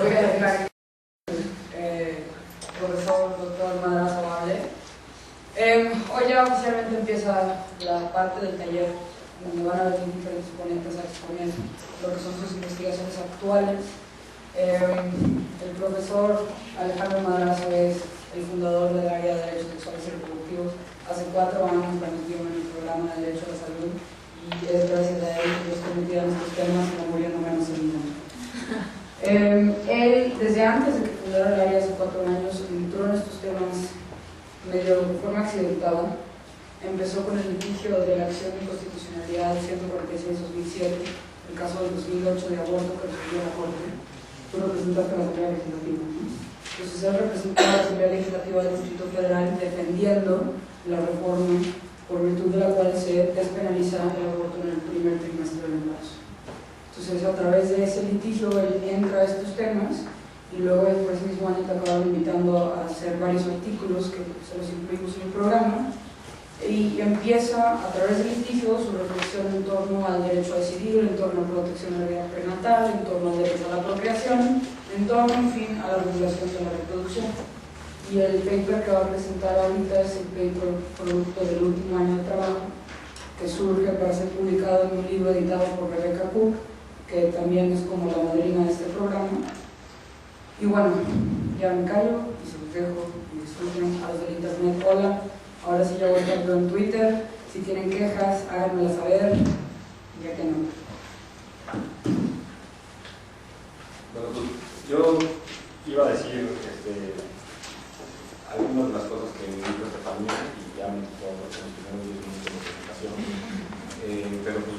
voy a dejar profesor doctor Madrazo hable. Hoy ya oficialmente empieza la parte del taller donde van a venir diferentes ponentes a exponer lo que son sus investigaciones actuales. El profesor Alejandro Madrazo es el fundador del área de Derechos Sexuales y Reproductivos. Hace 4 años la metieron en el programa de Derecho a la Salud y es gracias a él que yo estoy metida en estos temas y no muriendo menos en vida. Él, desde antes de que fundara el área hace 4 años, entró en estos temas medio de forma accidentada. Empezó con el litigio de la acción de inconstitucionalidad 146-2007, el caso del 2008 de aborto que resolvió la Corte. Tú representaste a la Asamblea Legislativa, ¿no? Entonces él representó a la Asamblea Legislativa del Distrito Federal defendiendo la reforma por virtud de la cual se despenaliza el aborto en el primer trimestre del embarazo. Entonces, a través de ese litigio, él entra a estos temas y luego, por ese mismo año, te acabaron invitando a hacer varios artículos que se los incluimos en el programa y empieza, a través del litigio, su reflexión en torno al derecho a decidir, en torno a la protección de la vida prenatal, en torno al derecho a la procreación, en torno, en fin, a la regulación de la reproducción. Y el paper que va a presentar ahorita es el paper producto del último año de trabajo, que surge para ser publicado en un libro editado por Rebecca Cook, que también es como la madrina de este programa. Y bueno, ya me callo y se los dejo y disfruten a los del internet. Hola, ahora sí ya voy a estar en Twitter. Si tienen quejas, háganmelas saber, ya que no. Bueno, pues yo iba a decir algunas de las cosas que me dijo Estefanía y ya me quitó los primeros 10 minutos de presentación, pero pues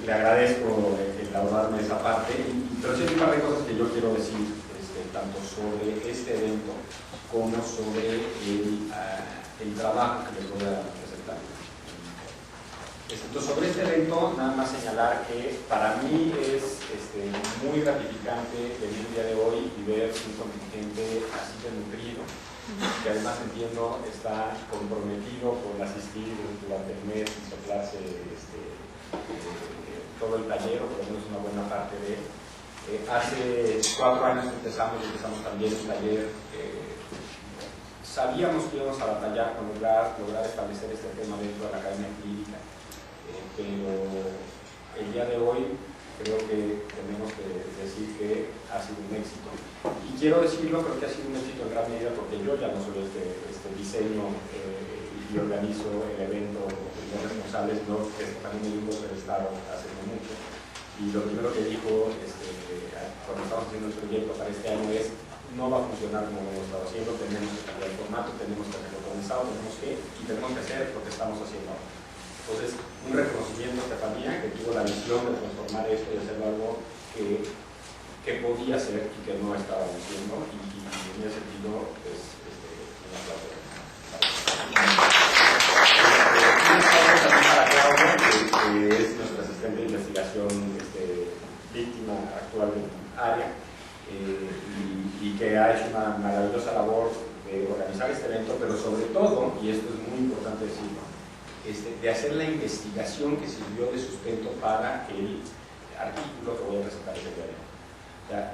le agradezco el ahorrarme esa parte, pero sí hay un par de cosas que yo quiero decir tanto sobre este evento como sobre el trabajo que les voy a presentar. Entonces, sobre este evento, nada más señalar que para mí es muy gratificante venir el día de hoy y ver un contingente así de nutrido, que además entiendo está comprometido con asistir durante el mes y soplarse todo el taller, o por lo menos una buena parte de él. Hace 4 años que empezamos también el taller. Sabíamos que íbamos a batallar con lograr establecer este tema dentro de la academia clínica, pero el día de hoy creo que tenemos que decir que ha sido un éxito. Y quiero decirlo, creo que ha sido un éxito en gran medida porque yo ya no soy este diseño y organizo el evento, los responsables, sino que también el mismo se lo estado haciendo mucho. Y lo primero que dijo cuando estamos haciendo el proyecto para este año es: no va a funcionar como lo hemos estado haciendo, tenemos que cambiar el formato, tenemos que hacerlo organizado, tenemos que hacer lo que estamos haciendo ahora. Entonces, un reconocimiento a Estefanía, que tuvo la visión de transformar esto y hacerlo algo que podía ser y que no estaba diciendo, y en ese sentido, pues, un aplauso. Para Claudia, que es nuestra asistente de investigación, víctima actual del área, y que ha hecho una maravillosa labor de organizar este evento, pero sobre todo, y esto es muy importante decirlo, de hacer la investigación que sirvió de sustento para el artículo que voy a presentar este día. O sea,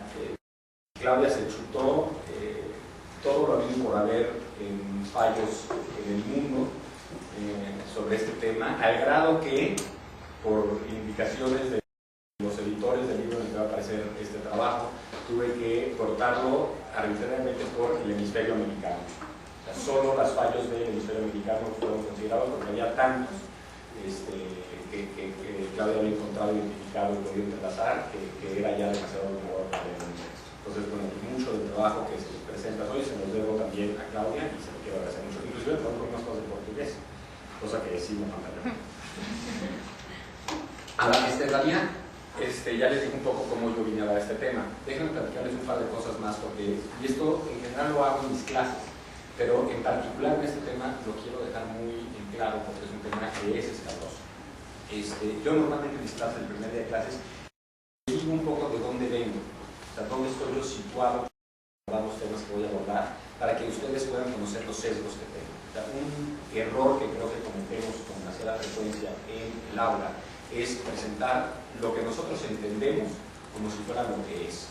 Claudia se chutó todo lo habido por haber en fallos en el mundo sobre este tema, al grado que, por indicaciones de los editores del libro en el que va a aparecer este trabajo, tuve que cortarlo arbitrariamente por el hemisferio americano. O sea, solo los fallos del hemisferio americano fueron considerados porque había tantos que Claudia había encontrado, identificado y podido entrelazar que era ya demasiado abrumador para el texto. Entonces, bueno, mucho del trabajo que se presenta hoy se los debo también a Claudia y se lo quiero agradecer mucho. Inclusive por unas cosas en portugués, cosa que sí me falta. A la Estefanía, ya les dije un poco cómo yo vine a dar este tema. Déjenme platicarles un par de cosas más, porque, y esto en general lo hago en mis clases, pero en particular en este tema lo quiero dejar muy en claro porque es un tema que es escabroso. Yo normalmente en mis clases, el primer día de clases, digo un poco de dónde vengo, o sea, dónde estoy yo situado en los temas que voy a abordar, para que ustedes puedan conocer los sesgos que tengo. O sea, un error que creo que cometemos con demasiada frecuencia en el aula es presentar lo que nosotros entendemos como si fuera lo que es.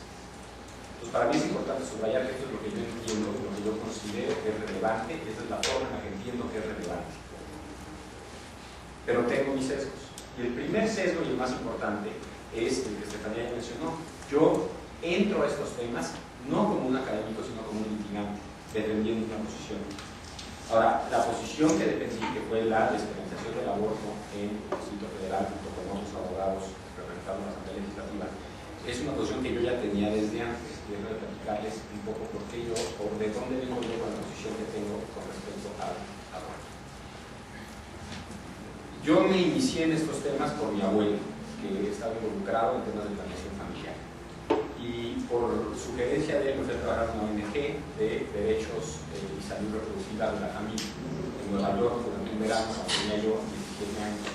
Entonces, para mí es importante subrayar que esto es lo que yo entiendo, lo que yo considero que es relevante, y esta es la forma en la que entiendo que es relevante. Pero tengo mis sesgos. Y el primer sesgo y el más importante es el que Estefanía ya mencionó. Yo entro a estos temas no como un académico, sino como un litigante, defendiendo una posición. Ahora, la posición que defendí, que fue la despenalización del aborto en el Distrito Federal, junto con otros abogados representando la Asamblea Legislativa, es una posición que yo ya tenía desde antes. Quiero platicarles un poco por qué yo, o de dónde vengo yo con la posición que tengo con respecto al aborto. Yo me inicié en estos temas por mi abuelo, que estaba involucrado en temas de planeación familiar. Y por sugerencia de él, me fui a trabajar en una ONG de derechos y salud reproductiva de la familia en Nueva York durante un verano, cuando tenía yo 17 años.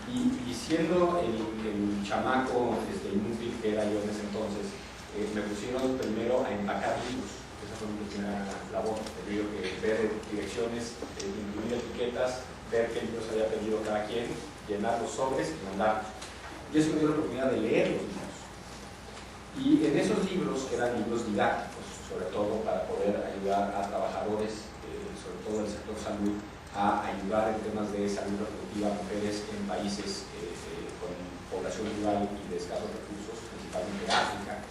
Y siendo el chamaco inútil que era yo en ese entonces, me pusieron primero a empacar libros. Esa fue mi primera labor. He tenido que ver direcciones, incluir etiquetas, ver qué libros había pedido cada quien, llenar los sobres y mandarlos. Y eso me dio la oportunidad de leer los libros. Y en esos libros, que eran libros didácticos, sobre todo para poder ayudar a trabajadores, sobre todo del sector salud, a ayudar en temas de salud reproductiva a mujeres en países con población rural y de escasos recursos, principalmente África.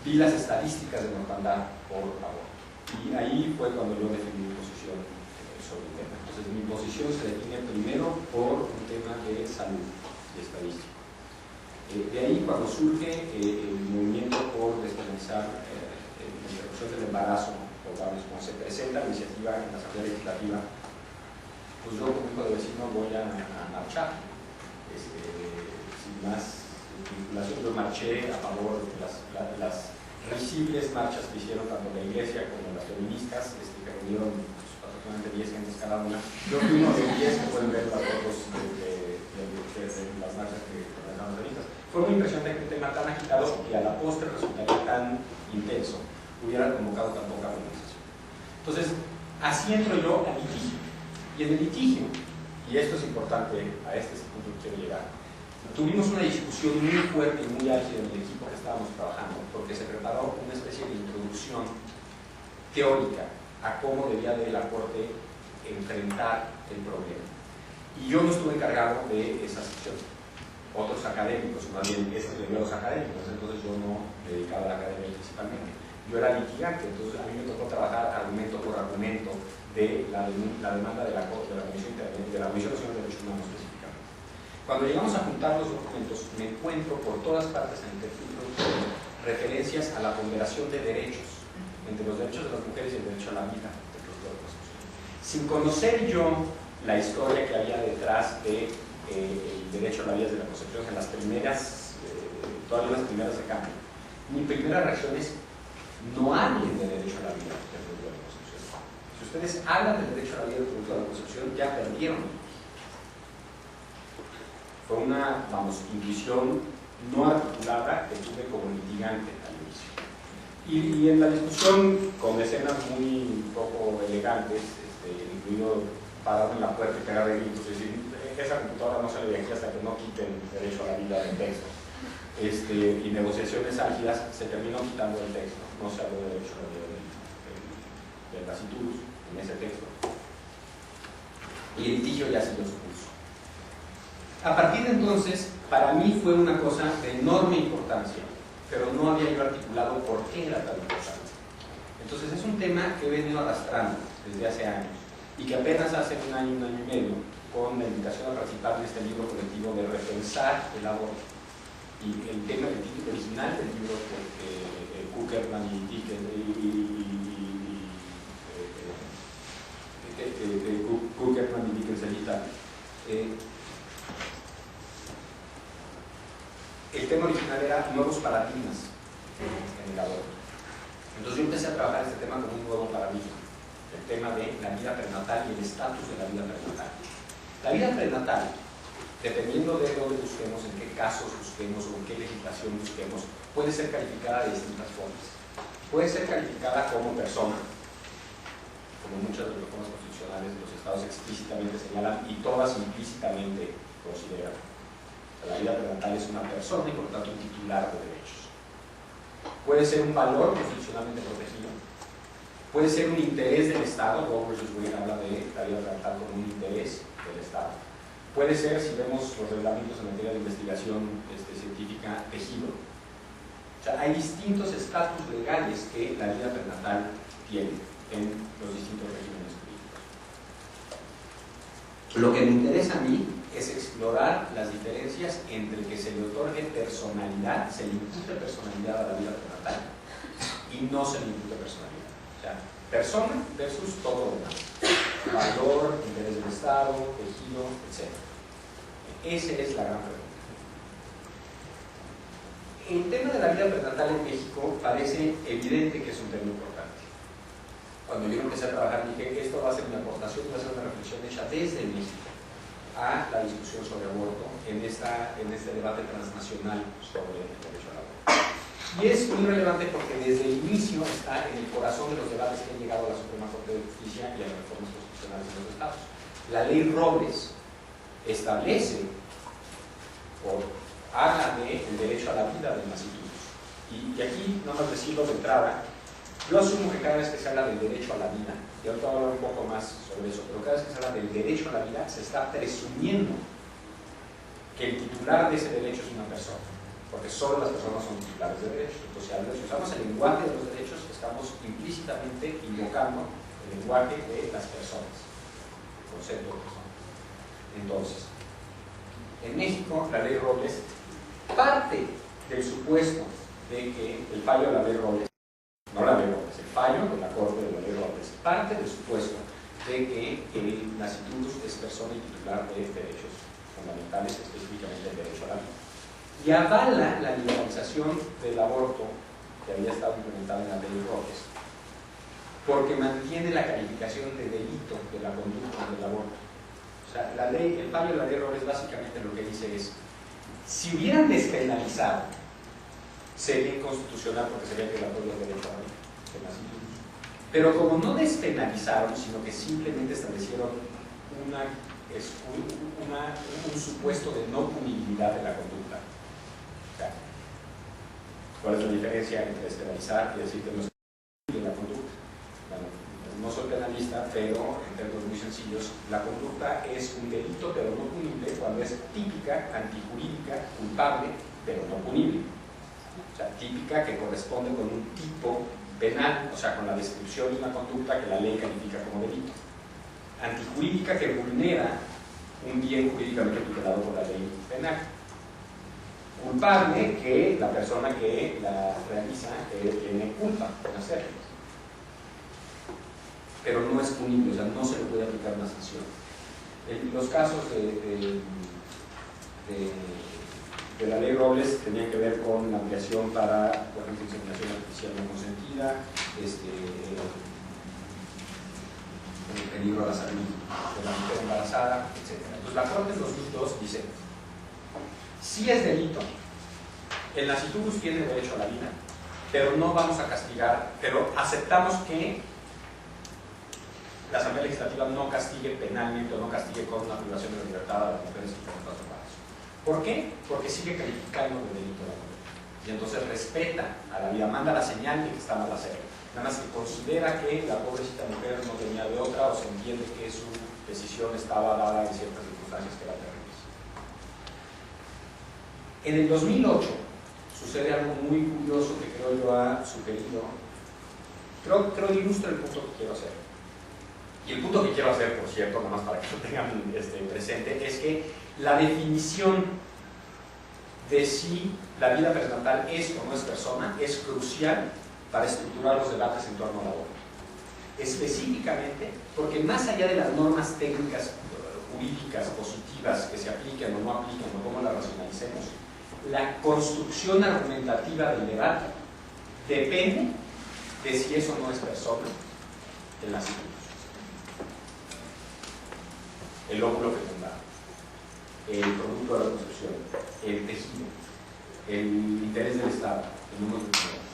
Vi las estadísticas de mortandad por aborto. Y ahí fue cuando yo definí mi posición sobre el tema. Entonces, mi posición se define primero por un tema de salud y estadística. De ahí, cuando surge el movimiento por despenalizar la interrupción del embarazo, como se presenta la iniciativa en la Asamblea Legislativa, pues yo como hijo de vecino voy a marchar, sin más vinculación. Yo marché a favor de las risibles marchas que hicieron tanto la iglesia como las feministas, que reunieron aproximadamente 10 gentes cada una. Yo fui uno de 10 que pueden ver las fotos de las marchas que organizaron las feministas. Fue muy impresionante que un tema tan agitado y a la postre resultaría tan intenso hubiera convocado tan poca movilización. Entonces, así entro yo al litigio. Y en el litigio, y esto es importante, a este punto que quiero llegar, tuvimos una discusión muy fuerte y muy álgida en el equipo que estábamos trabajando, porque se preparó una especie de introducción teórica a cómo debía de la Corte enfrentar el problema. Y yo no estuve encargado de esa sección. Otros académicos, más bien esto le dio a los académicos, entonces yo no me dedicaba a la academia principalmente. Yo era litigante, entonces a mí me tocó trabajar argumento por argumento de la demanda de la Corte, de la Comisión Nacional de Derechos Humanos específicamente. Cuando llegamos a juntar los documentos, me encuentro por todas partes en el texto introductorio referencias a la ponderación de derechos entre los derechos de las mujeres y el derecho a la vida del producto de concepción. Sin conocer yo la historia que había detrás de el derecho a la vida de la concepción en las primeras, todavía las primeras de cambio, mi primera reacción es: no hablen de derecho a la vida del producto de la concepción. Si ustedes hablan del derecho a la vida del producto de la concepción, ya perdieron. Fue una, intuición no articulada que tuve como litigante al inicio. Y en la discusión, con escenas muy poco elegantes, incluido pararme en la puerta y pegar de gritos, es decir, esa computadora no sale de aquí hasta que no quiten el derecho a la vida del texto. Y negociaciones álgidas, se terminó quitando el texto, no se habló de derecho a la vida del taciturus en ese texto. Y el litigio ya siguió su curso. A partir de entonces, para mí fue una cosa de enorme importancia, pero no había yo articulado por qué era tan importante. Entonces es un tema que he venido arrastrando desde hace años y que apenas hace un año y medio, con la invitación a participar en este libro colectivo de repensar el aborto. Y el tema del título original del libro, porque Kuckerman y Dickens editan, el tema original era nuevos paradigmas en el aborto. Entonces yo empecé a trabajar este tema como un nuevo paradigma, el tema de la vida prenatal y el estatus de la vida prenatal. La vida prenatal, dependiendo de dónde busquemos, en qué casos busquemos o en qué legislación busquemos, puede ser calificada de distintas formas. Puede ser calificada como persona, como muchas de las reformas constitucionales de los estados explícitamente señalan y todas implícitamente consideran. La vida prenatal es una persona y por lo tanto un titular de derechos. puede ser un valor constitucionalmente protegido, puede ser un interés del Estado. Roe versus Wade habla de la vida prenatal como un interés del Estado. Puede ser, si vemos los reglamentos en materia de investigación científica, tejido. O sea, hay distintos estatus legales que la vida prenatal tiene en los distintos regímenes jurídicos. Lo que me interesa a mí es explorar las diferencias entre que se le otorgue personalidad, se le impute personalidad a la vida prenatal y no se le impute personalidad. O sea, persona versus todo lo demás. Valor, interés del Estado, tejido, etc. Esa es la gran pregunta. El tema de la vida prenatal en México parece evidente que es un tema importante. Cuando yo empecé a trabajar dije que esto va a ser una aportación, va a ser una reflexión hecha desde México a la discusión sobre aborto en este debate transnacional sobre el derecho al aborto. Y es muy relevante porque desde el inicio está en el corazón de los debates que han llegado a la Suprema Corte de Justicia y a las reformas constitucionales de los estados. La ley Robles establece habla del derecho a la vida del nacimiento. Y aquí, no más decirlo de entrada, yo asumo que cada vez que se habla del derecho a la vida, y ahorita voy a hablar un poco más sobre eso, pero cada vez que se habla del derecho a la vida, se está presumiendo que el titular de ese derecho es una persona, porque solo las personas son titulares de derechos. Entonces, si usamos el lenguaje de los derechos, estamos implícitamente invocando el lenguaje de las personas, el concepto de persona. Entonces, en México, la ley Robles parte del supuesto de que el fallo de la ley Robles, no la ley Robles, el fallo de la Corte de la ley Robles, parte del supuesto de que el nasciturus es persona y titular de derechos fundamentales, específicamente el derecho a la vida. Y avala la liberalización del aborto que había estado implementada en la ley Robles, porque mantiene la calificación de delito de la conducta del aborto. O sea, el fallo de la ley Robles básicamente lo que dice es: si hubieran despenalizado, sería inconstitucional porque sería violatorio del derecho a la vida. Pero como no despenalizaron, sino que simplemente establecieron un supuesto de no punibilidad de la conducta. O sea, ¿cuál es la diferencia entre despenalizar y decir que no se punible la conducta? Bueno, no soy penalista, pero en términos muy sencillos, la conducta es un delito pero no punible cuando es típica, antijurídica, culpable, pero no punible. O sea, típica que corresponde con un tipo penal, o sea, con la descripción de una conducta que la ley califica como delito. Antijurídica que vulnera un bien jurídicamente tutelado por la ley penal. Culpable que la persona que la realiza tiene culpa en hacerlo. Pero no es punible, o sea, no se le puede aplicar una sanción. Los casos de la ley Robles tenían que ver con la ampliación para, por ejemplo, inseminación artificial no consentida, el peligro a la salud de la mujer embarazada, etc. Entonces la Corte en 2002 dice: sí es delito, el nasciturus tiene derecho a la vida, pero no vamos a castigar, pero aceptamos que la Asamblea Legislativa no castigue penalmente o no castigue con una privación de la libertad a las mujeres que tienen los embarazos. ¿Por qué? Porque sigue calificando de delito la mujer. Y entonces respeta a la vida, manda la señal de que está mal hacerlo. Nada más que considera que la pobrecita mujer no tenía de otra, o se entiende que su decisión estaba dada en ciertas circunstancias que eran terribles. En el 2008 sucede algo muy curioso que creo yo ha sugerido, creo ilustra el punto que quiero hacer. Y el punto que quiero hacer, por cierto, nada más para que lo tengan presente, es que la definición de si la vida perinatal es o no es persona es crucial para estructurar los debates en torno al aborto. Específicamente porque más allá de las normas técnicas jurídicas positivas que se apliquen o no apliquen o cómo las racionalicemos, la construcción argumentativa del debate depende de si eso no es persona en las instituciones. El óvulo fecundado, el producto de la construcción, el tejido, el interés del Estado, el número de personas,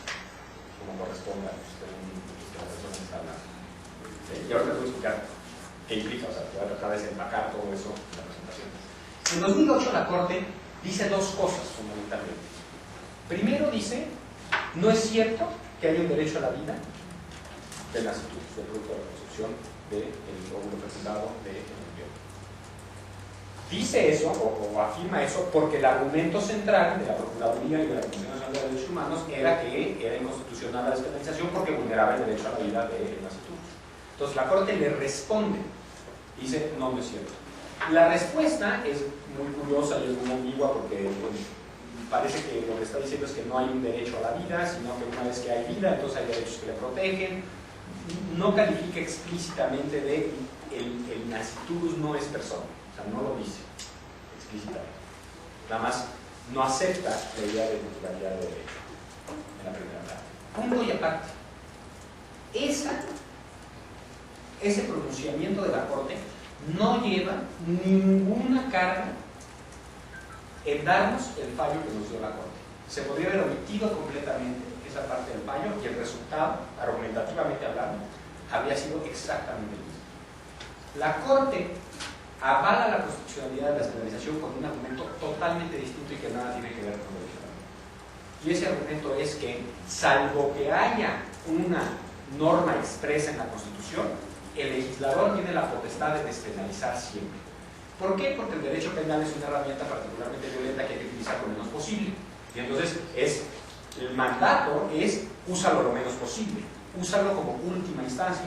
como corresponda a la persona que está hablando. Y ahora te voy a explicar qué implica, o sea, te voy a tratar de desempacar todo eso en la presentación. En 2008 la Corte dice dos cosas fundamentalmente. Primero dice No es cierto que haya un derecho a la vida del nacimiento, del producto de la concepción del óvulo fecundado del embrión. Dice eso, o afirma eso, porque el argumento central de la Procuraduría y de la Comisión Nacional de Derechos Humanos era que era inconstitucional la despenalización porque vulneraba el derecho a la vida del nacimiento. Entonces la Corte le responde, dice, no, no es cierto. La respuesta es muy curiosa y es muy ambigua porque parece que lo que está diciendo es que no hay un derecho a la vida, sino que una vez que hay vida, entonces hay derechos que le protegen. No califica explícitamente de el nasciturus no es persona, o sea, no lo dice explícitamente. Nada más no acepta la idea de titularidad de derecho en la primera parte. Punto y aparte. Ese pronunciamiento de la Corte no lleva ninguna carga en darnos el fallo que nos dio la Corte. Se podría haber omitido completamente esa parte del fallo y el resultado, argumentativamente hablando, habría sido exactamente el mismo. La Corte avala la constitucionalidad de la despenalización con un argumento totalmente distinto y que nada tiene que ver con el derecho. Y ese argumento es que, salvo que haya una norma expresa en la Constitución, el legislador tiene la potestad de despenalizar siempre. ¿Por qué? Porque el derecho penal es una herramienta particularmente violenta que hay que utilizar lo menos posible. Y entonces el mandato es úsalo lo menos posible, úsalo como última instancia.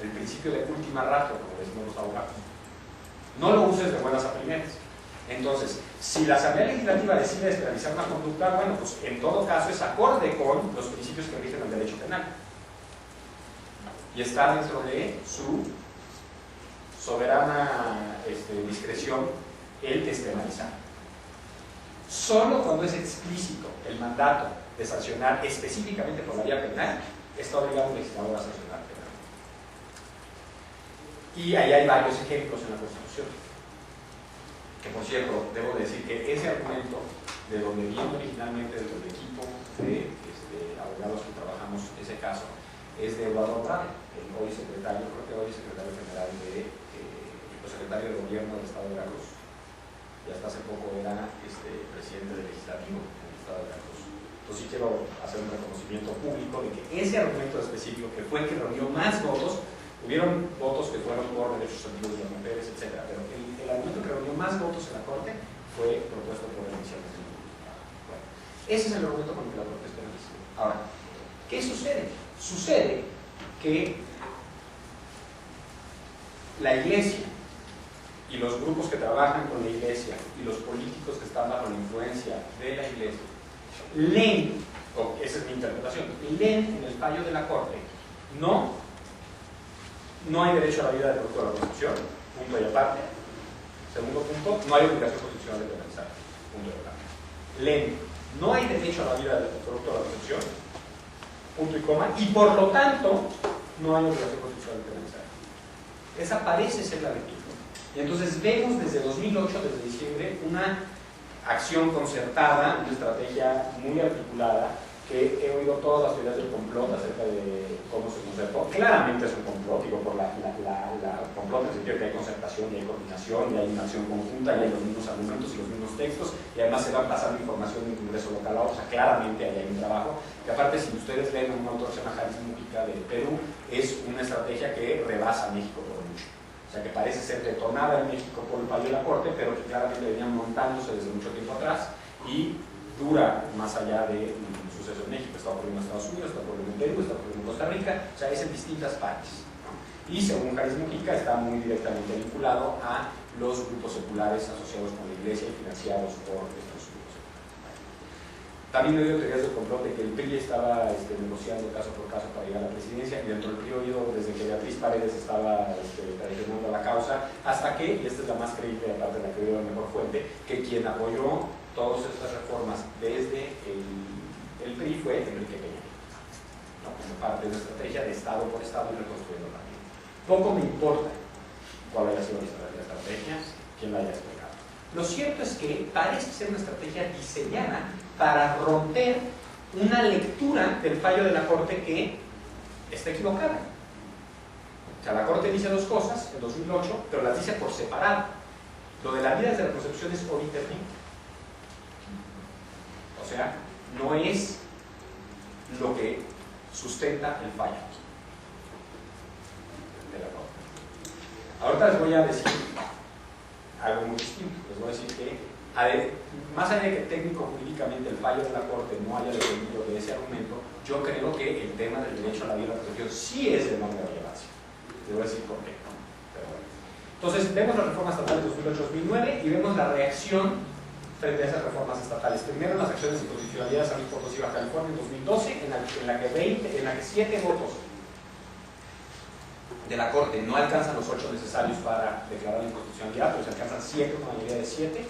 El principio de última ratio, como decimos los abogados. No lo uses de buenas a primeras. Entonces, si la Asamblea Legislativa decide despenalizar una conducta, bueno, pues en todo caso es acorde con los principios que rigen el derecho penal. Y está dentro de su soberana discreción el despenalizar. Solo cuando es explícito el mandato de sancionar específicamente por la vía penal, está obligado el legislador a sancionar penalmente. Y ahí hay varios ejemplos en la Constitución. Que por cierto, debo decir que ese argumento, de donde viene originalmente del equipo de abogados que trabajamos ese caso, es de Eduardo Andrade, el hoy secretario, creo que hoy secretario general secretario de Gobierno del Estado de Veracruz. Y hasta hace poco era presidente del Legislativo del Estado de Veracruz. Entonces sí quiero hacer un reconocimiento público de que ese argumento específico, que fue el que reunió más votos, hubieron votos que fueron por derechos sentidos de las mujeres, etc. Pero el argumento que reunió más votos en la Corte fue propuesto por el iniciativa. Bueno, ese es el argumento con el que la Corte penaliza. Ahora, ¿qué sucede? Sucede que la Iglesia y los grupos que trabajan con la Iglesia y los políticos que están bajo la influencia de la Iglesia leen, esa es mi interpretación, leen en el fallo de la Corte, no hay derecho a la vida del producto de la Constitución, punto y aparte. Segundo punto, no hay obligación constitucional de penalizar, punto y aparte. Leen, no hay derecho a la vida del producto de la Constitución, punto y coma, y por lo tanto no hay obligación constitucional de penalizar. Esa parece ser la lectura. Y entonces vemos desde 2008, desde diciembre, una acción concertada, una estrategia muy articulada, que he oído todas las teorías del complot acerca de cómo se concertó. Claramente es un complot, digo, por la complot en el sentido que hay concertación y hay coordinación y hay una acción conjunta y hay los mismos argumentos y los mismos textos y además se va pasando información de un congreso local a otro. O sea, claramente ahí hay un trabajo que, aparte, si ustedes leen a un autor que se llama Haris Mujica de Perú, es una estrategia que rebasa a México por mucho. O sea, que parece ser detonada en México por el fallo de la Corte, pero que claramente venían montándose desde mucho tiempo atrás y dura más allá de un suceso en México. Está ocurriendo en Estados Unidos, está ocurriendo en Perú, está ocurriendo en Costa Rica, o sea, es en distintas partes, ¿no? Y según Haris Mujica está muy directamente vinculado a los grupos seculares asociados con la Iglesia y financiados por estos grupos. También he oído teorías del complot de que el PRI estaba negociando caso por caso para llegar a la presidencia, y dentro del PRI he oído desde que Beatriz Paredes estaba traicionando la causa, hasta que, y esta es la más creíble, aparte de la que he oído la mejor fuente, que quien apoyó todas estas reformas desde el PRI fue Enrique Peña, ¿no? Como parte de una estrategia de Estado por Estado y reconstruyendo la vida. Poco me importa cuál haya sido la estrategia, quién la haya explicado. Lo cierto es que parece ser una estrategia diseñada para romper una lectura del fallo de la Corte que está equivocada. O sea, la Corte dice dos cosas en 2008, pero las dice por separado. Lo de la vida desde la concepción es oritermin. O sea, no es lo que sustenta el fallo de la Corte. Ahorita les voy a decir algo muy distinto. Les voy a decir que, más allá de que técnico-jurídicamente el fallo de la Corte no haya dependido de ese argumento, yo creo que el tema del derecho a la vida y la protección sí es de enorme relevancia. Les voy a decir por qué. Pero bueno. Entonces, vemos la reforma estatal de 2008-2009 y vemos la reacción frente a esas reformas estatales. Primero, las acciones de inconstitucionalidad de San Luis Potosí, Baja California, en 2012, en la que 7 votos de la Corte no alcanzan los 8 necesarios para declarar la inconstitucionalidad, pero se alcanzan 7, una mayoría de 7,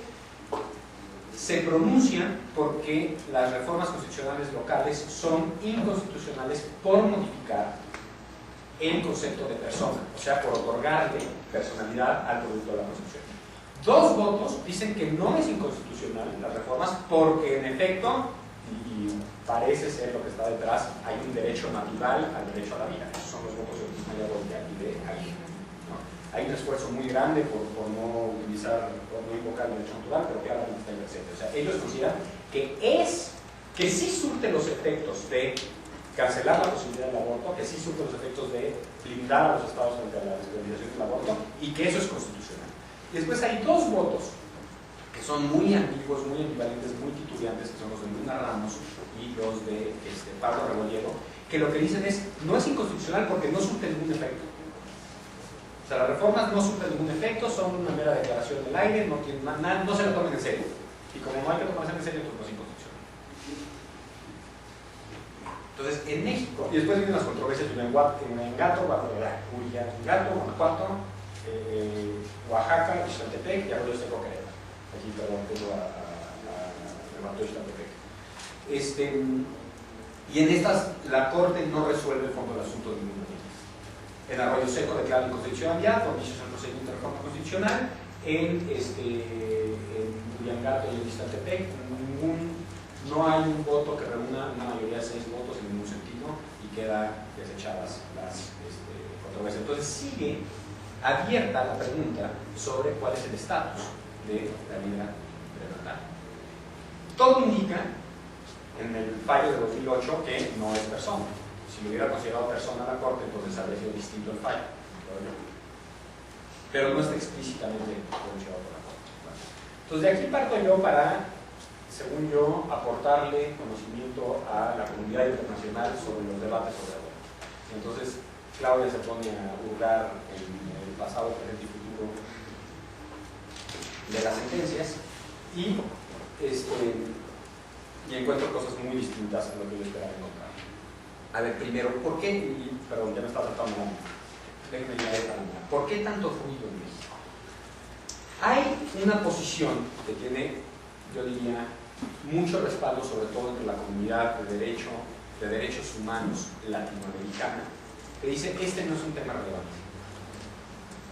se pronuncian porque las reformas constitucionales locales son inconstitucionales por modificar el concepto de persona, o sea, por otorgarle personalidad al producto de la Constitución. 2 votos dicen que no es inconstitucional las reformas porque en efecto, y parece ser lo que está detrás, hay un derecho natural al derecho a la vida. Esos son los votos de Ismael y de Aguirre, ¿no? Hay un esfuerzo muy grande por no utilizar, por no invocar el derecho natural, pero claramente está presente. O sea, ellos consideran que sí surte los efectos de cancelar la posibilidad del aborto, que sí surte los efectos de blindar a los estados frente a la despenalización del aborto y que eso es constitucional. Y después hay 2 votos que son muy ambiguos, muy ambivalentes, muy titubeantes, que son los de Luna Ramos y los de Pablo Rebolledo, que lo que dicen es, no es inconstitucional porque no surte ningún efecto. O sea, las reformas no surten ningún efecto, son una mera declaración del aire, no se lo tomen en serio. Y como no hay que tomarse en serio, pues no es inconstitucional. Entonces, en México, y después vienen las controversias de Guanajuato, Oaxaca, Xantepec y Arroyo Seco, Querétaro. Aquí, perdón, tengo a Xantepec. Y en estas, la Corte no resuelve el fondo del asunto de ninguna de ellas. En Arroyo Seco declara inconstitucionalidad, por dicho el procedimiento de reforma constitucional. En Uriangato y en Xantepec, no hay un voto que reúna una mayoría de 6 votos en ningún sentido y quedan desechadas las controversias. Entonces sigue abierta la pregunta sobre cuál es el estatus de la vida prenatal. Todo indica en el fallo de 2008 que no es persona. Si lo hubiera considerado persona la Corte, entonces habría sido distinto el fallo. Pero no está explícitamente pronunciado por la Corte. Entonces de aquí parto yo para, según yo, aportarle conocimiento a la comunidad internacional sobre los debates sobre aborto. Entonces Claudia se pone a hurgar en el pasado, presente y futuro de las sentencias y encuentro cosas muy distintas a lo que yo esperaba encontrar. A ver, primero, ¿por qué? Perdón, ya me está tratando mal. Déjenme ya de palabra. ¿Por qué tanto ruido en México? Hay una posición que tiene, yo diría, mucho respaldo, sobre todo entre la comunidad de derechos humanos latinoamericana, que dice, este no es un tema relevante.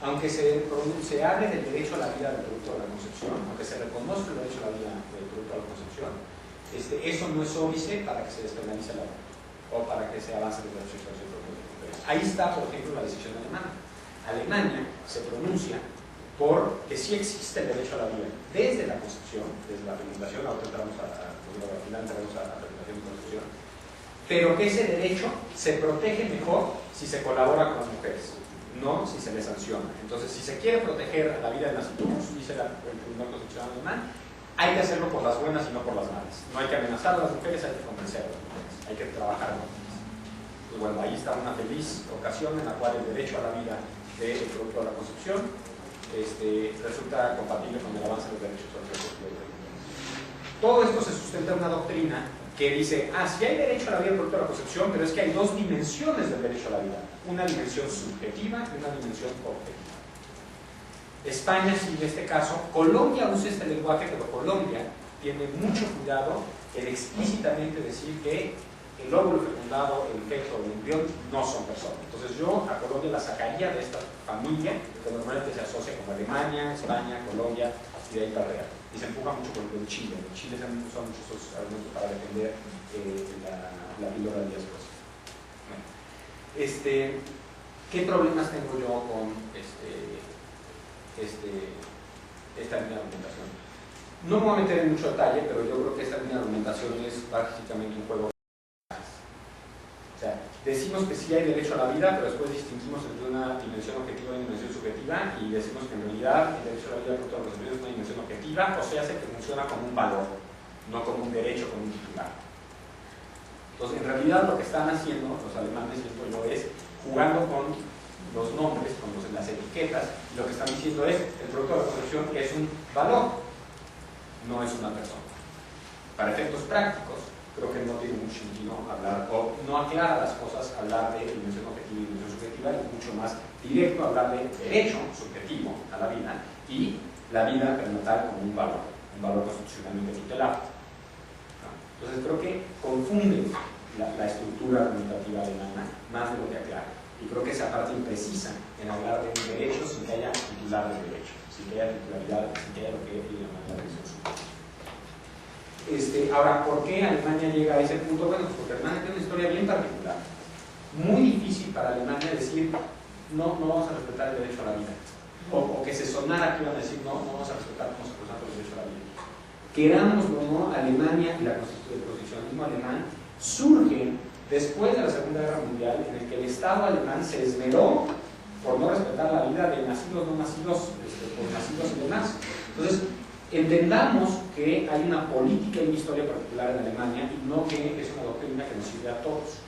Aunque se hable del derecho a la vida del producto de la concepción, aunque se reconozca el derecho a la vida del producto de la concepción, eso no es óbice para que se despenalice el aborto o para que se avance los derechos sexuales y reproductivos. Ahí está, por ejemplo, la decisión alemana. Alemania se pronuncia por que sí existe el derecho a la vida desde la concepción, desde la fecundación, ahora entramos al final entramos a la fecundación y concepción, pero que ese derecho se protege mejor si se colabora con las mujeres, no si se les sanciona. Entonces, si se quiere proteger la vida de nacimientos, dice el Tribunal Constitucional Alemán, hay que hacerlo por las buenas y no por las malas. No hay que amenazar a las mujeres, hay que convencer a las mujeres, hay que trabajar con ellas. Pues bueno, ahí está una feliz ocasión en la cual el derecho a la vida del producto de la concepción resulta compatible con el avance de los derechos reproductivos. Todo esto se sustenta en una doctrina que dice, si hay derecho a la vida del producto de la concepción, pero es que hay 2 dimensiones del derecho a la vida, una dimensión subjetiva y una dimensión objetiva. España sigue este caso, Colombia usa este lenguaje, pero Colombia tiene mucho cuidado en explícitamente decir que el óvulo fecundado, el feto o el embrión no son personas. Entonces yo a Colombia la sacaría de esta familia que normalmente se asocia con Alemania, España, Colombia y de ahí para arriba. Y se empuja mucho con Chile. En Chile se usan muchos argumentos para defender la píldora de riesgos. Bueno, ¿qué problemas tengo yo con esta línea de argumentación? No me voy a meter en mucho detalle, pero yo creo que esta línea de argumentación es básicamente un juego de decimos que sí hay derecho a la vida, pero después distinguimos entre una dimensión objetiva y una dimensión subjetiva, y decimos que en realidad el derecho a la vida producto de la concepción es una dimensión objetiva, o sea, hace que funciona como un valor, no como un derecho, como un titular. Entonces, en realidad lo que están haciendo los alemanes, siento yo, es jugando con los nombres, con las etiquetas, y lo que están diciendo es, el producto de la concepción es un valor, no es una persona. Para efectos prácticos, creo que no tiene mucho sentido hablar, o no aclara las cosas, hablar de dimensión objetiva y dimensión subjetiva, es mucho más directo hablar de derecho subjetivo a la vida y la vida pernatal como un valor constitucionalmente tutelado. Entonces creo que confunde la estructura argumentativa alemana más de lo que aclara. Y creo que esa parte imprecisa en hablar de un derecho sin que haya titular de derecho, sin que haya titularidad, sin que haya lo que llaman la derecho subjetiva. Ahora, ¿por qué Alemania llega a ese punto? Bueno, pues porque Alemania tiene una historia bien particular. Muy difícil para Alemania decir no vamos a respetar el derecho a la vida. O que se sonara que iban a decir no vamos a respetar como sacrosanto el derecho a la vida. Querámoslo o no, Alemania y el constitucionalismo alemán surgen después de la Segunda Guerra Mundial, en el que el Estado alemán se esmeró por no respetar la vida de nacidos, no nacidos, por nacidos y demás. Entonces, entendamos que hay una política y una historia particular en Alemania y no que es una doctrina que nos sirve a todos.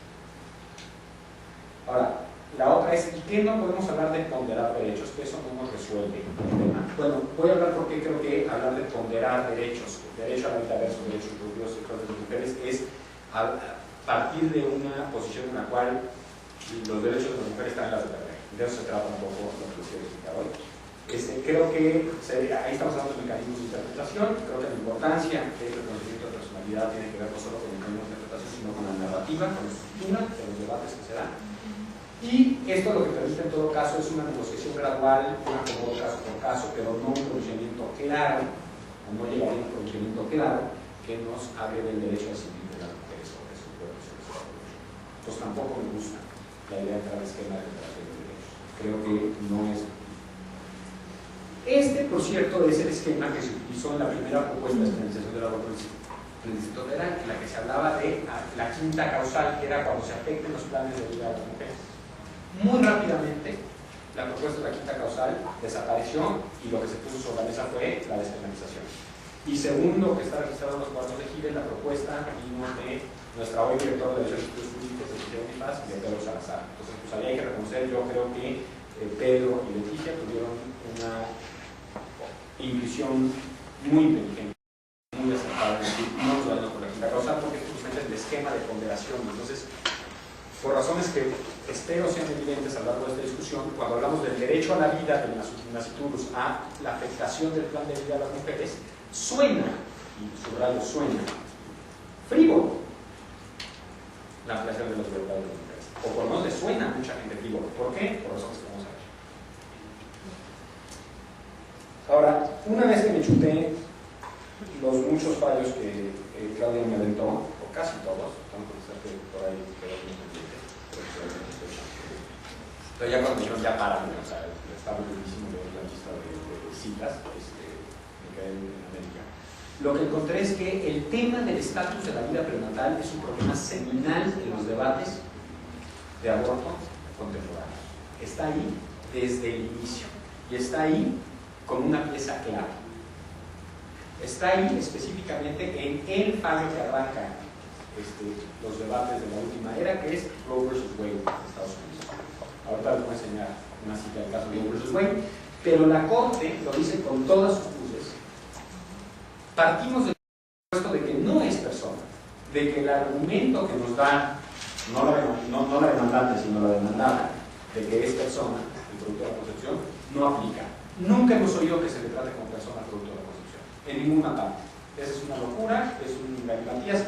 Ahora, la otra es, ¿y qué no podemos hablar de ponderar derechos? Que eso no nos resuelve el tema. Bueno, voy a hablar porque creo que hablar de ponderar derechos, derecho a la vida versus derechos reproductivos sexuales de las mujeres, es a partir de una posición en la cual los derechos de las mujeres están en las de perder. De eso se trata un poco lo que les quiero explicar hoy. Creo que ahí estamos hablando de mecanismos de interpretación. Creo que la importancia del reconocimiento de personalidad tiene que ver no solo con el mecanismo de interpretación, sino con la narrativa, con la estructura de los debates que se dan. Y esto lo que permite en todo caso es una negociación gradual, un acomodo caso por caso, pero no un pronunciamiento claro, o no llegar a un pronunciamiento claro que nos hable del derecho a decidir de las mujeres sobre su cuerpo y sobre su salud. Pues tampoco me gusta la idea de entrar al esquema de declaración de derechos. Creo que no es. Por cierto, es el esquema que se utilizó en la primera propuesta de penalización del aborto del Distrito Federal, en la que se hablaba de la quinta causal, que era cuando se afecten los planes de vida de las mujeres. Muy rápidamente, la propuesta de la quinta causal desapareció y lo que se puso sobre la mesa fue la despenalización. Y según lo que está registrado en los cuadros de Gide, la propuesta vino de nuestra hoy directora de Derechos Jurídicos de Sociedad Unifaz y de Pedro Salazar. Entonces, pues ahí hay que reconocer, yo creo que Pedro y Leticia tuvieron una intuición muy inteligente, muy acertada, es decir, no nos vayamos por la quinta causal porque es justamente el esquema de ponderación. Entonces, por razones que espero sean evidentes a lo largo de esta discusión, cuando hablamos del derecho a la vida del nasciturus a la afectación del plan de vida de las mujeres, suena, y subrayo suena, frívolo la ampliación de las libertades de las mujeres. O por lo menos le suena a mucha gente frívolo. ¿Por qué? Por razones que vamos a ver. Ahora, una vez que me chuté los muchos fallos que Claudia me aventó, o casi todos, tengo que pensar que por ahí quedó muy pendiente, pero ya cuando me dijeron ya párame, o sea, está buenísimo de la lista de citas, me quedé en América. Lo que encontré es que el tema del estatus de la vida prenatal es un problema seminal en los debates de aborto contemporáneos. Está ahí desde el inicio y está ahí con una pieza clave. Está ahí específicamente en el fallo que arranca los debates de la última era, que es Roe vs. Wade de Estados Unidos. Ahorita les voy a enseñar una cita del caso de Roe vs. Wade, pero la Corte lo dice con todas sus luces. Partimos del supuesto de que no es persona, de que el argumento que nos da no la demandante, sino la demandada, de que es persona, el producto de la concepción, no aplica. Nunca hemos oído que se le trate como persona producto de la concepción, en ninguna parte. Esa es una locura, es un galimatías.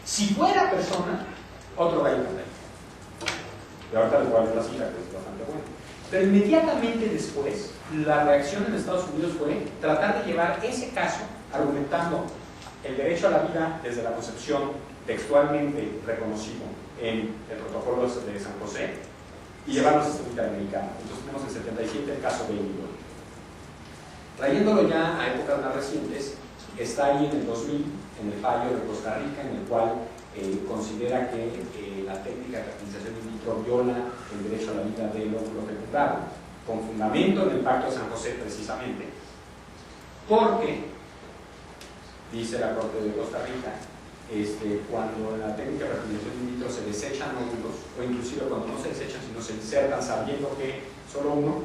Si fuera persona, otro gallo cantaría. Y ahorita les voy a leer la cita, que es bastante buena. Pero inmediatamente después, la reacción en Estados Unidos fue tratar de llevar ese caso, argumentando el derecho a la vida desde la concepción textualmente reconocido en el protocolo de San José, y llevarlos a este interamericano. Entonces tenemos en 77 el caso de Indigo. Trayéndolo ya a épocas más recientes, está ahí en el 2000, en el fallo de Costa Rica, en el cual considera que la técnica de fertilización estatuto viola el derecho a la vida del óvulo fecundado, con fundamento en el Pacto de San José precisamente, porque, dice la Corte de Costa Rica, cuando en la técnica de fertilización in vitro se desechan óvulos, o inclusive cuando no se desechan, sino se insertan sabiendo que solo uno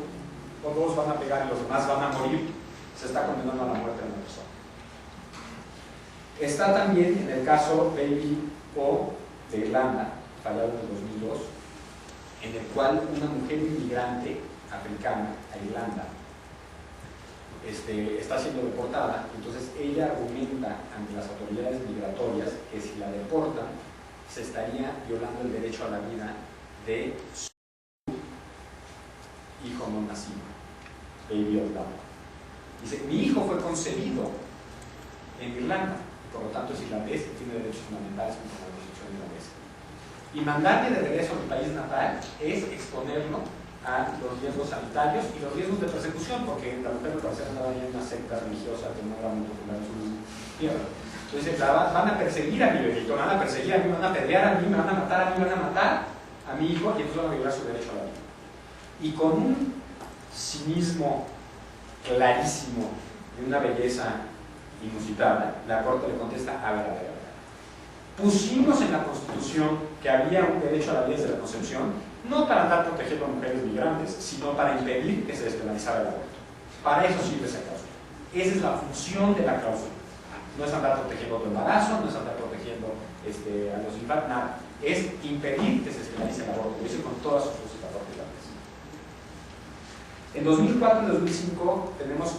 o dos van a pegar y los demás van a morir, se está condenando a la muerte de una persona. Está también en el caso Baby O de Irlanda, fallado en el 2002, en el cual una mujer inmigrante africana a Irlanda está siendo deportada. Entonces ella argumenta ante las autoridades migratorias que si la deportan se estaría violando el derecho a la vida de su hijo no nacido, Baby Orlando. Dice, mi hijo fue concebido en Irlanda, por lo tanto es irlandés y tiene derechos fundamentales como la Constitución irlandesa. Y mandarle de regreso a mi país natal es exponerlo a los riesgos sanitarios y los riesgos de persecución, porque la mujer me parece andaba en una secta religiosa que no era muy popular en su tierra. Entonces van a perseguir a mi bebito, me van a perseguir a mí, me van a apedrear a mí, me van a matar a mí, me van a matar a mi hijo y entonces van a violar su derecho a la vida. Y con un cinismo clarísimo y una belleza inusitada, la Corte le contesta, a ver. Pusimos en la Constitución que había un derecho a la vida desde la concepción, no para andar protegiendo a mujeres migrantes, sino para impedir que se despenalizara el aborto. Para eso sirve esa cláusula. Esa es la función de la cláusula. No es andar protegiendo tu embarazo, no es andar protegiendo a los infantes, nada. Es impedir que se despenalice el aborto. Lo hice con todas sus luces particulares. En 2004 y 2005 tenemos,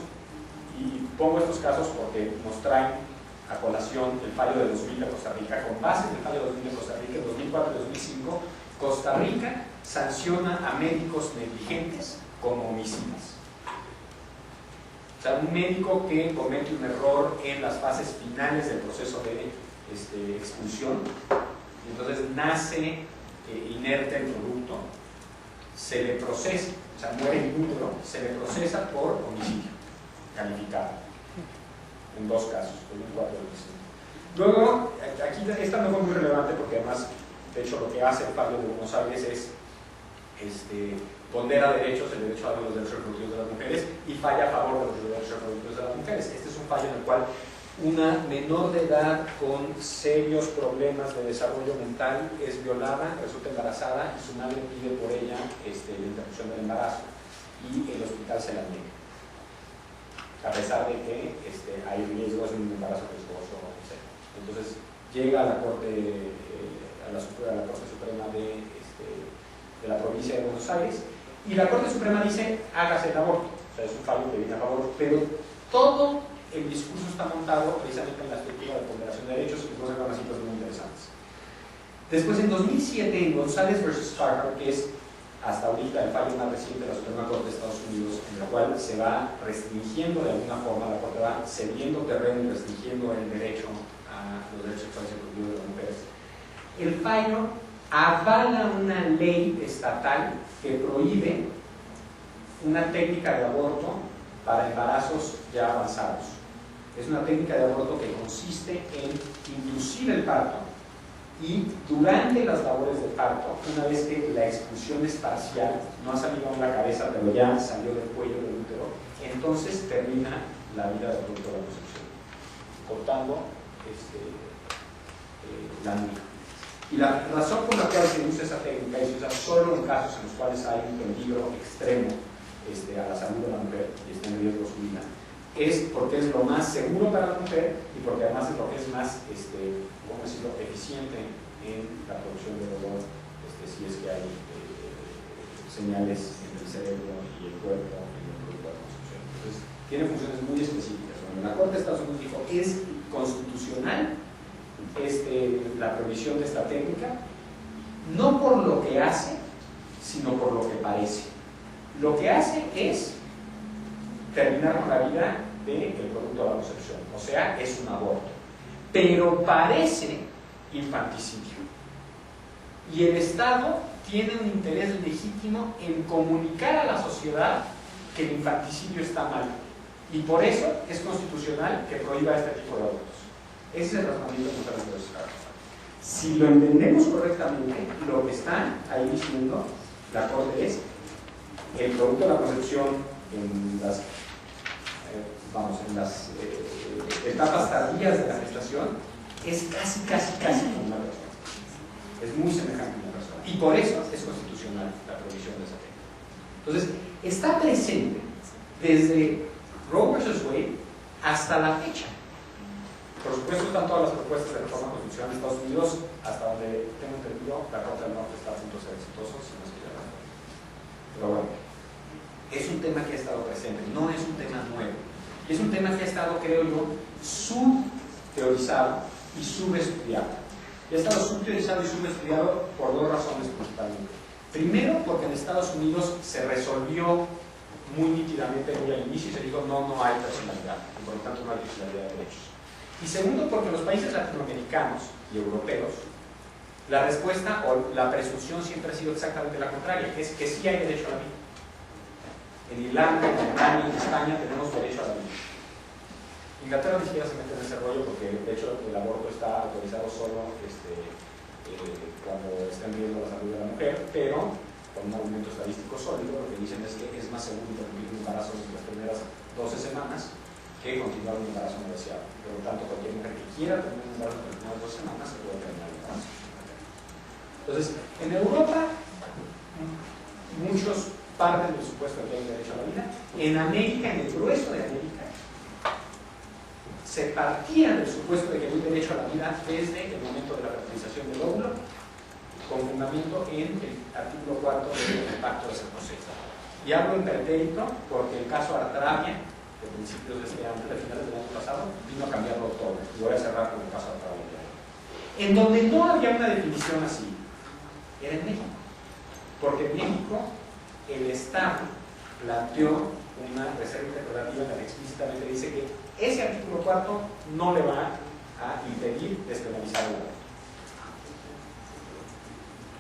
y pongo estos casos porque nos traen a colación el fallo de 2000 de Costa Rica, con base en el fallo de 2000 de Costa Rica, en 2004 y 2005, Costa Rica sanciona a médicos negligentes como homicidas. O sea, un médico que comete un error en las fases finales del proceso de expulsión, y entonces nace inerte el producto, se le procesa, o sea, muere in utero, se le procesa por homicidio calificado. En dos casos, 2004 y 2005. Luego, aquí esta no fue muy relevante porque además, de hecho, lo que hace el Fallo de Buenos Aires es pondera derechos, el derecho a los derechos reproductivos de las mujeres, y falla a favor de los derechos reproductivos de las mujeres. Este es un fallo en el cual una menor de edad con serios problemas de desarrollo mental es violada, resulta embarazada y su madre pide por ella la interrupción del embarazo y el hospital se la niega, a pesar de que hay riesgos de un embarazo riesgoso, etc. Entonces llega a la Corte Suprema de la provincia de Buenos Aires y la Corte Suprema dice hágase el aborto, o sea, es un fallo que viene a favor, pero todo el discurso está montado precisamente en la estructura de ponderación de derechos y cosas más muy interesantes. Después, en 2007, en González vs. Carter, que es hasta ahorita el fallo más reciente de la Suprema Corte de Estados Unidos, en el cual se va restringiendo de alguna forma, la Corte va cediendo terreno y restringiendo el derecho a los derechos sexuales y reproductivos de las mujeres. El fallo avala una ley estatal que prohíbe una técnica de aborto para embarazos ya avanzados. Es una técnica de aborto que consiste en inducir el parto y durante las labores de parto, una vez que la expulsión es parcial, no ha salido aún la cabeza, pero ya salió del cuello del útero, entonces termina la vida del producto de la concepción, cortando la nuca. Y la razón por la cual se usa esa técnica y se usa solo en casos en los cuales hay un peligro extremo a la salud de la mujer y está en riesgo su vida, es porque es lo más seguro para la mujer y porque además es lo que es más, ¿cómo decirlo?, eficiente en la producción de dolor, si es que hay señales entre el cerebro y el cuerpo en el producto de la concepción. Entonces, tiene funciones muy específicas. Cuando la Corte de Estados Unidos dijo es constitucional la prohibición de esta técnica, no por lo que hace, sino por lo que parece. Lo que hace es terminar con la vida del producto de la concepción, o sea, es un aborto, pero parece infanticidio. Y el Estado tiene un interés legítimo en comunicar a la sociedad que el infanticidio está mal, y por eso es constitucional que prohíba este tipo de abortos. Ese es el razonamiento de González vs. Carter. Si lo entendemos correctamente, lo que está ahí diciendo la Corte es el producto de la concepción en las, etapas tardías de la gestación es casi como una persona. Es muy semejante a una persona. Y por eso es constitucional la provisión de esa ley. Entonces, está presente desde Roe vs. Wade hasta la fecha. Por supuesto, están todas las propuestas de reforma constitucional de Estados Unidos, hasta donde tengo entendido, la Corte del Norte está a punto de ser exitoso, si no es que ya lo fue. Pero bueno, es un tema que ha estado presente, no es un tema nuevo. Y es un tema que ha estado, creo yo, subteorizado y subestudiado. Y ha estado subteorizado y subestudiado por dos razones principalmente. Primero, porque en Estados Unidos se resolvió muy nítidamente muy al inicio y se dijo no hay personalidad, y por lo tanto no hay titularidad de derechos. Y segundo, porque en los países latinoamericanos y europeos la respuesta o la presunción siempre ha sido exactamente la contraria, que es que sí hay derecho a la vida. En Irlanda, en Alemania, en España tenemos derecho a la vida. Inglaterra ni siquiera se mete en ese rollo porque de hecho el aborto está autorizado solo cuando está en riesgo la salud de la mujer, pero con un argumento estadístico sólido. Lo que dicen es que es más seguro interrumpir un embarazo en las primeras 12 semanas que continuar un embarazo no deseado. Por lo tanto, cualquier mujer que quiera tener un embarazo en las primeras 12 semanas se puede terminar el embarazo. Entonces, en Europa, muchos parten del supuesto de que hay derecho a la vida. En América, en el grueso de América, se partía del supuesto de que hay derecho a la vida desde el momento de la fertilización del óvulo, con fundamento en el artículo 4 del Pacto de San José. Y hablo en pretérito porque el caso Artravia, de principios de este año, de finales del año pasado, vino a cambiarlo todo. Y voy a cerrar con el caso Artravia. En donde no había una definición así, era en México. Porque en México el Estado planteó una reserva interpretativa en la que explícitamente dice que ese artículo 4 no le va a impedir despenalizar el aborto.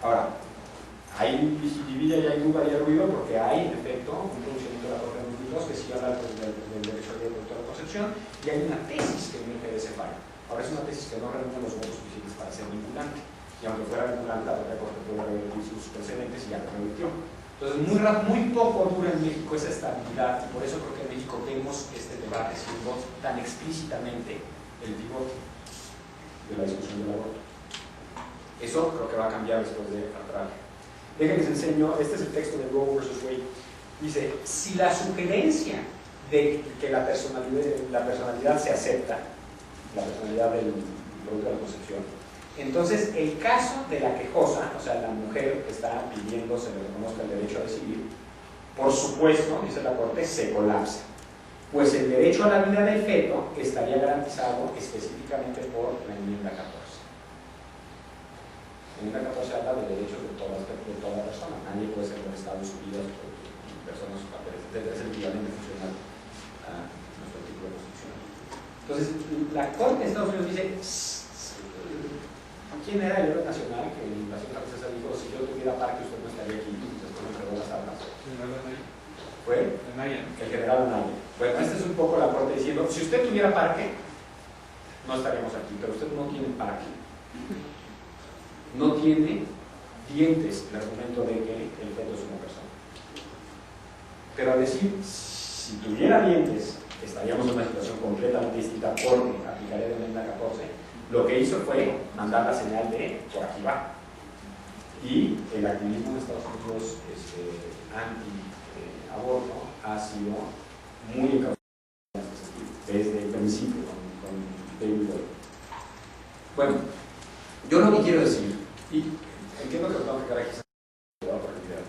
Ahora, hay divide y hay duda y hay ruido porque hay, en efecto, un pronunciamiento de la Corte de 2002 que sí habla del derecho al producto de la concepción, y hay una tesis que emerge de ese fallo. Ahora es una tesis que no reúne los votos suficientes para ser vinculante, y aunque fuera vinculante, la propia Corte puede revertir sus precedentes y ya lo revirtió. Entonces, muy poco dura en México esa estabilidad, y por eso creo que en México vemos este debate siendo tan explícitamente el pivote de la discusión del aborto. Eso creo que va a cambiar después de Artravia. Déjenme les enseño, este es el texto de Roe vs. Wade. Dice, si la sugerencia de que la personalidad se acepta, la personalidad del producto de la concepción, entonces el caso de la quejosa, o sea, la mujer que está pidiendo se le reconozca el derecho a decidir, por supuesto, dice la Corte, se colapsa. Pues el derecho a la vida del feto estaría garantizado específicamente por la enmienda 14. En la enmienda 14 habla de derechos de toda persona. Nadie puede ser molestado en su vida por personas etc. Es el equivalente funcional a nuestro artículo constitucional. Entonces, la Corte de Estados Unidos dice, ¿quién era el héroe nacional que en la Nación Francesa dijo, si yo tuviera parque usted no estaría aquí? Y después me entregó las armas. ¿Fue? El general Anaya. Bueno, esta es un poco la Corte diciendo, si usted tuviera parque, no estaríamos aquí, pero usted no tiene parque. No tiene dientes el argumento de que el feto es una persona. Pero al decir, si tuviera dientes, estaríamos en una situación completamente distinta porque aplicaría la enmienda 14, lo que hizo fue mandar la señal de por aquí va. Y el activismo en Estados Unidos anti-aborto ha sido muy encauzado en este sentido, desde el principio con David Boyle. Bueno, yo lo que quiero decir, y entiendo que lo tengo que quedar aquí por el video.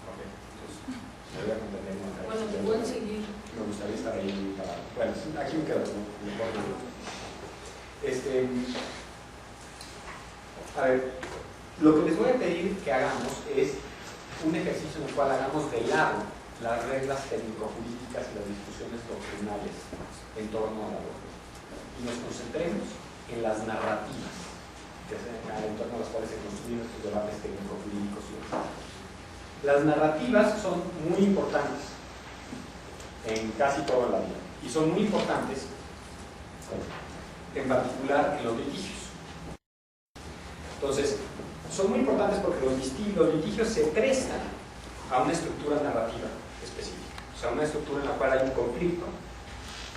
Ok, entonces me voy a contener. Bueno, te pueden seguir. Me gustaría estar ahí para. Bueno, aquí me quedo. A ver, lo que les voy a pedir que hagamos es un ejercicio en el cual hagamos de lado las reglas técnico-jurídicas y las discusiones doctrinales en torno al aborto y nos concentremos en las narrativas en torno a las cuales se construyen estos debates técnico-jurídicos. Las narrativas son muy importantes en casi toda la vida y son muy importantes en particular en los litigios. Entonces, son muy importantes porque los litigios se prestan a una estructura narrativa específica, o sea, una estructura en la cual hay un conflicto,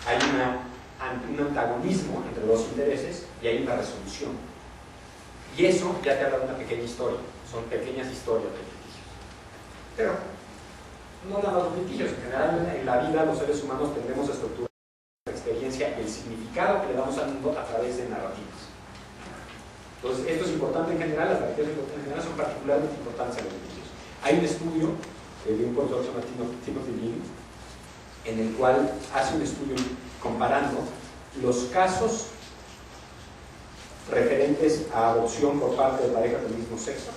hay un antagonismo entre dos intereses y hay una resolución. Y eso ya te habla de una pequeña historia, son pequeñas historias de litigios. Pero no nada más los litigios, en general en la vida los seres humanos tendemos a estructurar la experiencia y el significado que le damos al mundo a través de narrativas. Entonces, esto es importante en general, las narrativas en general son particularmente importantes en los litigios. Hay un estudio de un profesor que se llama Timothy Leary, en el cual hace un estudio comparando los casos referentes a adopción por parte de parejas del mismo sexo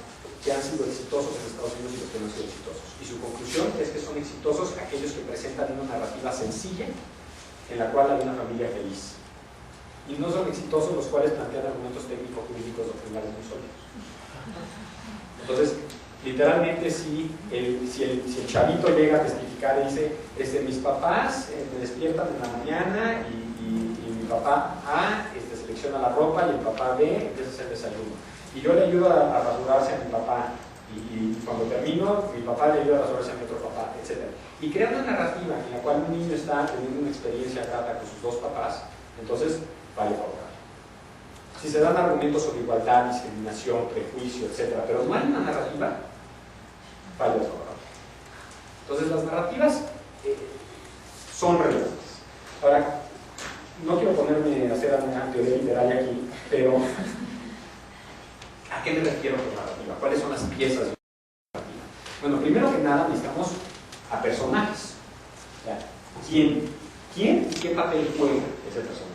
que han sido exitosos en Estados Unidos y los que no han sido exitosos. Y su conclusión es que son exitosos aquellos que presentan una narrativa sencilla en la cual hay una familia feliz. Y no son exitosos los cuales plantean argumentos técnico-jurídicos doctrinales muy sólidos. Entonces, literalmente, si el chavito llega a testificar y dice, mis papás me despiertan en la mañana y mi papá A selecciona la ropa y el papá B empieza a hacer desayuno. Y yo le ayudo a rasurarse a mi papá. Y cuando termino, mi papá le ayuda a rasurarse a mi otro papá, etc. Y crea una narrativa en la cual un niño está teniendo una experiencia grata con sus dos papás, entonces vale favorar. Si se dan argumentos sobre igualdad, discriminación, prejuicio, etc., pero no hay una narrativa, vale favorar. Entonces las narrativas son relevantes. Ahora, no quiero ponerme a hacer una teoría literaria aquí, pero ¿a qué me refiero con narrativa? ¿Cuáles son las piezas de narrativa? Bueno, primero que nada necesitamos a personajes. ¿Quién y qué papel juega ese personaje?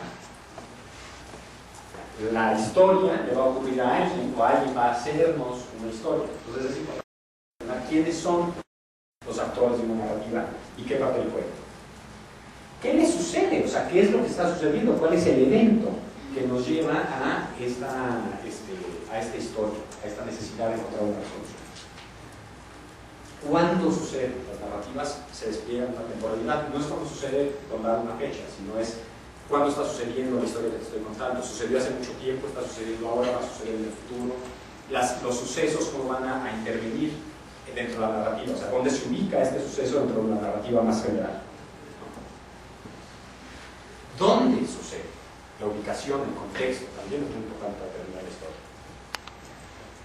La historia le va a ocurrir a alguien o alguien va a hacernos una historia. Entonces es importante quiénes son los actores de una narrativa y qué papel juegan. ¿Qué le sucede? O sea, ¿qué es lo que está sucediendo? ¿Cuál es el evento que nos lleva a esta historia, a esta necesidad de encontrar una resolución? ¿Cuándo sucede? Las narrativas se despliegan una temporalidad. No es cuando sucede con dar una fecha, sino es cuándo está sucediendo la historia que te estoy contando. Sucedió hace mucho tiempo, está sucediendo ahora, va a suceder en el futuro. Los sucesos, cómo van a intervenir dentro de la narrativa. O sea, ¿dónde se ubica este suceso dentro de una narrativa más general? ¿Dónde sucede? La ubicación, el contexto, también es muy importante para terminar la historia.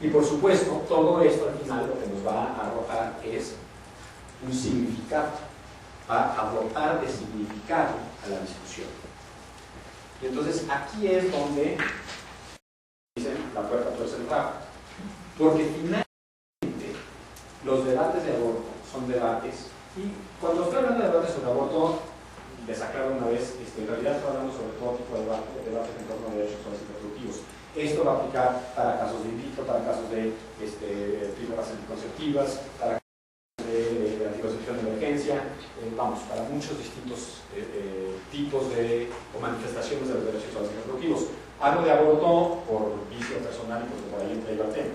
Y por supuesto, todo esto al final lo que nos va a arrojar es un significado, va a dotar de significado a la discusión. Y entonces aquí es donde dicen la puerta tuerce el rabo. Porque finalmente los debates de aborto son debates, y cuando estoy hablando de debates sobre aborto, les aclaro una vez, en realidad estoy hablando sobre todo tipo de debates en torno a derechos sexuales y reproductivos. Esto va a aplicar para casos de in vitro, para casos de píldoras anticonceptivas, para casos de anticoncepción de emergencia, para muchos distintos tipos o manifestaciones de los derechos sexuales y reproductivos. Hablo de aborto por vicio personal y porque por ahí traigo el tema.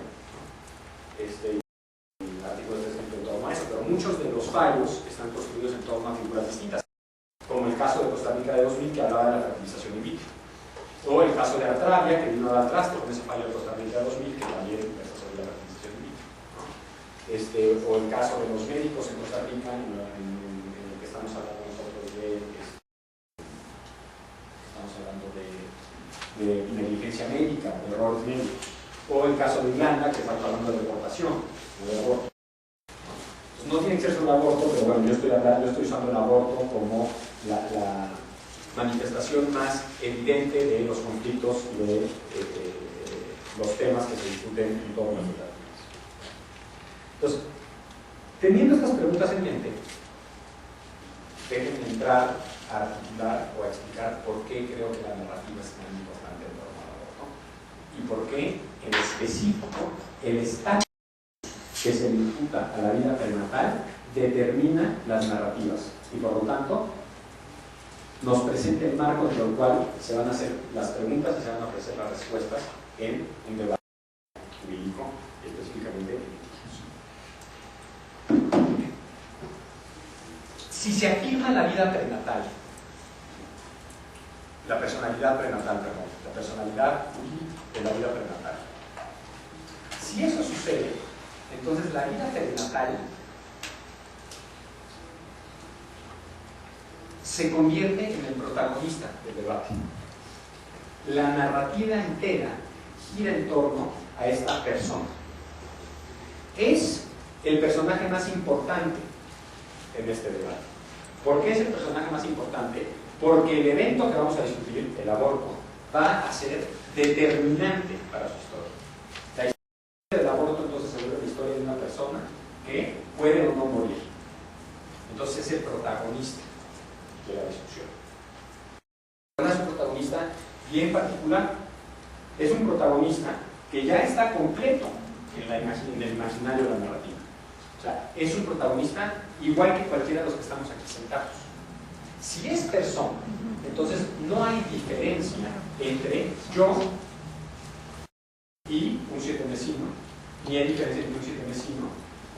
El artículo está escrito en torno a eso, pero muchos de los fallos están construidos en torno a figuras distintas, como el caso de Costa Rica de 2000 que hablaba de la fertilización in vitro, o el caso de Artravia que vino a dar trasto con ese fallo de Costa Rica de 2000 que también versa sobre la fertilización in vitro, ¿no? O el caso de los médicos en Costa Rica en el que estamos hablando nosotros de negligencia médica, de errores médicos, o el caso de Irlanda que estamos hablando de deportación, no de aborto. No tiene que ser solo aborto, pero bueno, yo estoy usando el aborto como la manifestación más evidente de los conflictos y de los temas que se discuten en todas las narrativas. Entonces, teniendo estas preguntas en mente, déjenme entrar a articular o a explicar por qué creo que la narrativa es tan importante en torno al aborto y por qué, en específico, el estatus que se le imputa a la vida prenatal determina las narrativas y por lo tanto nos presenta el marco en el cual se van a hacer las preguntas y se van a ofrecer las respuestas en un debate jurídico, específicamente en litigios. Si se afirma la vida prenatal, la personalidad de la vida prenatal, Si eso sucede, entonces la vida perinatal se convierte en el protagonista del debate. La narrativa entera gira en torno a esta persona. Es el personaje más importante en este debate. ¿Por qué es el personaje más importante? Porque el evento que vamos a discutir, el aborto, va a ser determinante para su historia. La historia del aborto entonces se vuelve la historia de una persona que puede o no morir. Entonces es el protagonista de la discusión. Es un protagonista bien particular. Es un protagonista que ya está completo en el imaginario de la narrativa. O sea, es un protagonista igual que cualquiera de los que estamos aquí sentados. Si es persona, entonces no hay diferencia entre yo y un 7 mesino, ni hay diferencia entre un 7 mesino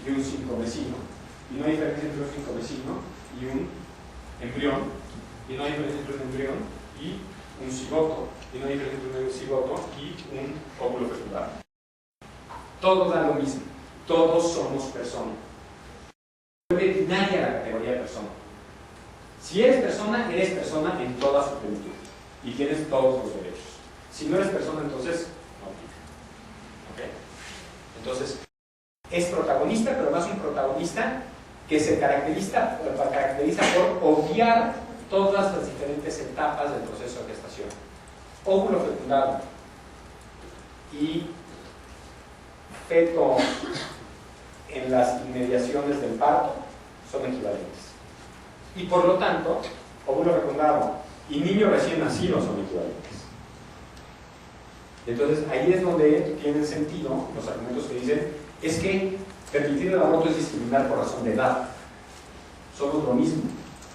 y un 5 mesino, y no hay diferencia entre un 5 mesino y un embrión, y no hay diferencia entre un embrión y un cigoto, y no hay diferencia entre un cigoto y un óvulo fecundado. Todo da lo mismo, todos somos personas. Vuelve binaria la categoría de persona. Si eres persona en toda su plenitud y tienes todos los derechos. Si no eres persona, entonces no aplica. ¿Okay? Entonces, es protagonista, pero no es un protagonista que se caracteriza por obviar todas las diferentes etapas del proceso de gestación. Óvulo fecundado y feto en las inmediaciones del parto son equivalentes. Y por lo tanto, óvulo fecundado y niño recién nacido son equivalentes. Entonces, ahí es donde tienen sentido los argumentos que dicen es que permitir el aborto es discriminar por razón de edad. Somos lo mismo,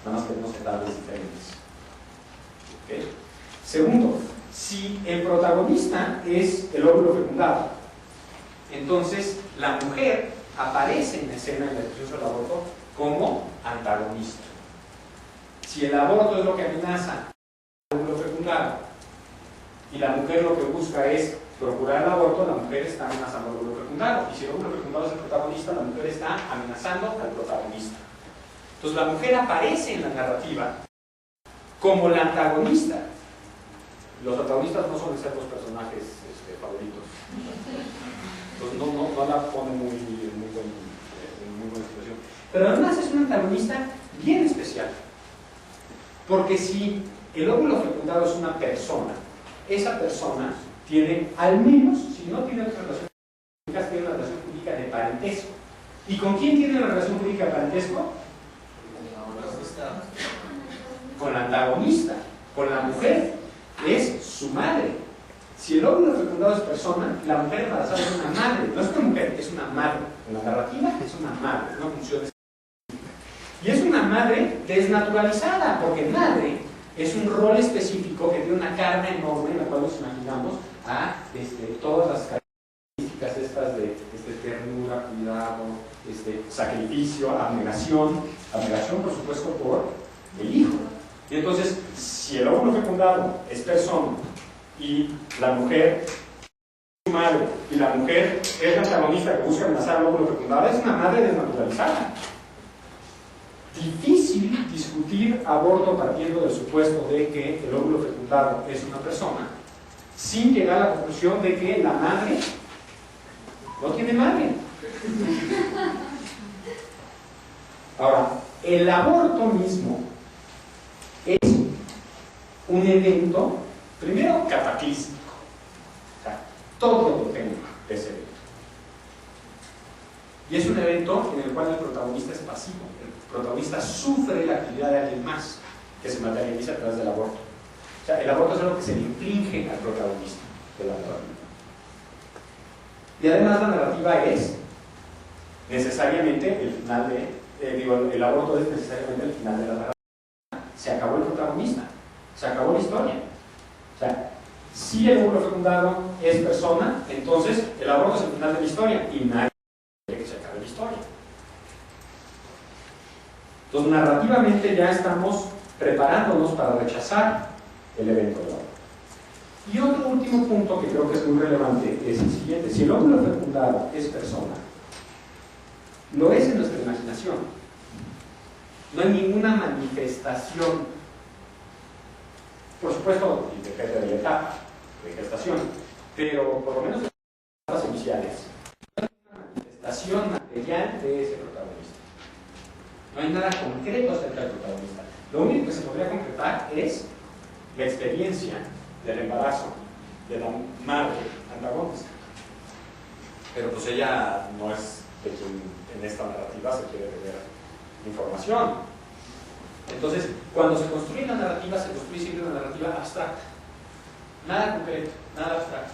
nada más que tenemos edades diferentes. ¿Okay? Segundo, si el protagonista es el óvulo fecundado, entonces la mujer aparece en escena en el proceso del aborto como antagonista. Si el aborto es lo que amenaza al óvulo fecundado y la mujer lo que busca es procurar el aborto, la mujer está amenazando al óvulo fecundado. Y si el óvulo fecundado es el protagonista, la mujer está amenazando al protagonista. Entonces la mujer aparece en la narrativa como la antagonista. Los antagonistas no suelen ser los personajes favoritos. Entonces no la pone muy buena situación. Pero además es un antagonista bien especial. Porque si el óvulo fecundado es una persona, esa persona tiene, al menos, si no tiene otra relación jurídica, tiene una relación jurídica de parentesco. ¿Y con quién tiene una relación jurídica de parentesco? Con la antagonista, con la mujer, es su madre. Si el óvulo fecundado es persona, la mujer embarazada es una madre, no es una mujer, es una madre. En la narrativa es una madre, una función específica. Y es una madre desnaturalizada, porque madre es un rol específico que tiene una carga enorme en la cual nos imaginamos a todas las características estas de ternura, cuidado, sacrificio, abnegación por supuesto por el hijo. Y entonces, si el óvulo fecundado es persona y la mujer es su madre y la mujer es la antagonista que busca amenazar al óvulo fecundado, es una madre desnaturalizada. Difícil discutir aborto partiendo del supuesto de que el óvulo fecundado es una persona sin llegar a la conclusión de que la madre no tiene madre. Ahora, el aborto mismo es un evento, primero, cataclísmico. O sea, todo depende de ese evento. Y es un evento en el cual el protagonista es pasivo. El protagonista sufre la actividad de alguien más que se materializa a través del aborto. O sea, el aborto es algo que se le inflige al protagonista de la narrativa. Y además la narrativa es necesariamente el final el aborto es necesariamente el final de la narrativa. Se acabó el protagonista, se acabó la historia. O sea, si el óvulo fecundado es persona, entonces el aborto es el final de la historia y nadie quiere que se acabe la historia. Entonces, narrativamente ya estamos preparándonos para rechazar el evento del aborto. Y otro último punto que creo que es muy relevante es el siguiente: si el óvulo fecundado es persona, lo es en nuestra imaginación. No hay ninguna manifestación, por supuesto, depende de la etapa de gestación, pero por lo menos en las etapas iniciales, no hay una manifestación material de ese protagonista. No hay nada concreto acerca del protagonista. Lo único que se podría concretar es la experiencia del embarazo de la madre antagonista. Pero pues ella no es de quien en esta narrativa se quiere tener información. Entonces, cuando se construye la narrativa, se construye siempre una narrativa abstracta. Nada concreto, nada abstracto.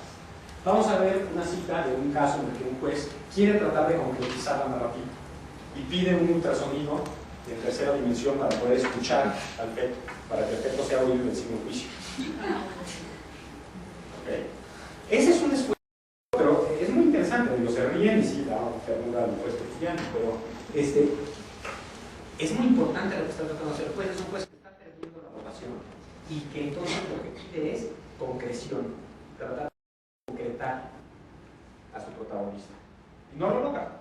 Vamos a ver una cita de un caso en el que un juez quiere tratar de concretizar la narrativa y pide un ultrasonido en tercera dimensión para poder escuchar al feto, para que el feto sea oído en signo juicio. Okay. Ese es un esfuerzo, pero es muy interesante. Digo, se ríen y sí, da ternura al juez cotidiano, pero es muy importante lo que está tratando de hacer el juez. Es un juez que está perdiendo la votación y que entonces lo que pide es concreción, tratar de concretar a su protagonista. Y no lo logra.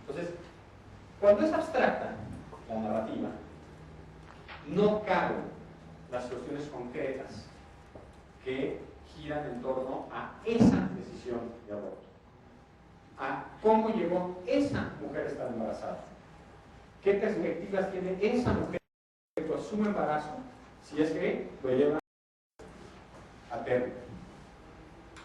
Entonces, cuando es abstracta la narrativa, no caben las cuestiones concretas que giran en torno a esa decisión de aborto, a cómo llegó esa mujer a estar embarazada, qué perspectivas tiene esa mujer respecto a su embarazo si es que lo lleva a término,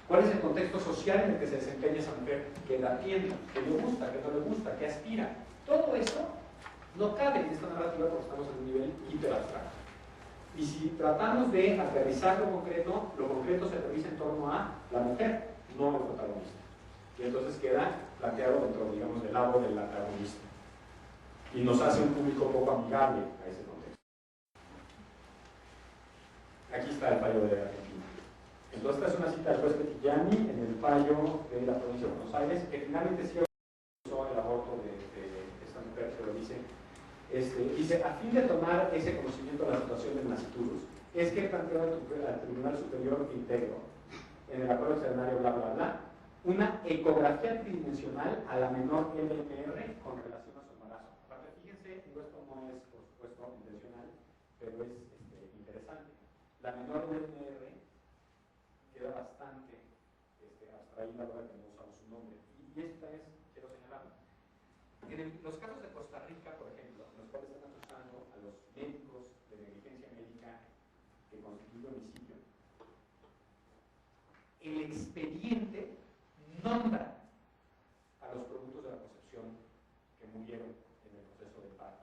cuál es el contexto social en el que se desempeña esa mujer, que la tiene, que le gusta, que no le gusta, que aspira. Todo eso no cabe en esta narrativa porque estamos en un nivel hiperabstracto. Y si tratamos de aterrizar lo concreto se aterriza en torno a la mujer, no al protagonista. Y entonces queda planteado dentro, digamos, del lado del antagonista. Y nos hace un público poco amigable a ese contexto. Aquí está el fallo de Argentina. Entonces, esta es una cita del juez Petillani en el fallo de la provincia de Buenos Aires, que finalmente sí autorizó el aborto de esta mujer, pero dice, a fin de tomar ese conocimiento de la situación del nasciturus, es que planteó al Tribunal Superior íntegro, en el acuerdo extraordinario, bla, bla, bla, una ecografía tridimensional a la menor LMR con relación a su embarazo. Aparte, fíjense, esto no es, por supuesto, intencional, pero es interesante. La menor LMR queda bastante abstraída ahora que no usamos su nombre. Y esta es, quiero señalarlo, en los casos de Costa Rica, por ejemplo, en los cuales están acusando a los médicos de negligencia médica que constituye homicidio, el expediente nombra a los productos de la concepción que murieron en el proceso de parto.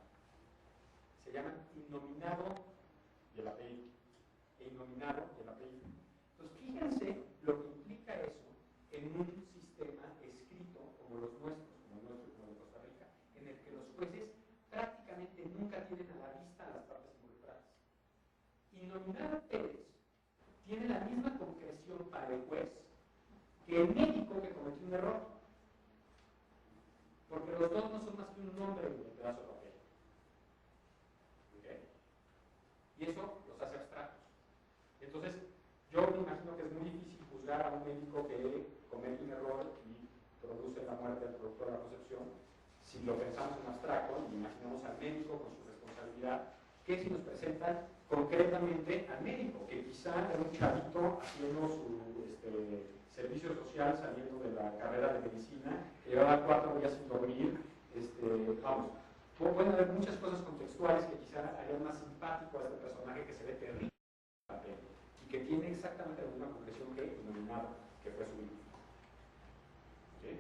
Se llaman innominado y el apellido. Innominado y el apellido. Entonces, fíjense lo que implica eso en un sistema escrito como los nuestros, como el nuestro, como el de Costa Rica, en el que los jueces prácticamente nunca tienen a la vista a las partes involucradas. Innominado Pérez tiene la misma concreción para el juez que el médico que cometió un error, porque los dos no son más que un nombre en el pedazo de papel. ¿Okay? Y eso los hace abstractos. Entonces, yo me imagino que es muy difícil juzgar a un médico que comete un error y produce la muerte del producto de la concepción si lo pensamos en abstracto y imaginamos al médico con su responsabilidad, que si nos presentan concretamente al médico, que quizá era un chavito haciendo su servicio social saliendo de la carrera de medicina, que llevaba 4 días sin dormir, vamos, pueden haber muchas cosas contextuales que quizá harían más simpático a este personaje que se ve terrible y que tiene exactamente la misma concreción que Innominado, que fue su hijo. ¿Sí?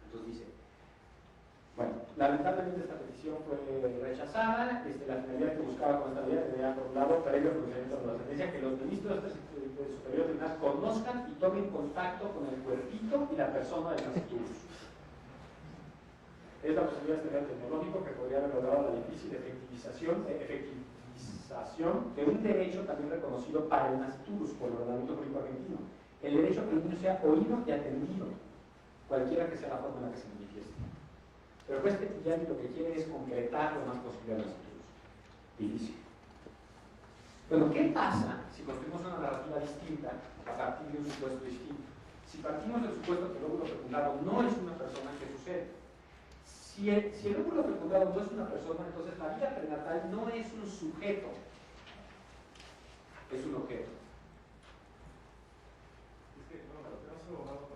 Entonces dice, bueno, lamentablemente esta petición fue rechazada. La finalidad que buscaba con esta medida tenía, por un lado, previo procedimiento de la sentencia, que los ministros del Superior Tribunal conozcan y tomen contacto con el cuerpito y la persona del nasciturus. Es la posibilidad de estudiar tecnológico que podría haber logrado la difícil efectivización de un derecho también reconocido para el nasciturus por el ordenamiento jurídico argentino. El derecho a que el niño sea oído y atendido, cualquiera que sea la forma en la que se manifieste. Pero el juez Petillani lo que quiere es concretar lo más posible a los estudios. Y dice, Bueno, ¿qué pasa si construimos una narrativa distinta a partir de un supuesto distinto? Si partimos del supuesto que el óvulo fecundado no es una persona, ¿qué sucede? Si el óvulo fecundado no es una persona, entonces la vida prenatal no es un sujeto, es un objeto. Es que, no soy abogado,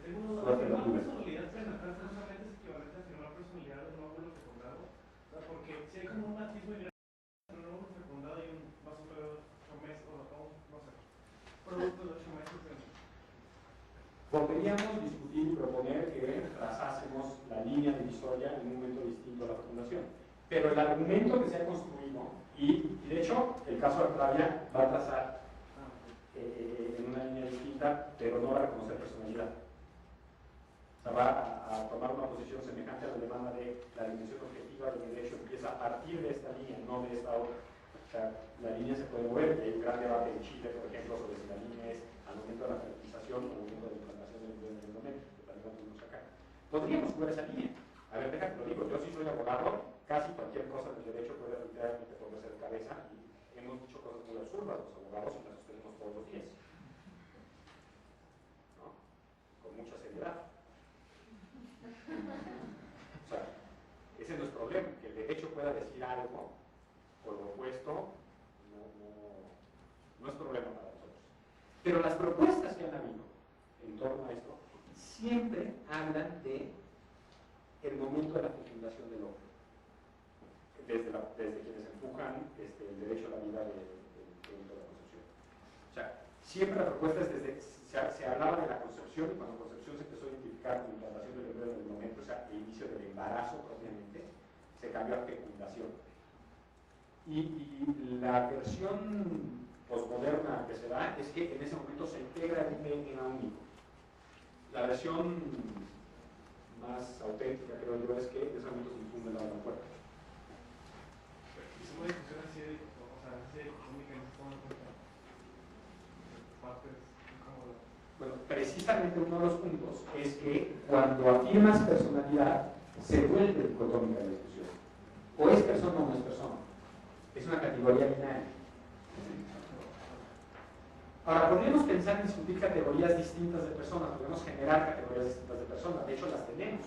tengo una duda. ¿Afirmar personalidad prenatal precisamente es equivalente a afirmar personalidad de un óvulo fecundado? O sea, porque si hay como un atisbo entre un óvulo fecundado y un vaso de 8 meses, o no sé, producto de 8 meses. Podríamos discutir y proponer que trazásemos la línea divisoria en un momento distinto a la fecundación. Pero el argumento que se ha construido, y de hecho el caso de Artavia va a trazar en una línea distinta, pero no va a reconocer personalidad. O sea, va a tomar una posición semejante a la demanda de la dimensión objetiva del derecho, empieza a partir de esta línea, no de esta otra. O sea, la línea se puede mover, hay un gran debate en Chile, por ejemplo, sobre si la línea es al momento de la fertilización o al momento de la implantación del embrión en el momento, que también la tuvimos acá. Podríamos jugar esa línea. A ver, déjame lo digo, yo sí soy abogado, casi cualquier cosa del derecho puede literalmente ponerse de cabeza, y hemos dicho cosas muy absurdas los abogados y las sostenemos todos los días. ¿No? Con mucha seriedad. O sea, ese no es problema, que el derecho pueda decir algo o lo opuesto, no es problema para nosotros. Pero las propuestas que han habido en torno a esto siempre hablan de el momento de la fecundación del hombre, desde quienes empujan el derecho a la vida del momento de la concepción. O sea, siempre la propuesta es desde, se hablaba de la concepción, y cuando concepción se empezó a identificar con la implantación del embrión en el momento, o sea, el inicio del embarazo propiamente, se cambió a fecundación. Y la versión posmoderna que se da es que en ese momento se integra el DNA único. La versión más auténtica, creo yo, es que en ese momento se infunde la otra puerta. Y es una discusión así de, económica en partes incómodas. Bueno, precisamente uno de los puntos es que cuando afirmas personalidad, se vuelve dicotómica la discusión. O es persona o no es persona. Es una categoría binaria. Ahora, podríamos pensar en discutir categorías distintas de personas, podemos generar categorías distintas de personas, de hecho las tenemos.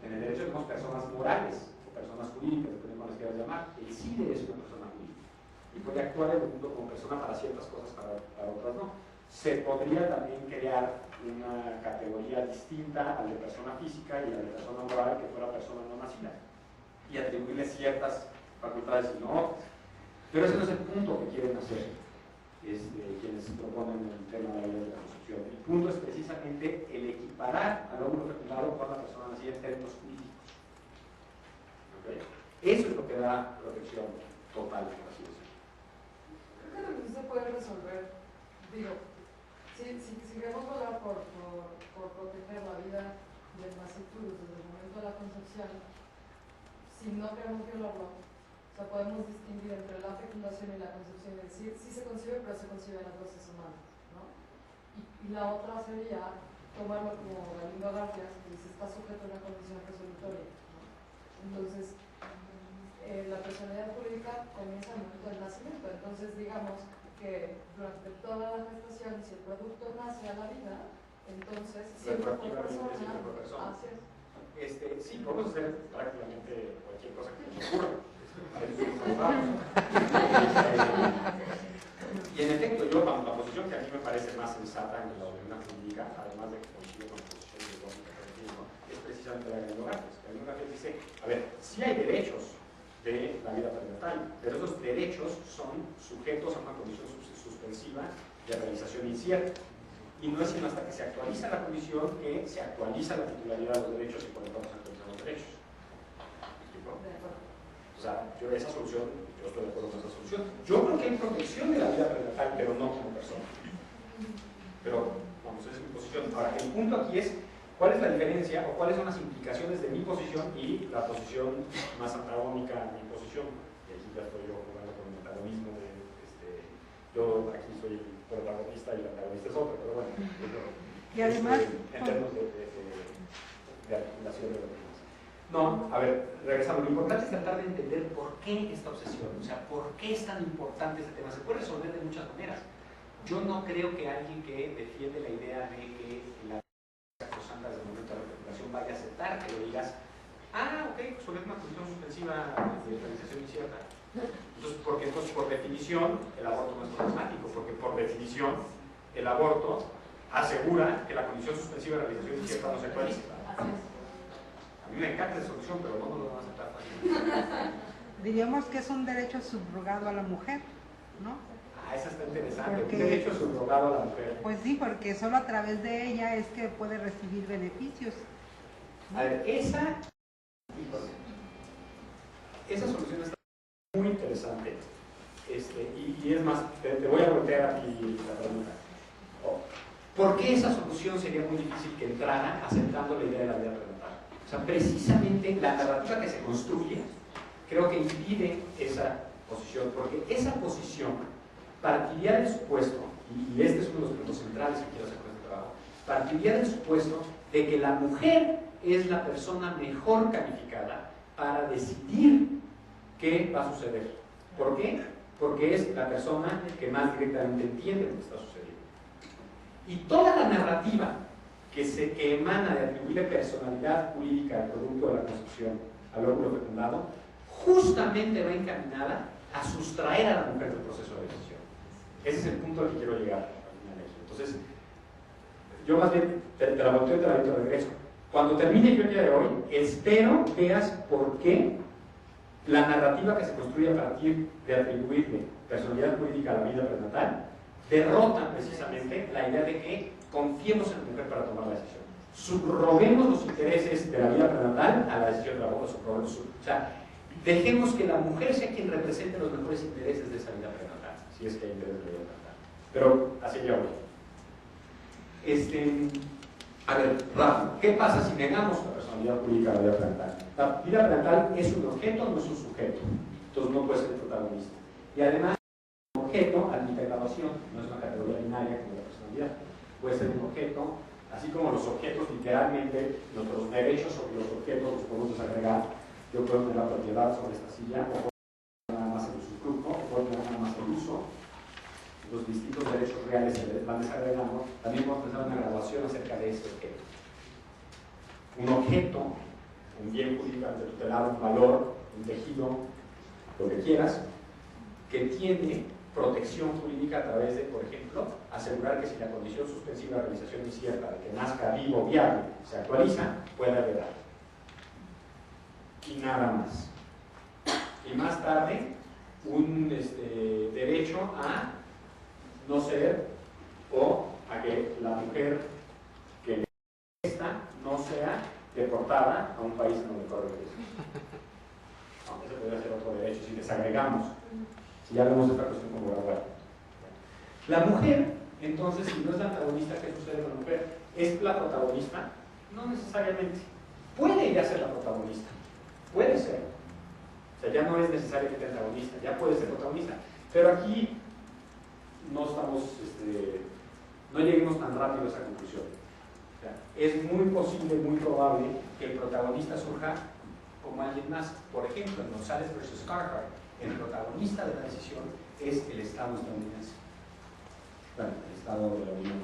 En el derecho tenemos personas morales o personas jurídicas, depende de cómo les quieras llamar. El CIDE es una persona jurídica y puede actuar en el mundo como persona para ciertas cosas, para otras no. Se podría también crear una categoría distinta a la de persona física y a la de persona moral, que fuera persona no nacida, y atribuirle ciertas facultades y no otras. Pero ese no es el punto que quieren hacer quienes proponen el tema de la ley de la concepción. El punto es precisamente el equiparar al óvulo fecundado con la persona nacida en términos jurídicos. ¿Okay? Eso es lo que da protección total, por así decirlo. Creo que también se puede resolver, digo, si queremos hablar por proteger la vida del nasciturus desde el momento de la concepción, si no queremos violarlo, o sea, podemos distinguir entre la fecundación y la concepción, es decir, sí se concibe, pero se conciben las voces humanas, ¿no? Y la otra sería tomarlo como Galindo García, que dice, está sujeto a una condición resolutoria, ¿no? Entonces, la personalidad jurídica comienza al momento del nacimiento, entonces digamos que durante toda la gestación, si el producto nace a la vida, entonces siempre por persona, así es. Sí, podemos hacer prácticamente cualquier cosa que nos ocurra. Y en efecto, yo la posición que a mí me parece más sensata en la doctrina jurídica, además de que coincide con la posición de lógica es precisamente la de Galindo García. Galindo García dice, a ver, sí hay derechos de la vida prenatal, pero esos derechos son sujetos a una condición suspensiva de realización incierta. Y no es sino hasta que se actualiza la condición que se actualiza la titularidad de los derechos y por lo tanto se actualizan los derechos. ¿Me explico? O sea, yo estoy de acuerdo con esa solución. Yo creo que hay protección de la vida prenatal, pero no como persona. Pero, vamos, esa es mi posición. Ahora, el punto aquí es cuál es la diferencia o cuáles son las implicaciones de mi posición y la posición más antagónica a mi posición. Y aquí ya estoy yo jugando con el antagonismo de yo aquí soy el protagonista y el antagonista es otro, pero bueno. Y además, en términos de articulación de lo que más. No, a ver, regresamos. Lo importante es tratar de entender por qué esta obsesión, o sea, por qué es tan importante este tema. Se puede resolver de muchas maneras. Yo no creo que alguien que defiende la idea de que la acusanda desde el momento de la fecundación vaya a aceptar que le digas, ok, pues es una condición suspensiva de realización incierta. Entonces, por definición, el aborto no es problemático, porque por definición, el aborto asegura que la condición suspensiva de realización incierta no se actualiza. A mí me encanta esa solución, pero no lo van a aceptar fácilmente. Diríamos que es un derecho subrogado a la mujer, ¿no? Esa está interesante. Porque, un derecho subrogado a la mujer. Pues sí, porque solo a través de ella es que puede recibir beneficios, ¿no? A ver, esa solución está muy interesante. Y es más, te voy a voltear a ti la pregunta. ¿Por qué esa solución sería muy difícil que entrara aceptando la idea de la vida prenatal? O sea, precisamente la narrativa que se construye creo que impide esa posición, porque esa posición partiría del supuesto, y este es uno de los puntos centrales que quiero hacer con este trabajo, partiría del supuesto de que la mujer es la persona mejor calificada para decidir qué va a suceder. ¿Por qué? Porque es la persona que más directamente entiende lo que está sucediendo. Y toda la narrativa que emana de atribuirle personalidad jurídica al producto de la concepción al óvulo fecundado, justamente va encaminada a sustraer a la mujer del proceso de decisión. Ese es el punto al que quiero llegar al final de eso. Entonces, yo más bien te la volteo y te la doy de regreso. Cuando termine yo el día de hoy, espero veas por qué la narrativa que se construye a partir de atribuirle personalidad jurídica a la vida prenatal derrota precisamente la idea de que confiemos en la mujer para tomar la decisión. Subroguemos los intereses de la vida prenatal a la decisión del aborto. O sea, dejemos que la mujer sea quien represente los mejores intereses de esa vida prenatal, si es que hay intereses de la vida prenatal. Pero así ya voy. A ver, Rafa, ¿qué pasa si negamos la personalidad jurídica a la vida prenatal? La vida prenatal es un objeto, no es un sujeto. Entonces no puede ser protagonista. Y además, un objeto admite graduación, no es una categoría binaria como la personalidad. Puede ser un objeto, así como los objetos, literalmente, nuestros derechos sobre los objetos los podemos desagregar. Yo puedo tener la propiedad sobre esta silla, o puedo tener nada más el usufructo, o puedo tener nada más el uso. Los distintos derechos reales se van desagregando. También podemos pensar en una graduación acerca de ese objeto. Un objeto, un bien jurídicamente tutelado, un valor, un tejido, lo que quieras, que tiene protección jurídica a través de, por ejemplo, asegurar que si la condición suspensiva de realización incierta de que nazca vivo, viable, se actualiza, pueda heredar. Y nada más. Y más tarde, un derecho a no ser, o a que la mujer que esta no sea deportada a un país en donde corre riesgo. Aunque ese podría ser otro derecho si desagregamos. Si ya vemos esta cuestión como gradual. La mujer, entonces, si no es la antagonista, ¿qué sucede con la mujer? ¿Es la protagonista? No necesariamente. Puede ya ser la protagonista. Puede ser. O sea, ya no es necesariamente antagonista, ya puede ser protagonista. Pero aquí no estamos, no lleguemos tan rápido a esa conclusión. O sea, es muy posible, muy probable que el protagonista surja como alguien más. Por ejemplo, en González versus Carhart, el protagonista de la decisión es el Estado estadounidense. Bueno, el Estado de la Unión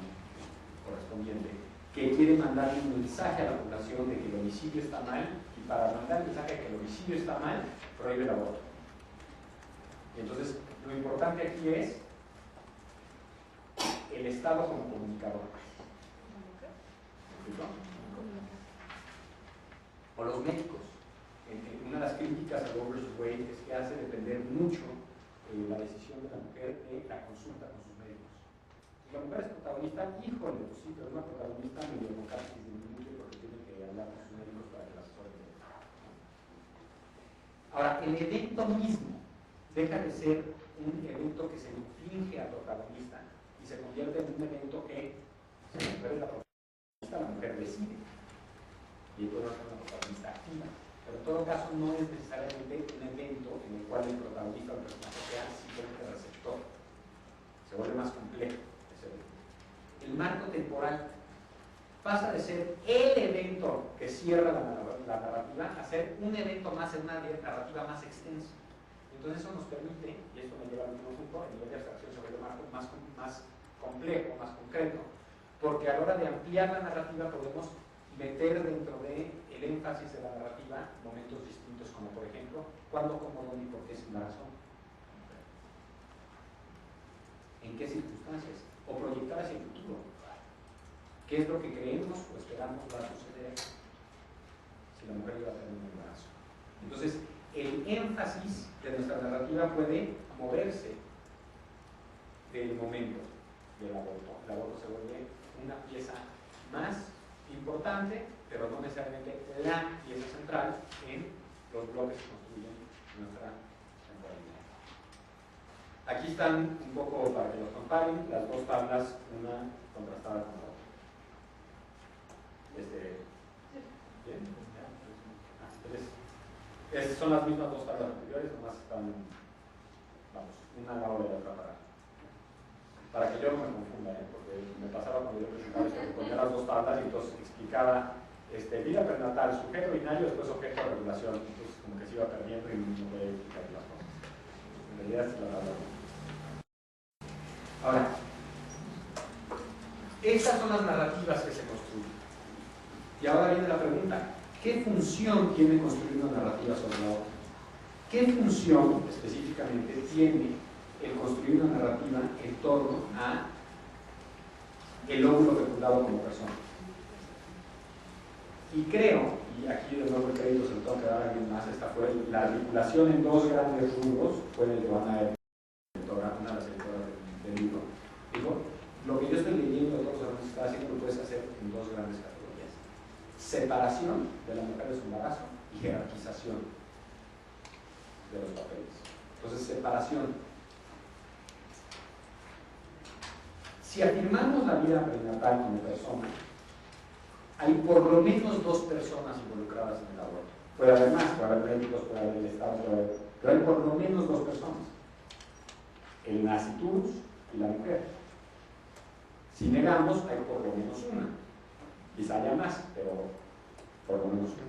correspondiente, que quiere mandarle un mensaje a la población de que el homicidio está mal, y para mandar el mensaje de que el homicidio está mal, prohíbe el aborto. Y entonces, lo importante aquí es el Estado como comunicador. O los médicos. Una de las críticas a Roe versus Wade es que hace depender mucho la decisión de la mujer de la consulta con sus médicos. Si la mujer es protagonista, híjole, pues sí, pero es una protagonista medio democrática y disminuye porque tiene que hablar con sus médicos para que las asesoren. Ahora, el evento mismo deja de ser un evento que se inflige al protagonista y se convierte en un evento que, si la mujer es la protagonista, la mujer decide. Y puede ser una protagonista activa. Pero en todo caso no es necesariamente un evento en el cual el protagonista o el personaje sea simplemente receptor. Se vuelve más complejo ese evento. El marco temporal pasa de ser el evento que cierra la la narrativa, hacer un evento más en una narrativa más extensa. Entonces eso nos permite, y esto me lleva al último punto, el nivel de abstracción sobre lo más complejo, más concreto, porque a la hora de ampliar la narrativa podemos meter dentro del énfasis de la narrativa momentos distintos, como por ejemplo, cuándo, cómo, dónde y por qué sin la razón. ¿En qué circunstancias? O proyectar hacia el futuro. ¿Qué es lo que creemos o esperamos va a suceder si la mujer iba a tener un embarazo? Entonces, el énfasis de nuestra narrativa puede moverse del momento del aborto. El aborto se vuelve una pieza más importante, pero no necesariamente la pieza central en los bloques que construyen nuestra temporalidad. Aquí están un poco para que los comparen, las dos tablas, una contrastada con la otra. ¿Bien? Entonces, son las mismas dos tablas anteriores, nomás están, vamos, una al lado de la otra para que yo no me confunda, porque me pasaba cuando yo presentaba esto, que ponía las dos tablas y entonces explicaba vida prenatal, sujeto binario, después objeto de regulación, entonces como que se iba perdiendo y no podía explicar las cosas. En realidad es la tabla. Ahora, estas son las narrativas que se construyen. Y ahora viene la pregunta, ¿qué función tiene construir una narrativa sobre la otra? ¿Qué función específicamente tiene el construir una narrativa en torno a el óvulo fecundado como persona? Y creo, y aquí de nuevo el crédito se lo tengo que dar a alguien más, esta fue la articulación en dos grandes rubros, fue de Joana Epp, una de las editoras del libro. Dijo, lo que yo estoy leyendo de todos los que está haciendo lo puedes hacer en dos grandes categorías: separación de la mujer de su embarazo y jerarquización de los papeles. Entonces, separación. Si afirmamos la vida prenatal como persona, hay por lo menos dos personas involucradas en el aborto. Puede haber más, puede haber médicos, puede haber el Estado, pero hay por lo menos dos personas: el nasciturus y la mujer. Si negamos, hay por lo menos una. Quizá haya más, pero por lo menos una.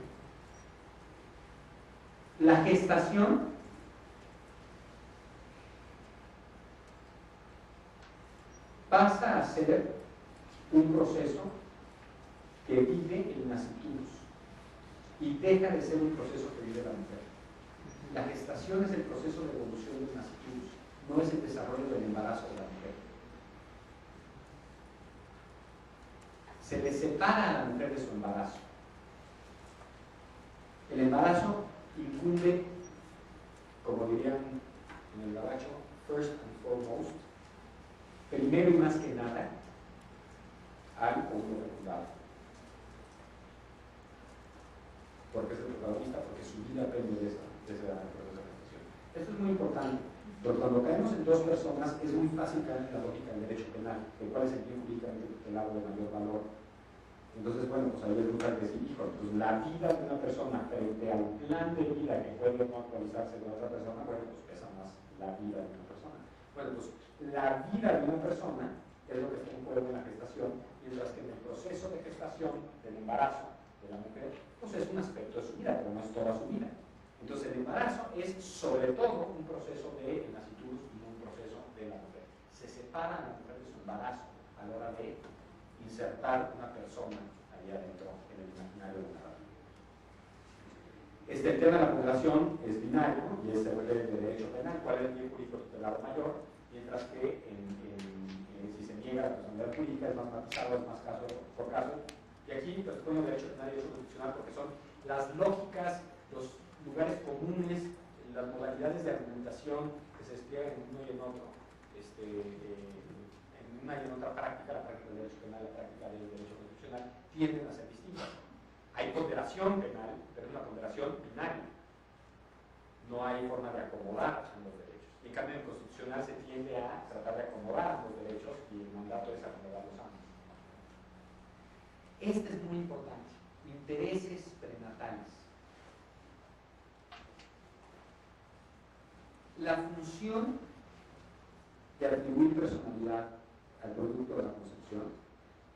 La gestación pasa a ser un proceso que vive el nasciturus y deja de ser un proceso que vive la mujer. La gestación es el proceso de evolución del nasciturus, no es el desarrollo del embarazo de la mujer. Se le separa a la mujer de su embarazo. El embarazo incumbe, como dirían en el gabacho, first and foremost, primero y más que nada, al óvulo fecundado. Porque es el protagonista, porque su vida depende de ese proceso de gestación. Esto es muy importante, porque cuando caemos en dos personas es muy fácil caer en la lógica del derecho penal, el cual es el bien jurídicamente tutelado de mayor valor. Entonces, bueno, pues ahí les gusta decir, hijo, pues la vida de una persona frente al plan de vida que puede no actualizarse con otra persona, bueno, pues pesa más la vida de una persona. Bueno, pues la vida de una persona es lo que está en juego en la gestación, mientras que en el proceso de gestación del embarazo de la mujer, pues es un aspecto de su vida, pero no es toda su vida. Entonces el embarazo es sobre todo un proceso de nasciturus y no un proceso de la mujer. Se separa a la mujer de su embarazo a la hora de insertar una persona ahí adentro en el imaginario de la narrativa. El tema de la población es binario y es el de derecho penal, cuál es el bien jurídico tutelado mayor, mientras que si se niega la personalidad jurídica es más matizado, es más caso por caso. Y aquí pues pongo derecho penal y derecho constitucional porque son las lógicas, los lugares comunes, las modalidades de argumentación que se despliegan en uno y en otro, en una y en otra práctica, la práctica del derecho penal, la práctica del derecho constitucional, tienden a ser distintas. Hay ponderación penal, pero es una ponderación binaria. No hay forma de acomodar ambos derechos. En cambio, en constitucional se tiende a tratar de acomodar ambos derechos y el mandato es acomodarlos ambos. Este es muy importante. Intereses prenatales. La función de atribuir personalidad al producto de la concepción,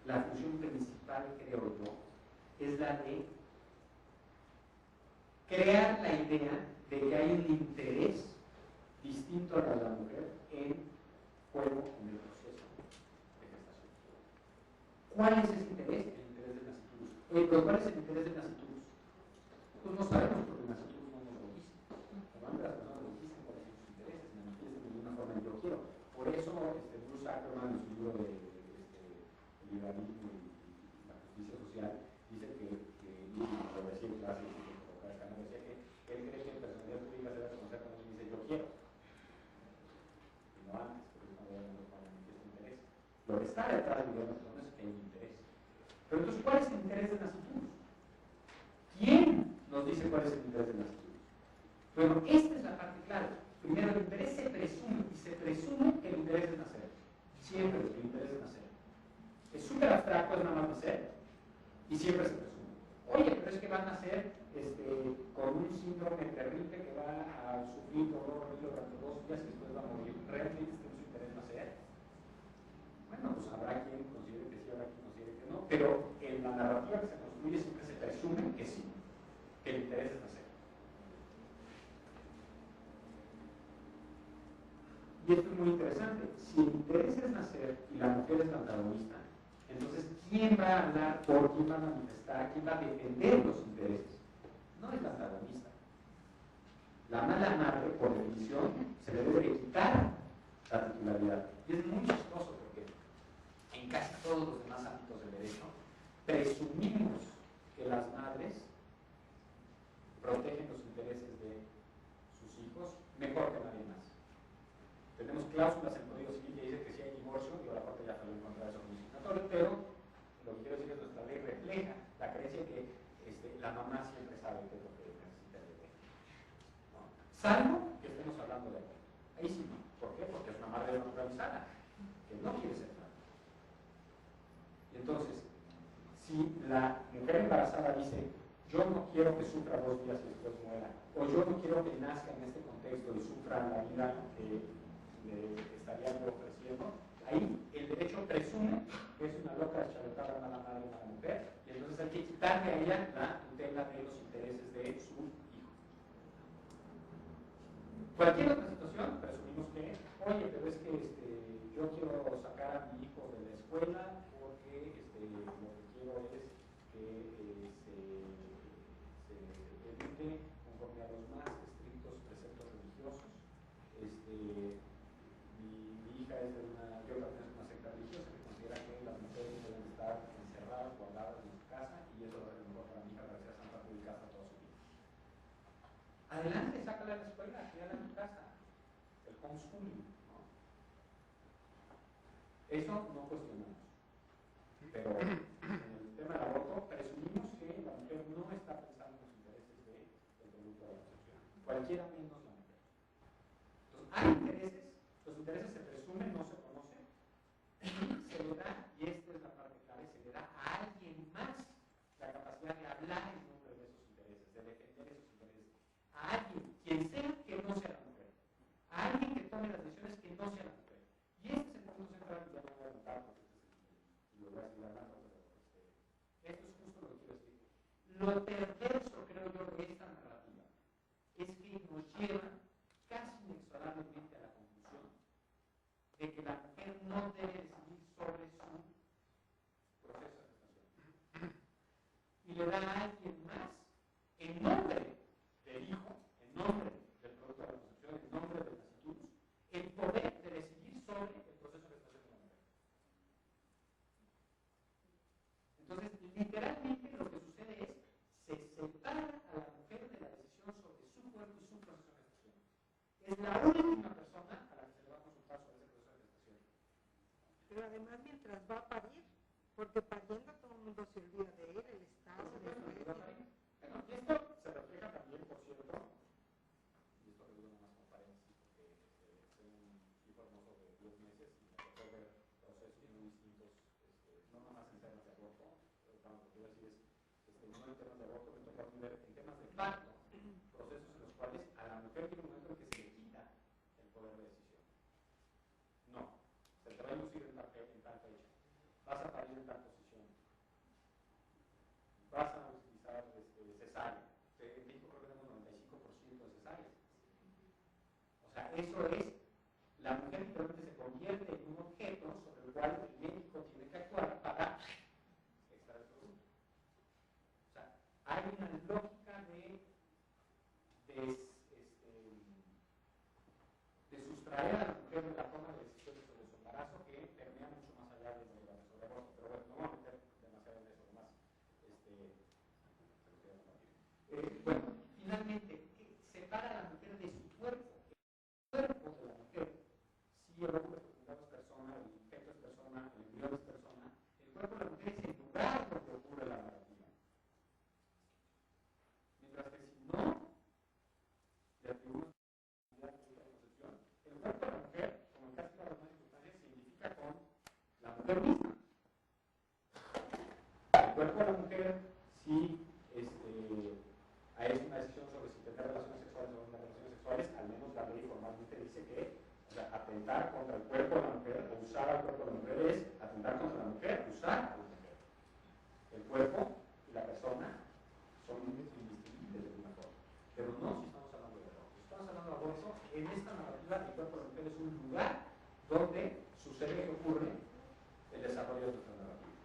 la función principal, creo yo, es la de crear la idea de que hay un interés distinto al de la mujer en juego en el proceso de gestación. ¿Cuál es ese interés? El interés del nasciturus. Oye, pero ¿cuál es el interés del nasciturus? Pues no sabemos porque el nasciturus no nos lo dice. Normalmente las personas nos dicen cuáles son sus intereses, me manifiestan de una forma en que yo quiero. Por eso Bruce Ackerman en su libro de liberalismo y la justicia social dice que lo decía en clase decía que él cree que la personalidad pública se debe reconocer cuando uno dice yo quiero y no antes, porque es cuando manifiesta interés. Lo que está detrás del gobierno es que hay un interés. Pero entonces, ¿cuál es el interés del nasciturus? ¿Quién nos dice cuál es el interés del nasciturus? Bueno, esta es la parte clara. Primero, el interés se presume, y se presume que el interés es nacer. Siempre el interés es nacer. Es súper abstracto, es nada más nacer, y siempre se presume. Oye, pero es que van a nacer con un síndrome terrible que va a sufrir dolor horrible durante 2 días y después va a morir. ¿Realmente tiene su interés nacer? Bueno, pues habrá quien considere que sí, habrá quien considere que no, pero en la narrativa que se construye siempre se presume que sí, que el interés es nacer. Y esto es muy interesante. Si el interés es nacer y la mujer es la antagonista, entonces, ¿quién va a hablar por quién va a manifestar, quién va a defender los intereses? No es la antagonista. La mala madre, por definición, se le debe quitar la titularidad. Y es muy chistoso porque en casi todos los demás ámbitos del derecho presumimos que las madres protegen los intereses de sus hijos mejor que nadie más. Tenemos cláusulas en el Código Civil que dice que si hay divorcio, y la Corte ya falló en contra de eso como signatorio, pero lo que quiero decir es que nuestra ley refleja la creencia que la mamá siempre sabe qué es lo que necesita el bebé. ¿No? Salvo que estemos hablando de aborto. Ahí sí no. ¿Por qué? Porque es una madre naturalizada, que no quiere ser madre. Y entonces, si la mujer embarazada dice, yo no quiero que sufra 2 días y después muera, o yo no quiero que nazca en este contexto y sufra la vida que le estaría ofreciendo, ahí el derecho presume que es una loca charlotada, una mala madre, una mujer, y entonces hay que quitarle a ella la tutela de los intereses de su hijo. Cualquier otra situación, presumimos que, oye, pero es que yo quiero sacar a mi hijo de la escuela porque lo que quiero es que se evite conforme a los más estrictos preceptos religiosos. Mi hija es de yo pertenezco a una secta religiosa que considera que las mujeres deben estar encerradas, guardadas en su casa, y eso es lo mejor para mi hija para que sea santa pública hasta toda su vida. Adelante, sácala de la escuela, quédala en tu casa. El homeschooling, ¿no? Eso no cuestionamos. Pero en el tema del aborto, presumimos que la mujer no está pensando en los intereses del producto de la concepción. Cualquiera menos la mujer. Entonces, hay intereses, los intereses se presumen, no se conocen, y se le da, y esta es la parte clave, se le da a alguien más la capacidad de hablar en nombre de esos intereses, de defender esos intereses. A alguien, quien sea, que no sea la mujer. A alguien que tome las decisiones que no sea la mujer. Y este es el punto central que ya no voy a contar porque lo voy a seguir hablando, pero esto es justo lo que quiero decir. Lo perverso, creo yo, de esta narrativa es que nos lleva casi inexorablemente a la conclusión de que la mujer no debe decidir sobre su proceso de gestación. Y le da a alguien más, en nombre del hijo, en nombre del producto de la concepción, en nombre del nasciturus, el poder de decidir sobre el proceso de gestación de la mujer. Entonces, literalmente lo que sucede es, se separa a la mujer de la decisión sobre su cuerpo y su proceso de gestación. Es la última persona a la que se le va a consultar sobre ese proceso de gestación. Pero además mientras va a parir, porque pariendo todo el mundo se olvida de él, el estado de él. Bueno, y esto se refleja también, por cierto, y esto lo digo nomás como paréntesis, porque tengo un hijo hermoso de 10 meses y me tocó ver procesos muy distintos, no nomás en temas de aborto, pero lo que quiero decir es, no en temas de aborto, me tocó ver en temas de parto, procesos en los cuales a la mujer tiene un momento en que se le quita el poder de decisión. No, se te va a inducir en tal fecha, vas a parir en tal posición, vas a utilizar cesárea. En México creo que tenemos sea, eso es, la mujer literalmente se convierte en un objeto sobre el cual el médico tiene que actuar para extraer el producto. O sea, hay una lógica de sustraer a la mujer de la toma de decisiones sobre su embarazo que permea mucho más allá de lo que sobre aborto. Pero bueno, no vamos a meter demasiado en eso, además. Bueno, finalmente, separa a la mujer de su cuerpo. El cuerpo de la mujer, si el hombre fecundado es persona, el feto es persona, el embrión es persona, el cuerpo de la mujer es el lugar donde ocurre la narrativa. Mientras que si no le atribuimos la concepción, el cuerpo de la mujer, como en casi todas las demás circunstancias, se identifica con la mujer misma. El cuerpo de la mujer, si hay una decisión sobre si tener relaciones sexuales o no tener relaciones sexuales, al menos la ley formalmente dice que, o sea, atentar contra el cuerpo de la mujer o usar al cuerpo de la mujer es atentar contra la mujer, usar a la mujer. El cuerpo y la persona son indistinguibles de alguna forma. Pero no si estamos hablando de aborto. Si estamos hablando de aborto, en esta narrativa el cuerpo de la mujer es un lugar donde sucede que ocurre el desarrollo de nuestra narrativa.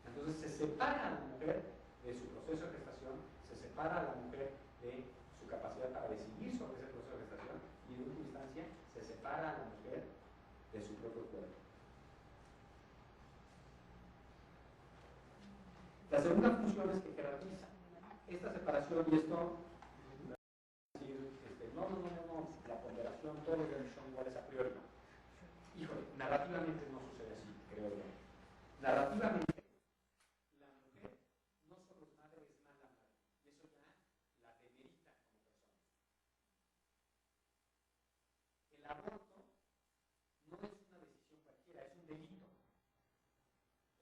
Entonces se separa a la mujer de su proceso de gestación, se separa a la mujer de su capacidad para decidir sobre ese proceso de gestación y en última instancia se separa a la mujer de su propio cuerpo. La segunda función es que jerarquiza. Esta separación y esto, no, la ponderación, todos los derechos son iguales a priori. Híjole, narrativamente no sucede así, creo yo. Narrativamente, la mujer no solo es madre, es mala madre. Y eso ya la demerita como persona. El aborto no es una decisión cualquiera, es un delito.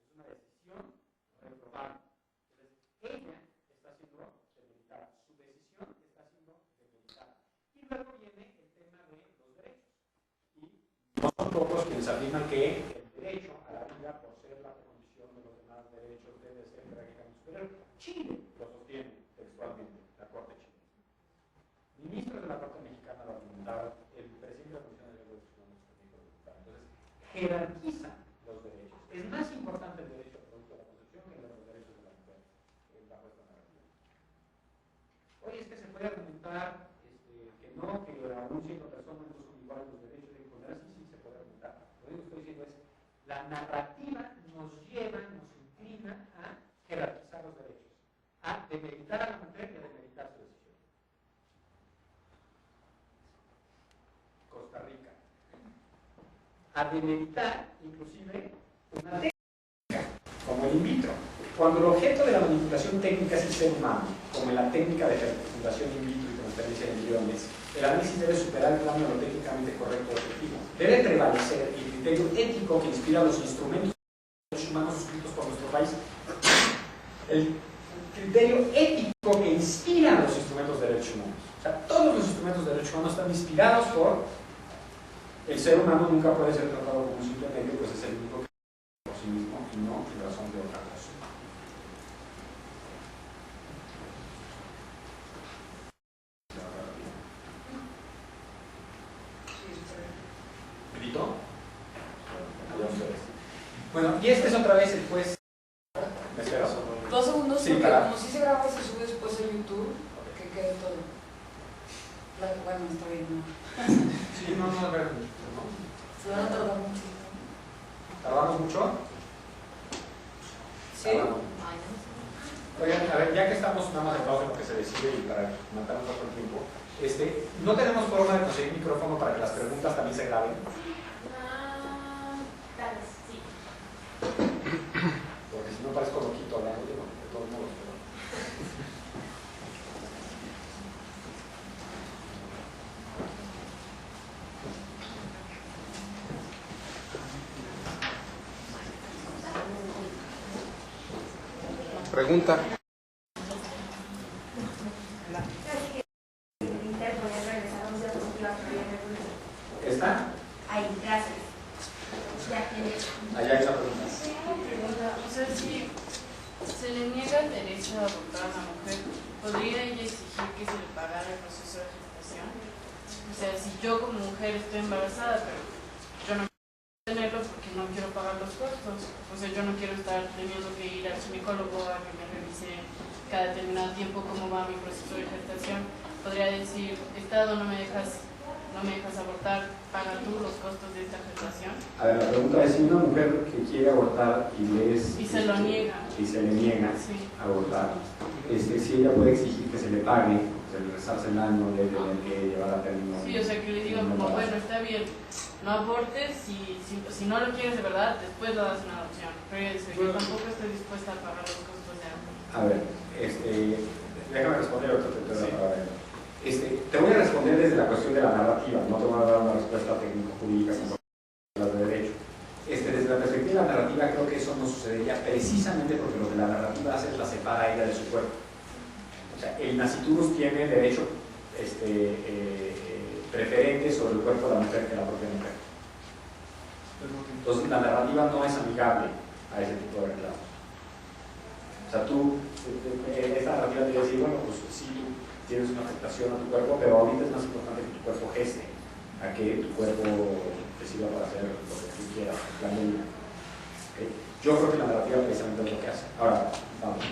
Es una decisión reprobable. Entonces, ella está siendo demeritada. Su decisión está siendo demeritada. Y luego viene el tema de los derechos. Y no son pocos quienes afirman que el derecho a la vida, por ser la condición de los demás derechos, debe ser jerárquicamente superior. Chile lo sostiene textualmente, la Corte chilena. Ministros de la Corte mexicana lo argumentaron, el presidente de la Comisión de Derechos Humanos también lo argumentaron. Entonces, jerarquizan los derechos. Es más importante el derecho al producto de la concepción que los derechos de la mujer bajo esta narrativa. Oye, es que se puede argumentar que no, que aún siendo personas no son iguales los derechos de imponer, sí se puede argumentar. Lo único que estoy diciendo es, la narrativa nos lleva, nos inclina a jerarquizar los derechos, a demeritar a la mujer y a demeritar su decisión. Costa Rica. A demeritar, inclusive, una técnica, como el in vitro. Cuando el objeto de la manipulación técnica es el ser humano, como en la técnica de fecundación in vitro y transferencia de embriones, el análisis debe superar el plano de lo técnicamente correcto o objetivo. Debe prevalecer el criterio ético que inspira los instrumentos humanos suscritos por nuestro país. El criterio ético que inspira los instrumentos de derechos humanos. O sea, todos los instrumentos de derechos humanos están inspirados por el ser humano. Nunca puede ser tratado como un simple medio, pues es el único que por sí mismo y no en razón de otra cosa. ¿Grito? Bueno, y este es otra vez el juez. ¿Me esperas? 2 segundos, Sí, porque para. como si se graba y se sube después en YouTube, que quede todo. Bueno, está bien, ¿no? Sí, no, a ver. Se van a tardar mucho. ¿Tardamos mucho? Sí. Oigan, a ver, ya que estamos nada más en pausa en lo que se decide y para matar un poco el tiempo, no tenemos forma de conseguir micrófono para que las preguntas también se graben. Tal vez, sí. Porque si no parezco loquito hablando, de todos modos. Pregunta. ¿Está? Ahí, gracias. Allá hay una pregunta. O sea, si se le niega el derecho a abortar a una mujer, ¿podría ella exigir que se le pagara el proceso de gestación? gestación. O sea, si yo como mujer estoy embarazada, pero yo no quiero tenerlo porque no quiero pagar los costos, o sea, yo no quiero estar teniendo que ir al ginecólogo a que me revise cada determinado tiempo cómo va mi proceso de gestación, podría decir, Estado, no me dejas abortar, paga tú los costos de esta gestación. A ver, la pregunta es, si una mujer que quiere abortar y se lo niega. Y se le niega Sí. abortar, si ella puede exigir que se le pague, se le rezarse el año, de tener que llevar a término. Sí, o sea, que le digan como, bueno, está bien, no abortes, si no lo quieres de verdad, después lo das una adopción. Pero yo tampoco estoy dispuesta a pagar los costos de ambos. A ver, déjame responder otro te doy la palabra. Te voy a responder desde la cuestión de la narrativa, no te voy a dar una respuesta técnico-jurídica como las de derecho. Desde la perspectiva de la narrativa, creo que eso no sucedería precisamente porque lo que la narrativa hace es la separa a ella de su cuerpo. O sea, el nasciturus tiene derecho preferente sobre el cuerpo de la mujer que la propia mujer. Entonces, la narrativa no es amigable a ese tipo de reclamos. O sea, esta narrativa te dice, bueno, pues sí, tienes una afectación a tu cuerpo, pero ahorita es más importante que tu cuerpo geste, a que tu cuerpo te sirva para hacer lo que tú quieras, en plan de vida. ¿Okay? Yo creo que la narrativa precisamente es lo que hace. Ahora, vamos,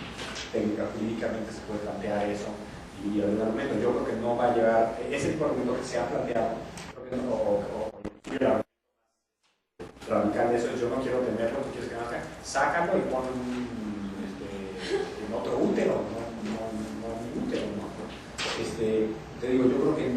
jurídicamente se puede plantear eso y algún argumento. Yo creo que no va a llevar, ese tipo de argumento que se ha planteado, creo que no, o radical de eso es, yo no quiero tenerlo, tú quieres que nazca, sácalo y pon en otro útero, no en mi útero, ¿no? Te digo, yo creo que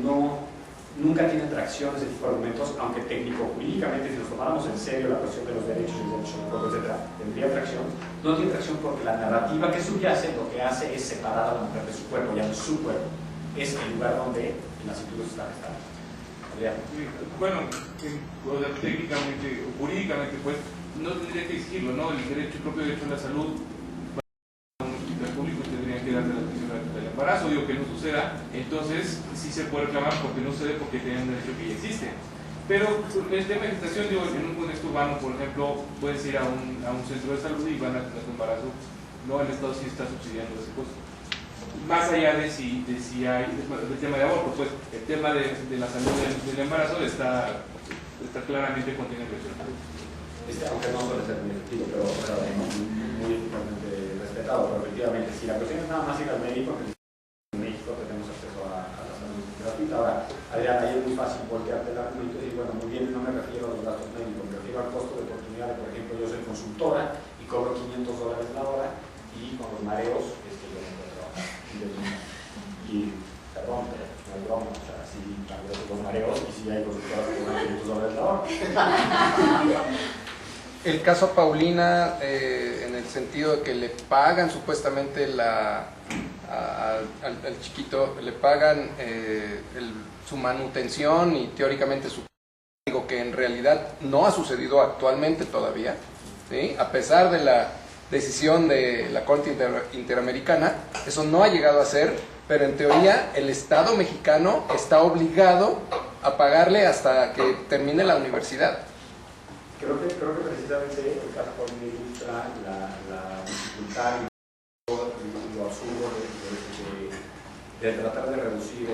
nunca tiene tracción ese tipo de argumentos, aunque técnico-jurídicamente, si nos tomáramos en serio la cuestión de los derechos y el derecho del cuerpo, etc., tendría tracción. No tiene tracción porque la narrativa que subyace lo que hace es separar a la mujer de su cuerpo, ya no su cuerpo, es el lugar donde el nasciturus está gestado. Bueno, técnicamente o jurídicamente, pues, no tendría que exigirlo, ¿no? El propio derecho a la salud, un hospital público tendría que darle la atención al embarazo, digo que no suceda, entonces sí se puede reclamar porque no sucede porque tienen un derecho que ya existe. Pero el tema de gestación, digo, en un contexto urbano, por ejemplo, puedes ir a un centro de salud y van a tener tu embarazo, no, el Estado sí está subsidiando ese costo. Más allá de si hay el tema de aborto, pues el tema de la salud del embarazo está claramente contenido en el derecho. Aunque no suele ser muy efectivo, pero muy respetado, pero efectivamente, si la cuestión es nada más ir al médico, en México tenemos acceso a la salud gratuita. Ahora, Adrián, ahí es muy fácil voltearte el argumento y decir, bueno, muy bien, no me refiero a los gastos médicos, me refiero al costo de oportunidad. Por ejemplo, yo soy consultora y cobro $500 la hora y con los mareos yo no puedo trabajar. Y, perdón, pero no es broma, o sea, sí, los mareos y sí hay consultoras que cobran $500 la hora. El caso Paulina, en el sentido de que le pagan supuestamente al chiquito, le pagan su manutención y teóricamente su algo que en realidad no ha sucedido actualmente todavía, ¿sí? A pesar de la decisión de la Corte Interamericana, eso no ha llegado a ser, pero en teoría el Estado mexicano está obligado a pagarle hasta que termine la universidad. Creo que precisamente el caso Paulina ilustra la dificultad y lo absurdo de tratar de reducir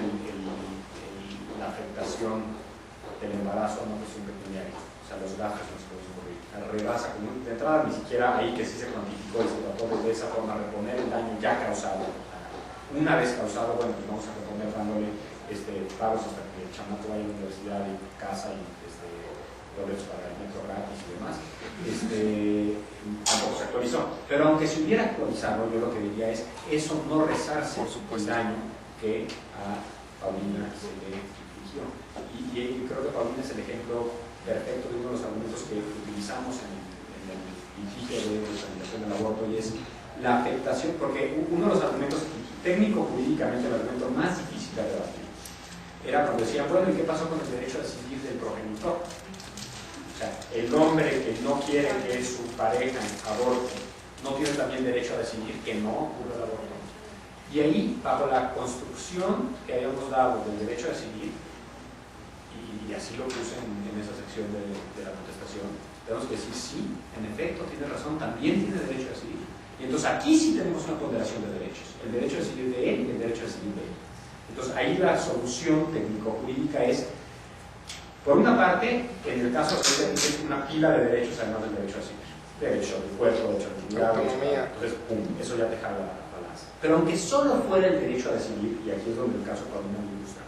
la afectación del embarazo a una cuestión pecuniaria, o sea, los gastos que nos pueden ocurrir. Rebasa, de entrada ni siquiera ahí que sí se cuantificó y se trató de esa forma reponer el daño ya causado. Una vez causado, bueno, pues vamos a reponer dándole pagos hasta que el chamaco vaya a la universidad y casa y boletos para el metro gratis y demás, tampoco se actualizó. Pero aunque se hubiera actualizado, yo lo que diría es, eso no resarce el daño que a Paulina se le infligió. Y creo que Paulina es el ejemplo perfecto de uno de los argumentos que utilizamos en el litigio de despenalización del aborto, y es la afectación, porque uno de los argumentos técnico-jurídicamente, el argumento más difícil de debatir, era cuando decían, bueno, ¿y qué pasó con el derecho a decidir del progenitor? O sea, el hombre que no quiere que su pareja aborte, ¿no tiene también derecho a decidir que no ocurre el aborto? Y ahí, bajo la construcción que habíamos dado del derecho a decidir, y así lo puse en esa sección de la contestación, tenemos que decir, sí, en efecto, tiene razón, también tiene derecho a decidir. Y entonces aquí sí tenemos una ponderación de derechos, el derecho a decidir de él y el derecho a decidir de él. Entonces ahí la solución técnico-jurídica es, por una parte, en el caso de una pila de derechos además del derecho a decidir. Derecho al cuerpo, derecho a la dignidad, entonces, pum, eso ya te jala la balanza. Pero aunque solo fuera el derecho a decidir, y aquí es donde el caso para mí no me gusta,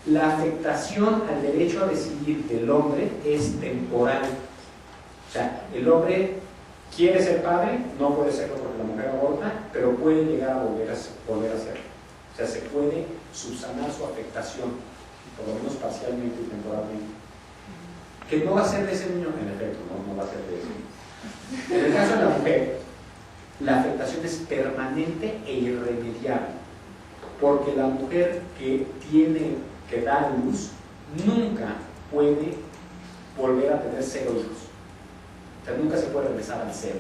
la afectación al derecho a decidir del hombre es temporal. O sea, el hombre quiere ser padre, no puede serlo porque la mujer aborta, pero puede llegar a volver a serlo. O sea, se puede subsanar su afectación, por lo menos parcialmente y temporalmente. Que no va a ser de ese niño, en efecto, no va a ser de ese niño. En el caso de la mujer, la afectación es permanente e irremediable, porque la mujer que tiene que dar luz nunca puede volver a tener 0 hijos. O sea, nunca se puede regresar al 0.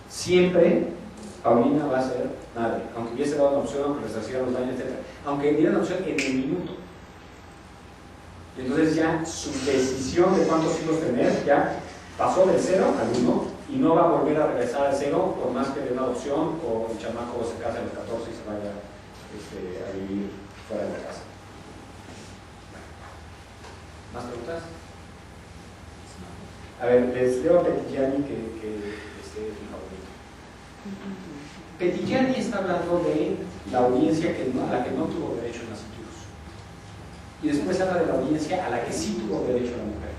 Siempre Paulina va a ser madre, aunque hubiese dado una opción, aunque resarciera los daños, etc. Aunque diera una opción en el minuto. Y entonces ya su decisión de cuántos hijos tener ya pasó del 0 al 1 y no va a volver a regresar al 0 por más que de una adopción o el chamaco se case a los 14 y se vaya a vivir fuera de la casa. ¿Más preguntas? A ver, les leo a Petillani que es mi favorito. Petillani está hablando de la audiencia a la que no tuvo derecho en Nasciturus. Y después habla de la audiencia a la que sí tuvo derecho la mujer.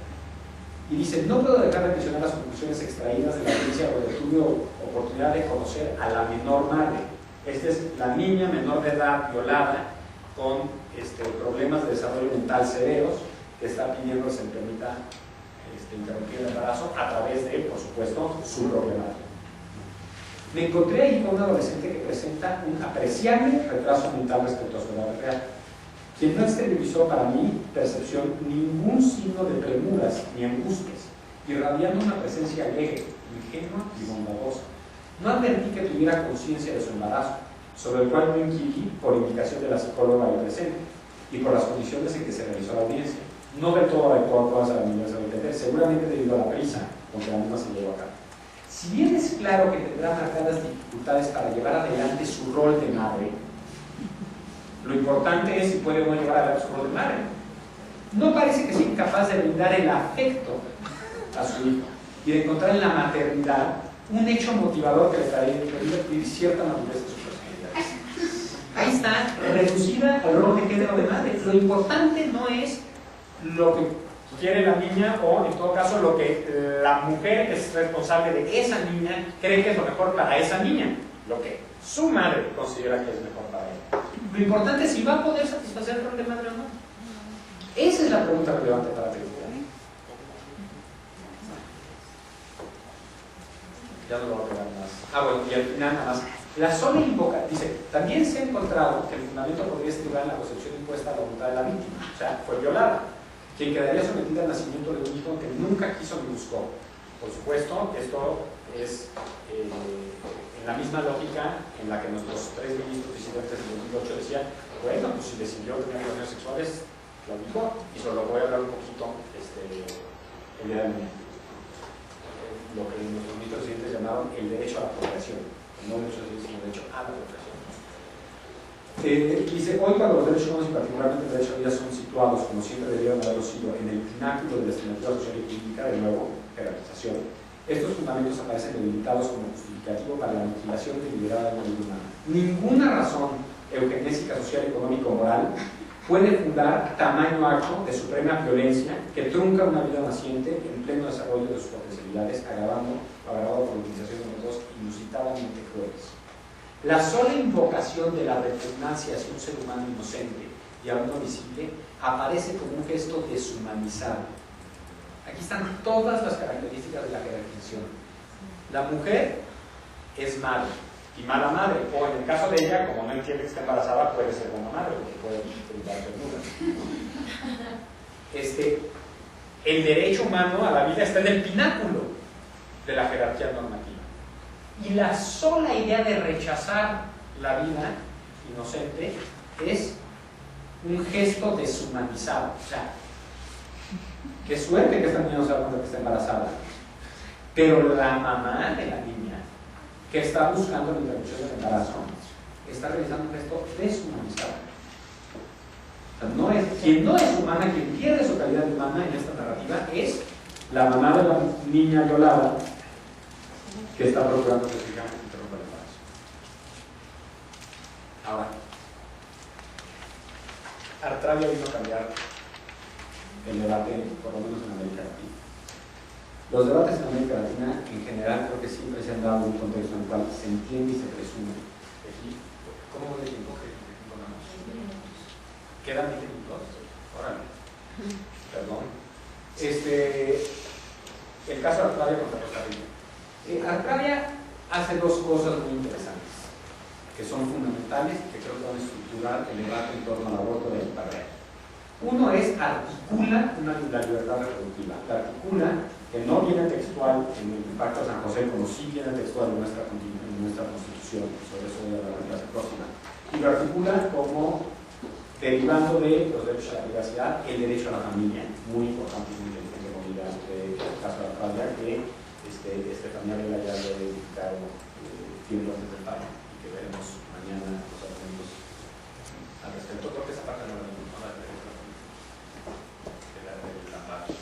Y dice, no puedo dejar de mencionar las conclusiones extraídas de la audiencia donde tuve oportunidad de conocer a la menor madre. Esta es la niña menor de edad violada con problemas de desarrollo mental severos que está pidiendo que se le permita interrumpir el embarazo a través de, por supuesto, su problemática. Me encontré ahí con un adolescente que presenta un apreciable retraso mental respecto a su edad real, quien no exteriorizó para mi percepción ningún signo de premuras ni angustias, irradiando una presencia alegre, ingenua y bondadosa. No advertí que tuviera conciencia de su embarazo, sobre el cual me inquirí por indicación de la psicóloga ahí presente y por las condiciones en que se realizó la audiencia. No del todo adecuado todas las niñas a entender, seguramente debido a la prisa con que la misma se llevó a cabo. Si bien es claro que tendrá marcadas dificultades para llevar adelante su rol de madre, lo importante es si puede o no llevar adelante su rol de madre. No parece que sea incapaz de brindar el afecto a su hijo y de encontrar en la maternidad un hecho motivador que le permite cierta madurez de su personalidad. Ahí está, reducida al rol de género de madre. Lo importante no es lo que quiere la niña o, en todo caso, lo que la mujer que es responsable de esa niña cree que es lo mejor para esa niña, lo que su madre considera que es mejor para ella. Lo importante es si va a poder satisfacer el rol de madre o no. Esa es la pregunta relevante para ti. Ya no lo voy a pegar más. Bueno, y al final nada más. La sola invoca, dice, también se ha encontrado que el fundamento podría estribar en la concepción impuesta a la voluntad de la víctima, o sea, fue violada, quien quedaría sometida al nacimiento de un hijo que nunca quiso ni buscó. Por supuesto, esto es en la misma lógica en la que nuestros 3 ministros disidentes en 2008 decían, bueno, pues si decidió tener relaciones sexuales, lo dijo, y solo voy a hablar un poquito el día de mañana. Lo que nuestros ministros disidentes llamaron el derecho a la procreación, no el derecho a decidir, sino el derecho a la procreación. Dice, hoy cuando los derechos humanos y particularmente el derecho a la vida son situados, como siempre debieron haberlo sido, en el pináculo de la estimativa social y política, de nuevo, jerarquización, estos fundamentos aparecen debilitados como justificativo para la aniquilación deliberada de la vida humana. Ninguna razón eugenésica, social, económica o moral puede fundar tamaño acto de suprema violencia que trunca una vida naciente en pleno desarrollo de sus potencialidades, agravado por la utilización de métodos inusitadamente crueles. La sola invocación de la repugnancia hacia un ser humano inocente y aún no visible aparece como un gesto deshumanizado. Aquí están todas las características de la jerarquización. La mujer es madre y mala madre, o en el caso de ella, como no entiende que está embarazada, puede ser buena madre, porque puede brindar ternura. El derecho humano a la vida está en el pináculo de la jerarquía normativa. Y la sola idea de rechazar la vida inocente es un gesto deshumanizado. O sea, qué suerte que esta niña no se da cuenta que está embarazada. Pero la mamá de la niña que está buscando la interrupción del embarazo está realizando un gesto deshumanizado. O sea, no es, quien no es humana, quien pierde su calidad humana en esta narrativa es la mamá de la niña violada que está procurando que su hija interrumpa el embarazo. Ahora, Artravia vino a cambiar el debate, por lo menos en América Latina. Los debates en América Latina, en general, creo que siempre se han dado en un contexto en el cual se entiende y se presume. ¿Cómo voy de tiempo? ¿Quedan 20 minutos? Órale. Perdón. El caso de Artravia contra Costa Rica. Artravia hace dos cosas muy interesantes, que son fundamentales y que creo que van a estructurar el debate en torno al aborto de Artravia. Uno es articula la libertad reproductiva. La articula, que no viene textual en el Pacto de San José, como sí viene textual en nuestra Constitución, sobre eso voy a hablar en la clase próxima, y lo articula como derivando de los derechos a la privacidad, el derecho a la familia, muy importante y muy inteligente comunidad del caso de Artravia, que Estefanía Vela ya lo ha dedicado tiempo antes del paro y que veremos mañana los argumentos al respecto. Creo que esa parte no la vimos, ¿no? De la parte.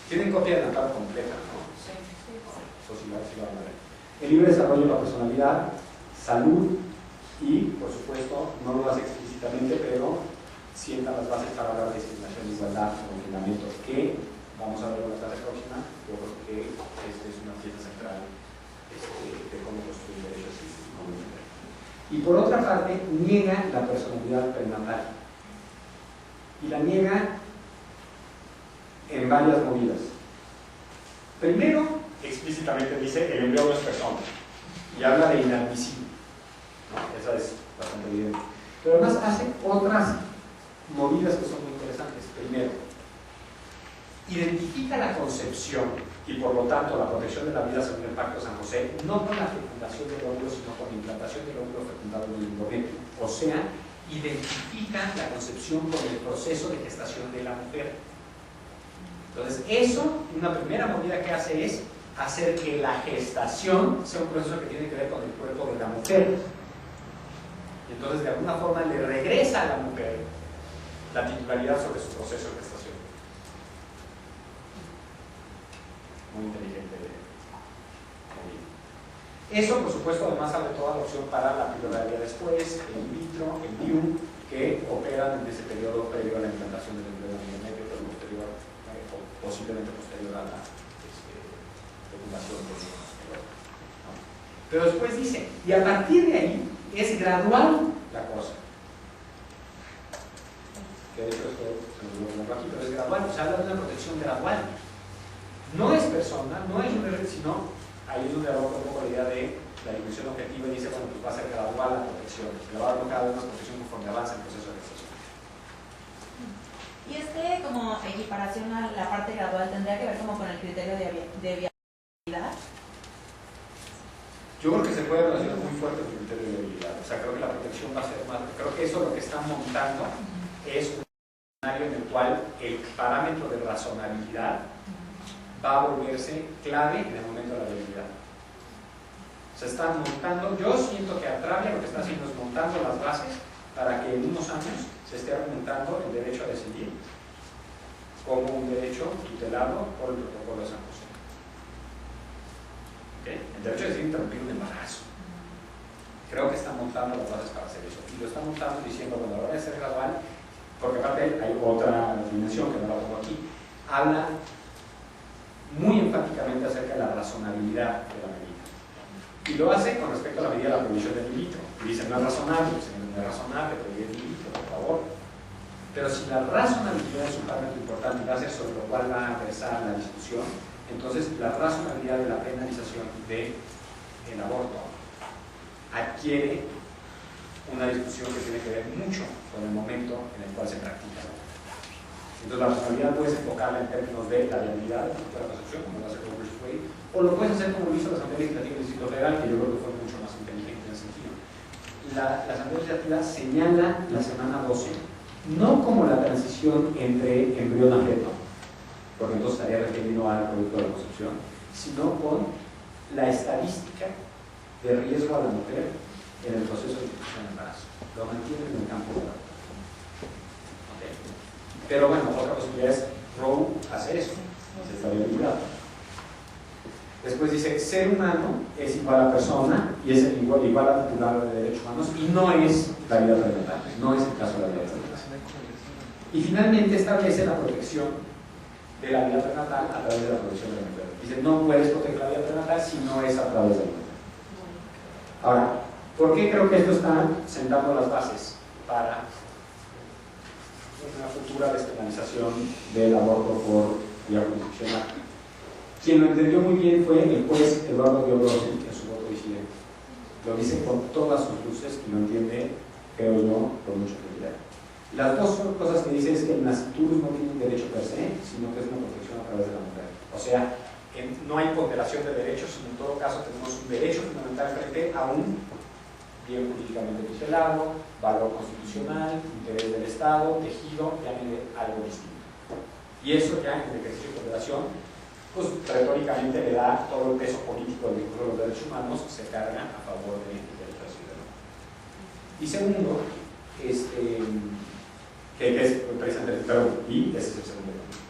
Tienen copia de la parte completa, ¿no? Sí. Eso sí lo van a ver. El libre desarrollo de la personalidad, salud y, por supuesto, no lo hace explícitamente, pero sientan las bases para la discriminación, igualdad, confinamiento, que vamos a ver en la clase próxima. Yo creo que es una pieza central de cómo construir derechos y cómo entender. Y por otra parte, niega la personalidad prenatal. Y la niega en varias movidas. Primero, explícitamente dice el embrión no es persona y habla de inadmisible. ¿No? Esa es bastante evidente. Pero además hace otras movidas que son muy interesantes. Primero, identifica la concepción y por lo tanto la protección de la vida según el Pacto de San José, no con la fecundación del óvulo, sino con la implantación del óvulo fecundado en el endometrio. O sea, identifica la concepción con el proceso de gestación de la mujer. Entonces, eso, una primera movida que hace es hacer que la gestación sea un proceso que tiene que ver con el cuerpo de la mujer. Y entonces, de alguna forma, le regresa a la mujer la titularidad sobre su proceso de gestación. Muy inteligente de movida. Eso, por supuesto, además abre toda la opción para la píldora de día después, el in vitro, el DIU, que operan en ese periodo previo a la implantación del embrión en el medio, pero posterior, o posiblemente posterior a la fecundación del óvulo. ¿No? Pero después dice, y a partir de ahí es gradual la cosa. Que de hecho esto se nos lo pongo aquí, pero es gradual, o sea, habla de una protección gradual. No es persona, no es un derecho, sino ahí es donde aborda un poco la idea de la dimensión objetiva y dice, bueno, pues va a ser gradual la protección, se va a dar cada vez más protección conforme avanza el proceso de gestación. Y como equiparación a la parte gradual tendría que ver como con el criterio de viabilidad. Yo creo que se puede relacionar muy fuerte con el criterio de viabilidad, o sea, creo que la protección va a ser más, creo que eso lo que están montando es un escenario en el cual el parámetro de razonabilidad va a volverse clave en el momento de la viabilidad. Se están montando, yo siento que Artravia lo que está haciendo es montando las bases para que en unos años se esté argumentando el derecho a decidir como un derecho tutelado por el protocolo de San José. ¿Okay? El derecho a decidir interrumpir un embarazo. Creo que están montando las bases para hacer eso. Y lo están montando diciendo, bueno, a la hora de ser gradual, porque aparte hay otra dimensión que no la pongo aquí, habla muy enfáticamente acerca de la razonabilidad de la medida. Y lo hace con respecto a la medida de la prohibición del in vitro. Y dice, no es razonable, no es razonable prohibir el in vitro, por favor. Pero si la razonabilidad es un parámetro importante y va a ser sobre lo cual va a versar la discusión, entonces la razonabilidad de la penalización del aborto adquiere una discusión que tiene que ver mucho con el momento en el cual se practica. Entonces la razonabilidad puedes enfocarla en términos de la viabilidad de la concepción, como lo hace Roe vs. Wade, o lo puedes hacer como lo hizo la Asamblea Legislativa del Distrito Federal, que yo creo que fue mucho más inteligente en ese sentido. La Asamblea Legislativa señala la semana 12 no como la transición entre embrión a feto, porque entonces estaría referido al producto de la concepción, sino con la estadística de riesgo a la mujer en el proceso de institución de embarazo. Lo mantiene en el campo de la vida. Okay. Pero bueno, otra posibilidad es Roe hacer eso, se estaría librado. Después dice, ser humano es igual a persona y es igual a titular de derechos humanos y no es la vida prenatal, no es el caso de la vida prenatal. Y finalmente establece la protección de la vida prenatal a través de la protección de la mujer. Dice, no puedes proteger la vida prenatal si no es a través de la mujer. Ahora, ¿por qué creo que esto está sentando las bases para una futura despenalización del aborto por vía jurisdiccional? Quien lo entendió muy bien fue el juez Eduardo Diobrosi en su voto disidente. Lo dice con todas sus luces y lo entiende, creo yo, con mucha claridad. Las dos cosas que dice es que el nasciturus no tiene un derecho per se, sino que es una protección a través de la mujer. O sea, no hay ponderación de derechos, sino en todo caso tenemos un derecho fundamental frente a un bien jurídicamente tutelado, valor constitucional, interés del Estado, tejido, llámenle algo distinto. Y eso ya en el ejercicio de ponderación, pues retóricamente le da todo el peso político del discurso de los derechos humanos, se carga a favor del derecho a ciudadano. Y segundo, que es precisamente, y ese es el segundo punto,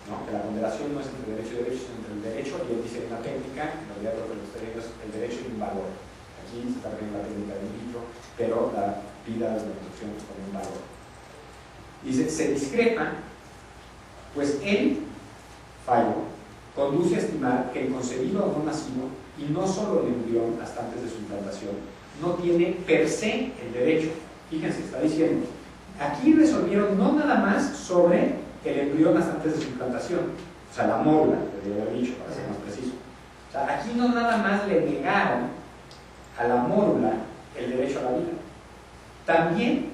¿no? Que la ponderación no es entre derecho y derecho, sino entre el derecho, y él dice en una técnica, en realidad lo que lo está diciendo es el derecho y un valor. Aquí se está viendo la técnica del libro, pero la vida de la construcción con un valor. Dice, se discrepa, pues el fallo conduce a estimar que el concebido o no nacido, y no solo el embrión hasta antes de su implantación, no tiene per se el derecho. Fíjense, está diciendo, aquí resolvieron no nada más sobre el embrión hasta antes de su implantación, o sea, la mórula, debería haber dicho, para ser más preciso. O sea, aquí no nada más le negaron a la mórula el derecho a la vida. También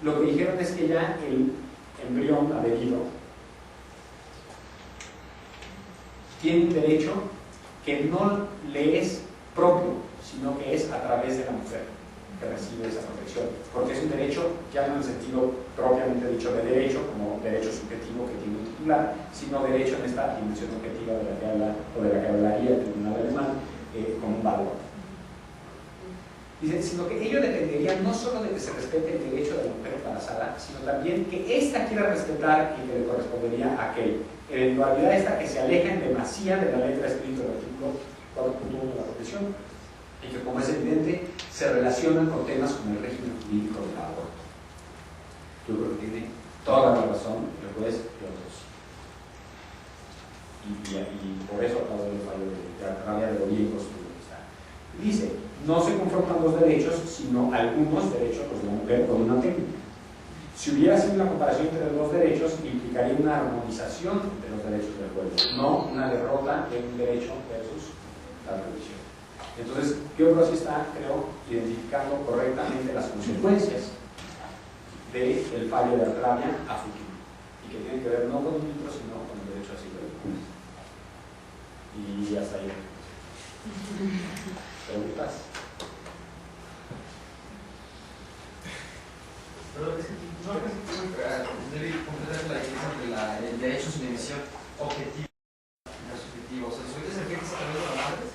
lo que dijeron es que ya el embrión adherido tiene un derecho que no le es propio, sino que es a través de la mujer que recibe esa protección, porque es un derecho ya no en el sentido propiamente dicho de derecho, como derecho subjetivo que tiene un titular, sino derecho en esta dimensión objetiva de la que habla, o de la que hablaría el tribunal alemán, como un valor. Dice, sino que ello dependería no solo de que se respete el derecho de la mujer embarazada, sino también que ésta quiera respetar y que le correspondería a aquel. Eventualidad esta que se aleja en demasía de la letra escrita del artículo 4.1 de la protección y que, como es evidente, se relacionan con temas como el régimen jurídico del aborto. Yo creo que tiene toda la razón el juez y otros. Y por eso acabo de fallo de rabia de Oriego. Dice, no se confrontan dos derechos, sino algunos derechos, los de la mujer, con una técnica. Si hubiera sido una comparación entre los dos derechos, implicaría una armonización de los derechos del pueblo, no una derrota de un derecho versus la religión. Entonces, Diobrosi está, creo, identificando correctamente las consecuencias del fallo de Artravia a futuro, y que tienen que ver no con un libro, sino con el derecho a siglo XX. Y hasta ahí. ¿Preguntas? Pero es que no completar la diferencia entre el derecho sin división objetivo y no subjetivo. O sea, ¿soy de que se también lo antes?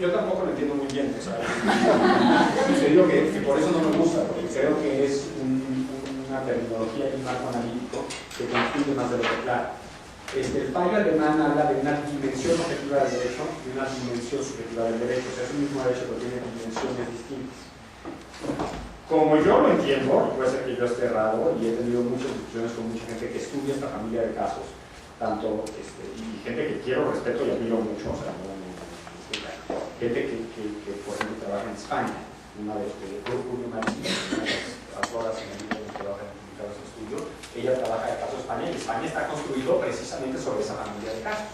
Yo tampoco lo entiendo muy bien. O sea, yo digo que por eso no me gusta, porque creo que es una terminología y un marco analítico que confunde más de lo que claro. El fallo alemán habla de una dimensión objetiva del derecho y una dimensión subjetiva del derecho. O sea, es un mismo derecho que tiene dimensiones distintas. Como yo lo entiendo, puede ser que yo esté errado, y he tenido muchas discusiones con mucha gente que estudia esta familia de casos, tanto y gente que quiero, respeto y admiro mucho, o sea, gente que por ejemplo trabaja en España, una vez que Julio Marín, una de las autoras en el libro que trabaja en su estudio, ella trabaja de caso España, y España está construido precisamente sobre esa familia de casos.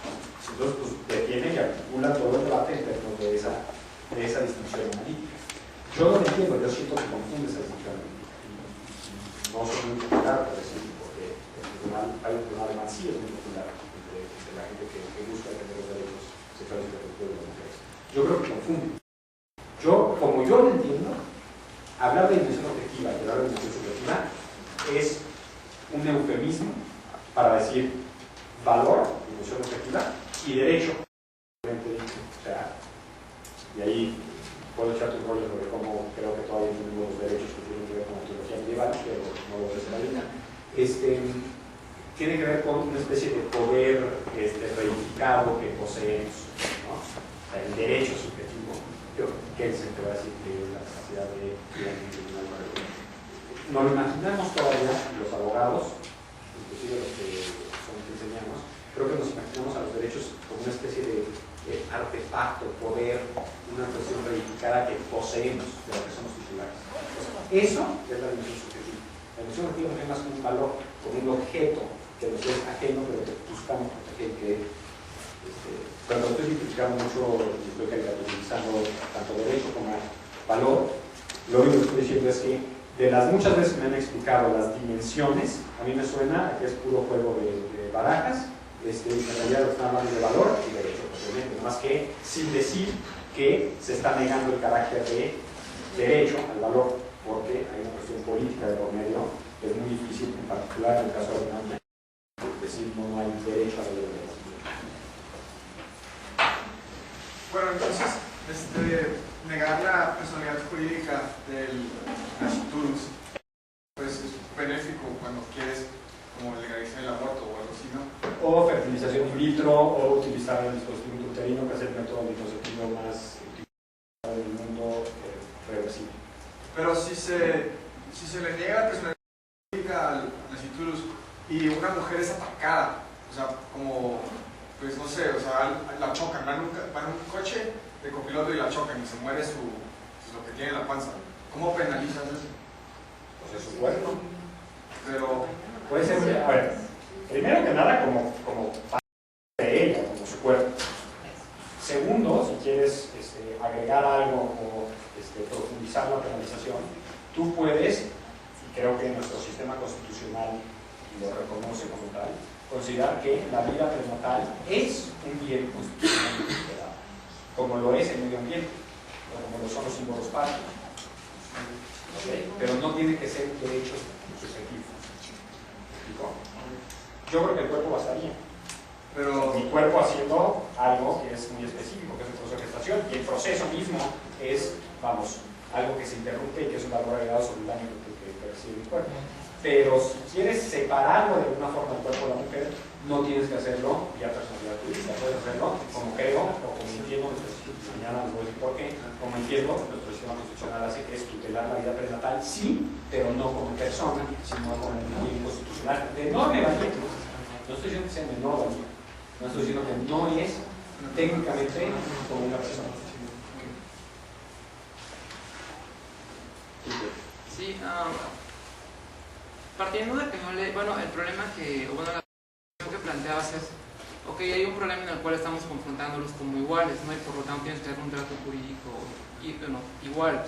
Entonces, pues, detiene y articula todo el debate en términos de esa distinción analítica. Yo no lo entiendo, yo siento que confunde esa distinción analítica. No soy muy popular, por decirlo, porque hay un tribunal alemán sí es muy popular entre la gente que busca defender los derechos sexuales y reproductivos de las mujeres. Yo creo que confunde. Como yo lo entiendo, hablar de dimensión objetiva y hablar de dimensión subjetiva es un eufemismo para decir valor, dimensión objetiva, y derecho. O sea, y ahí puedo echarte un rollo sobre cómo creo que todavía tenemos los derechos que tienen que ver con la teología medieval, pero no lo voy a hacer ahorita. Tiene que ver con una especie de poder reificado que poseemos, ¿no? O sea, el derecho subjetivo, que es el que va a decir que es la capacidad de nos lo imaginamos todavía los abogados, inclusive los que son los que enseñamos, creo que nos imaginamos a los derechos como una especie de artefacto, poder, una cuestión verificada que poseemos de lo que somos titulares. Entonces, eso es la dimensión subjetiva. La dimensión subjetiva no es más como un valor, como un objeto que nos es ajeno, pero que buscamos proteger, que cuando estoy simplificando mucho y estoy caricaturizando tanto derecho como valor, lo único que estoy diciendo es que de las muchas veces que me han explicado las dimensiones, a mí me suena a que es puro juego de barajas, en realidad lo que están hablando de valor y derecho, obviamente, nada más que sin decir que se está negando el carácter de derecho al valor, porque hay una cuestión política de por medio que es muy difícil, en particular en el caso de Alemania, decir no hay derecho a la libertad. Bueno, entonces, negar la personalidad jurídica del nasciturus pues es benéfico cuando quieres como legalizar el aborto o algo así, ¿no? O fertilización in vitro, o utilizar el dispositivo intrauterino, que es el método anticonceptivo más utilizado en el mundo reversible. Pero si se le niega la personalidad jurídica al nasciturus y una mujer es atacada, o sea, como, pues no sé, o sea, la chocan, van en un coche de copiloto y la chocan y se muere lo que tiene en la panza. ¿Cómo penalizas eso? Pues es su cuerpo. Pero puede ser, a ver, primero que nada como parte de ella, como su cuerpo. Segundo, si quieres agregar algo o profundizar la penalización, tú puedes, y creo que nuestro sistema constitucional lo reconoce como tal, considerar que la vida prenatal es un bien constitucionalmente tutelado, como lo es el medio ambiente, o como lo son los símbolos patrios. ¿Okay? Pero no tiene que ser un derecho subjetivo. Yo creo que el cuerpo bastaría. Pero mi cuerpo haciendo algo que es muy específico, que es el proceso de gestación, y el proceso mismo es, vamos, algo que se interrumpe y que es un valor agregado sobre el daño que recibe el cuerpo. Pero si quieres separarlo de alguna forma del cuerpo de la mujer, no tienes que hacerlo vía personalidad jurídica, puedes hacerlo como creo o como entiendo, mañana les voy a decir por qué, como entiendo, nuestro sistema constitucional hace que es tutelar la vida prenatal, sí, pero no como persona, sino como un bien constitucional de enorme valía. No estoy diciendo que sea menor valía, no estoy diciendo que no es técnicamente como una persona. Sí, partiendo de que no le... Bueno, el problema que planteabas es, ok, hay un problema en el cual estamos confrontándolos como iguales, ¿no? Y por lo tanto tienes que dar un trato jurídico igual.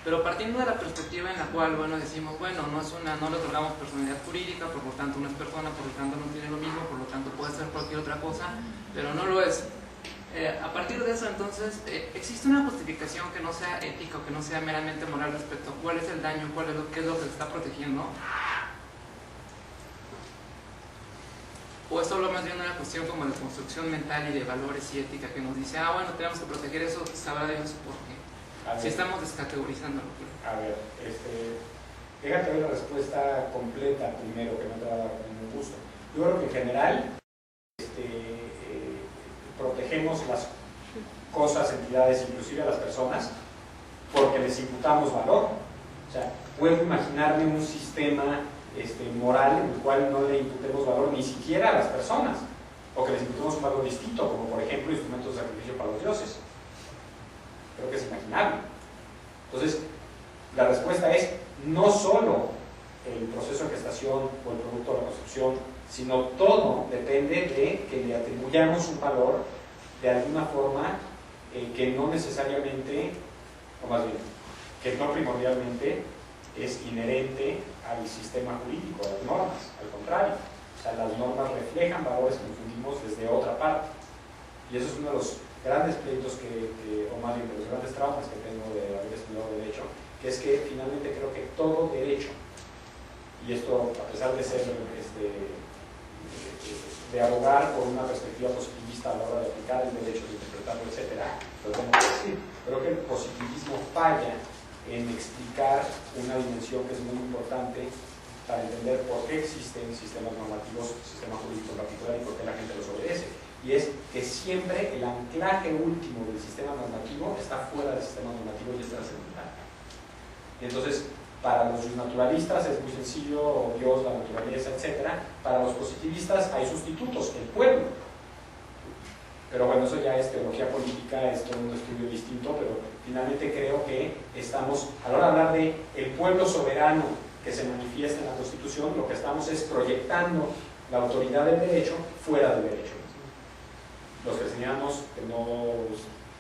Pero partiendo de la perspectiva en la cual, bueno, decimos, bueno, no le otorgamos personalidad jurídica, por lo tanto no es persona, por lo tanto no tiene lo mismo, por lo tanto puede ser cualquier otra cosa, pero no lo es. A partir de eso, entonces, ¿existe una justificación que no sea ética o que no sea meramente moral respecto a cuál es el daño, qué es lo que se está protegiendo? ¿O es solo más bien una cuestión como de construcción mental y de valores y ética que nos dice, bueno, tenemos que proteger eso, sabrá Dios por qué? Si estamos descategorizándolo. A ver, déjate ver la respuesta completa primero, que no te va a dar ningún gusto. Yo creo que en general protegemos las cosas, entidades, inclusive a las personas, porque les imputamos valor. O sea, puedo imaginarme un sistema moral en el cual no le imputemos valor ni siquiera a las personas, o que les imputemos un valor distinto, como por ejemplo instrumentos de sacrificio para los dioses. Creo que es imaginable. Entonces, la respuesta es no solo el proceso de gestación o el producto de la concepción, sino todo depende de que le atribuyamos un valor de alguna forma que no necesariamente, o más bien, que no primordialmente es inherente al sistema jurídico, a las normas, al contrario. O sea, las normas reflejan valores que infundimos desde otra parte. Y eso es uno de los grandes pleitos o más bien de los grandes traumas que tengo de haber estudiado Derecho, que es que finalmente creo que todo derecho, y esto a pesar de ser de abogar por una perspectiva positivista positivista a la hora de aplicar el derecho, de interpretarlo, etc., lo tengo que decir. Creo que el positivismo falla en explicar una dimensión que es muy importante para entender por qué existen sistemas normativos, sistema jurídico en particular, y por qué la gente los obedece. Y es que siempre el anclaje último del sistema normativo está fuera del sistema normativo y es trascendental. Y entonces, para los naturalistas es muy sencillo, Dios, la naturaleza, etc. Para los positivistas hay sustitutos, el pueblo. Pero bueno, eso ya es teología política, es todo un estudio distinto, pero finalmente creo que estamos, a la hora de hablar de el pueblo soberano que se manifiesta en la Constitución, lo que estamos es proyectando la autoridad del derecho fuera del derecho. Los cristianos que no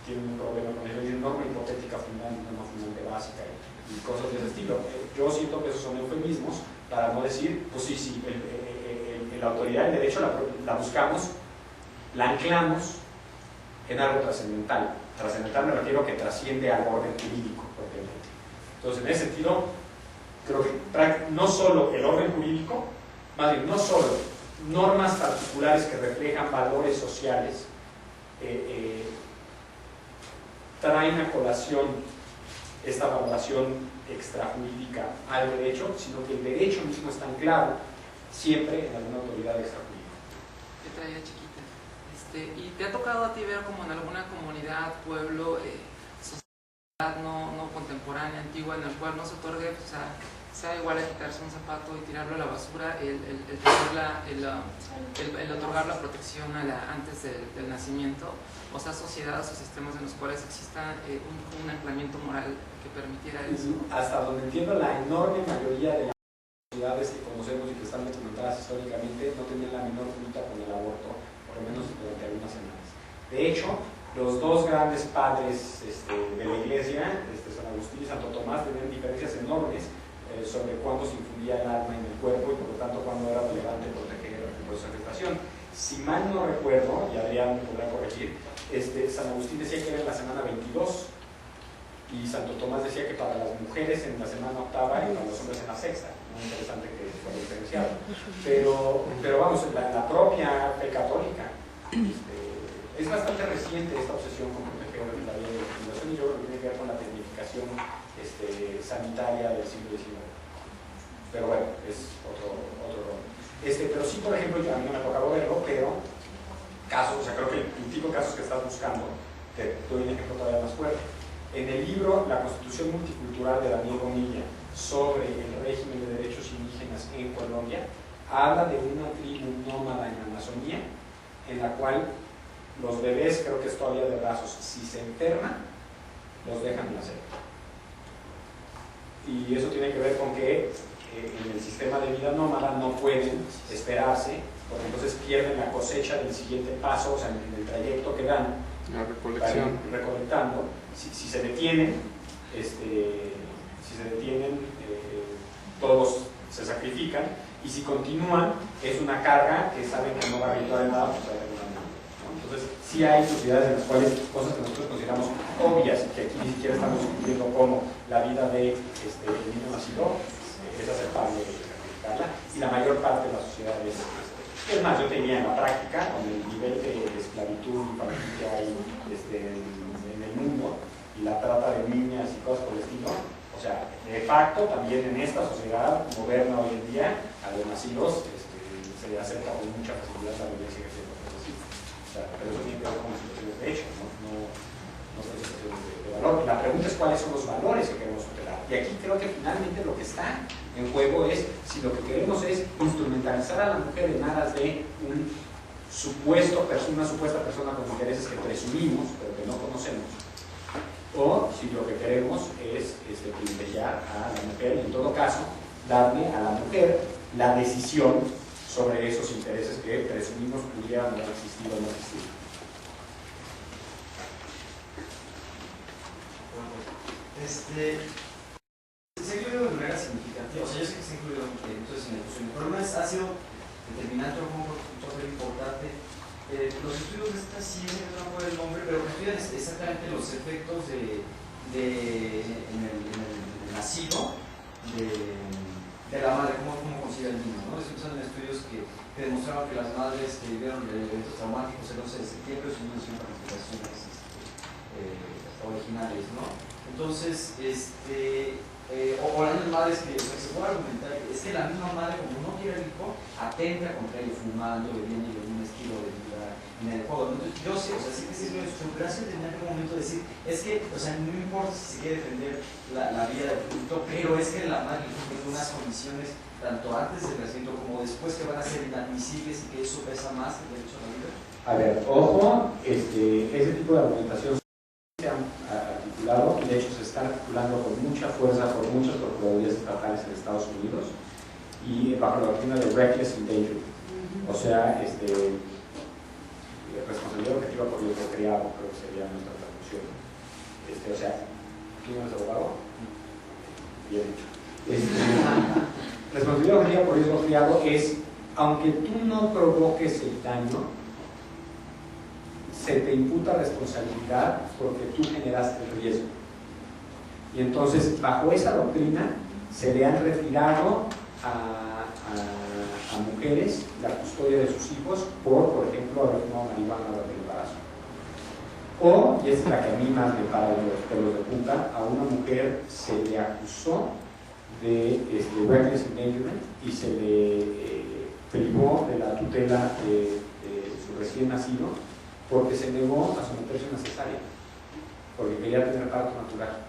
tienen un problema con eso, dicen norma hipotética fundante, norma fundante básica y cosas de ese estilo. Yo siento que esos son eufemismos para no decir, pues sí, la autoridad del derecho la buscamos, la anclamos en algo trascendental. Trascendental me refiero que trasciende al orden jurídico, propiamente. Entonces, en ese sentido, creo que no solo el orden jurídico, más bien, no solo normas particulares que reflejan valores sociales, traen a colación esta valoración extrajurídica al derecho, sino que el derecho mismo está anclado siempre en alguna autoridad extrajurídica. Te traía chiquita. ¿Y te ha tocado a ti ver como en alguna comunidad, pueblo, sociedad no contemporánea, antigua, en el cual no se otorgue, o sea igual a quitarse un zapato y tirarlo a la basura, el otorgar la protección antes del nacimiento, o sea, sociedades o sistemas en los cuales exista un anclamiento moral que permitiera eso? Hasta donde entiendo, la enorme mayoría de las sociedades que conocemos y que están documentadas históricamente no tenían la menor lucha con el aborto, por lo menos durante algunas semanas. De hecho, los dos grandes padres de la Iglesia, San Agustín y Santo Tomás, tenían diferencias enormes sobre cuándo se infundía el alma en el cuerpo y por lo tanto cuándo era relevante proteger el proceso de gestación. Si mal no recuerdo, y Adrián me podrá corregir, San Agustín decía que era en la semana 22 y Santo Tomás decía que para las mujeres en la semana octava y para los hombres en la sexta. Muy interesante que fuera diferenciado. Pero vamos, la propia fe católica es bastante reciente esta obsesión con proteger la vida de la fecundación, y yo creo que tiene que ver con la tecnificación sanitaria del siglo XIX. Pero bueno, es otro rol. Pero sí, por ejemplo, a mí no me ha tocado verlo, pero casos, o sea, creo que el tipo de casos que estás buscando, te doy un ejemplo todavía más fuerte. En el libro La Constitución Multicultural de Daniel Bonilla sobre el régimen de derechos indígenas en Colombia, habla de una tribu nómada en la Amazonía, en la cual los bebés, creo que es todavía de brazos, si se enferman, los dejan nacer. Y eso tiene que ver con que en el sistema de vida nómada no pueden esperarse, porque entonces pierden la cosecha del siguiente paso, o sea, en el trayecto que dan, la recolección. Recolectando. Si se detienen, todos se sacrifican, y si continúan, es una carga que saben que no va a ayudar en nada, pues hay alguna manera, ¿no? Entonces, sí hay sociedades en las cuales cosas que nosotros consideramos obvias, que aquí ni siquiera estamos viendo como la vida de niño nacido, es aceptable sacrificarla, y la mayor parte de las sociedades es más, yo tenía en la práctica, con el nivel de esclavitud infantil que hay en el mundo, y la trata de niñas y cosas por el estilo, o sea, de facto también en esta sociedad moderna hoy en día, a los nacidos se le acerca con mucha facilidad la violencia que se necesita. O sea, pero eso tiene que ver con situaciones de hecho, no son situaciones de valor. La pregunta es cuáles son los valores que queremos tutelar. Y aquí creo que finalmente lo que está en juego es si lo que queremos es instrumentalizar a la mujer en aras de una supuesta persona con intereses que presumimos, pero que no conocemos, o si lo que queremos es privilegiar a la mujer y en todo caso darle a la mujer la decisión sobre esos intereses que presumimos pudieran haber existido o no existir. Se ha incluido de manera significativa, o sea, yo sé que se ha incluido entonces en el curso. El problema ha sido determinante, como un papel importante. Los estudios de esta ciencia, no me acuerdo el nombre, pero que estudian exactamente los efectos en el nacido de la madre, cómo concibe el niño, ¿no? Son estudios que demostraron que las madres que vivieron eventos traumáticos el 11 de septiembre, sus niños tienen participaciones originales, ¿no? Entonces, o las madres que se puede argumentar, es que la misma madre, como no quiere el hijo, atenta contra ello, fumando, bebiendo y un estilo de vida inadecuado. Entonces, yo sé, o sea, sí que sí lo escucho, pero hace tener un momento de decir, es que, o sea, no importa si se quiere defender la vida del producto, pero es que la madre tiene unas condiciones, tanto antes del nacimiento como después, que van a ser inadmisibles y que eso pesa más que el derecho a la vida. A ver, ojo, ese tipo de argumentación se han articulado y de hecho se está articulando con mucha fuerza por muchas procuradurías estatales en Estados Unidos y bajo la doctrina de reckless endangerment, o sea, responsabilidad objetiva por riesgo creado, creo que sería nuestra traducción. O sea, ¿quién no es abogado? Bien dicho. Responsabilidad objetiva por riesgo creado es, aunque tú no provoques el daño, se te imputa responsabilidad porque tú generaste el riesgo. Y entonces, bajo esa doctrina, se le han retirado a mujeres la custodia de sus hijos por ejemplo, haber fumado marihuana durante el embarazo. O, y esta es la que a mí más me para los pelos de punta, a una mujer se le acusó de reckless endangerment y se le privó de la tutela de su recién nacido porque se negó a someterse a una cesárea, porque quería tener parto natural.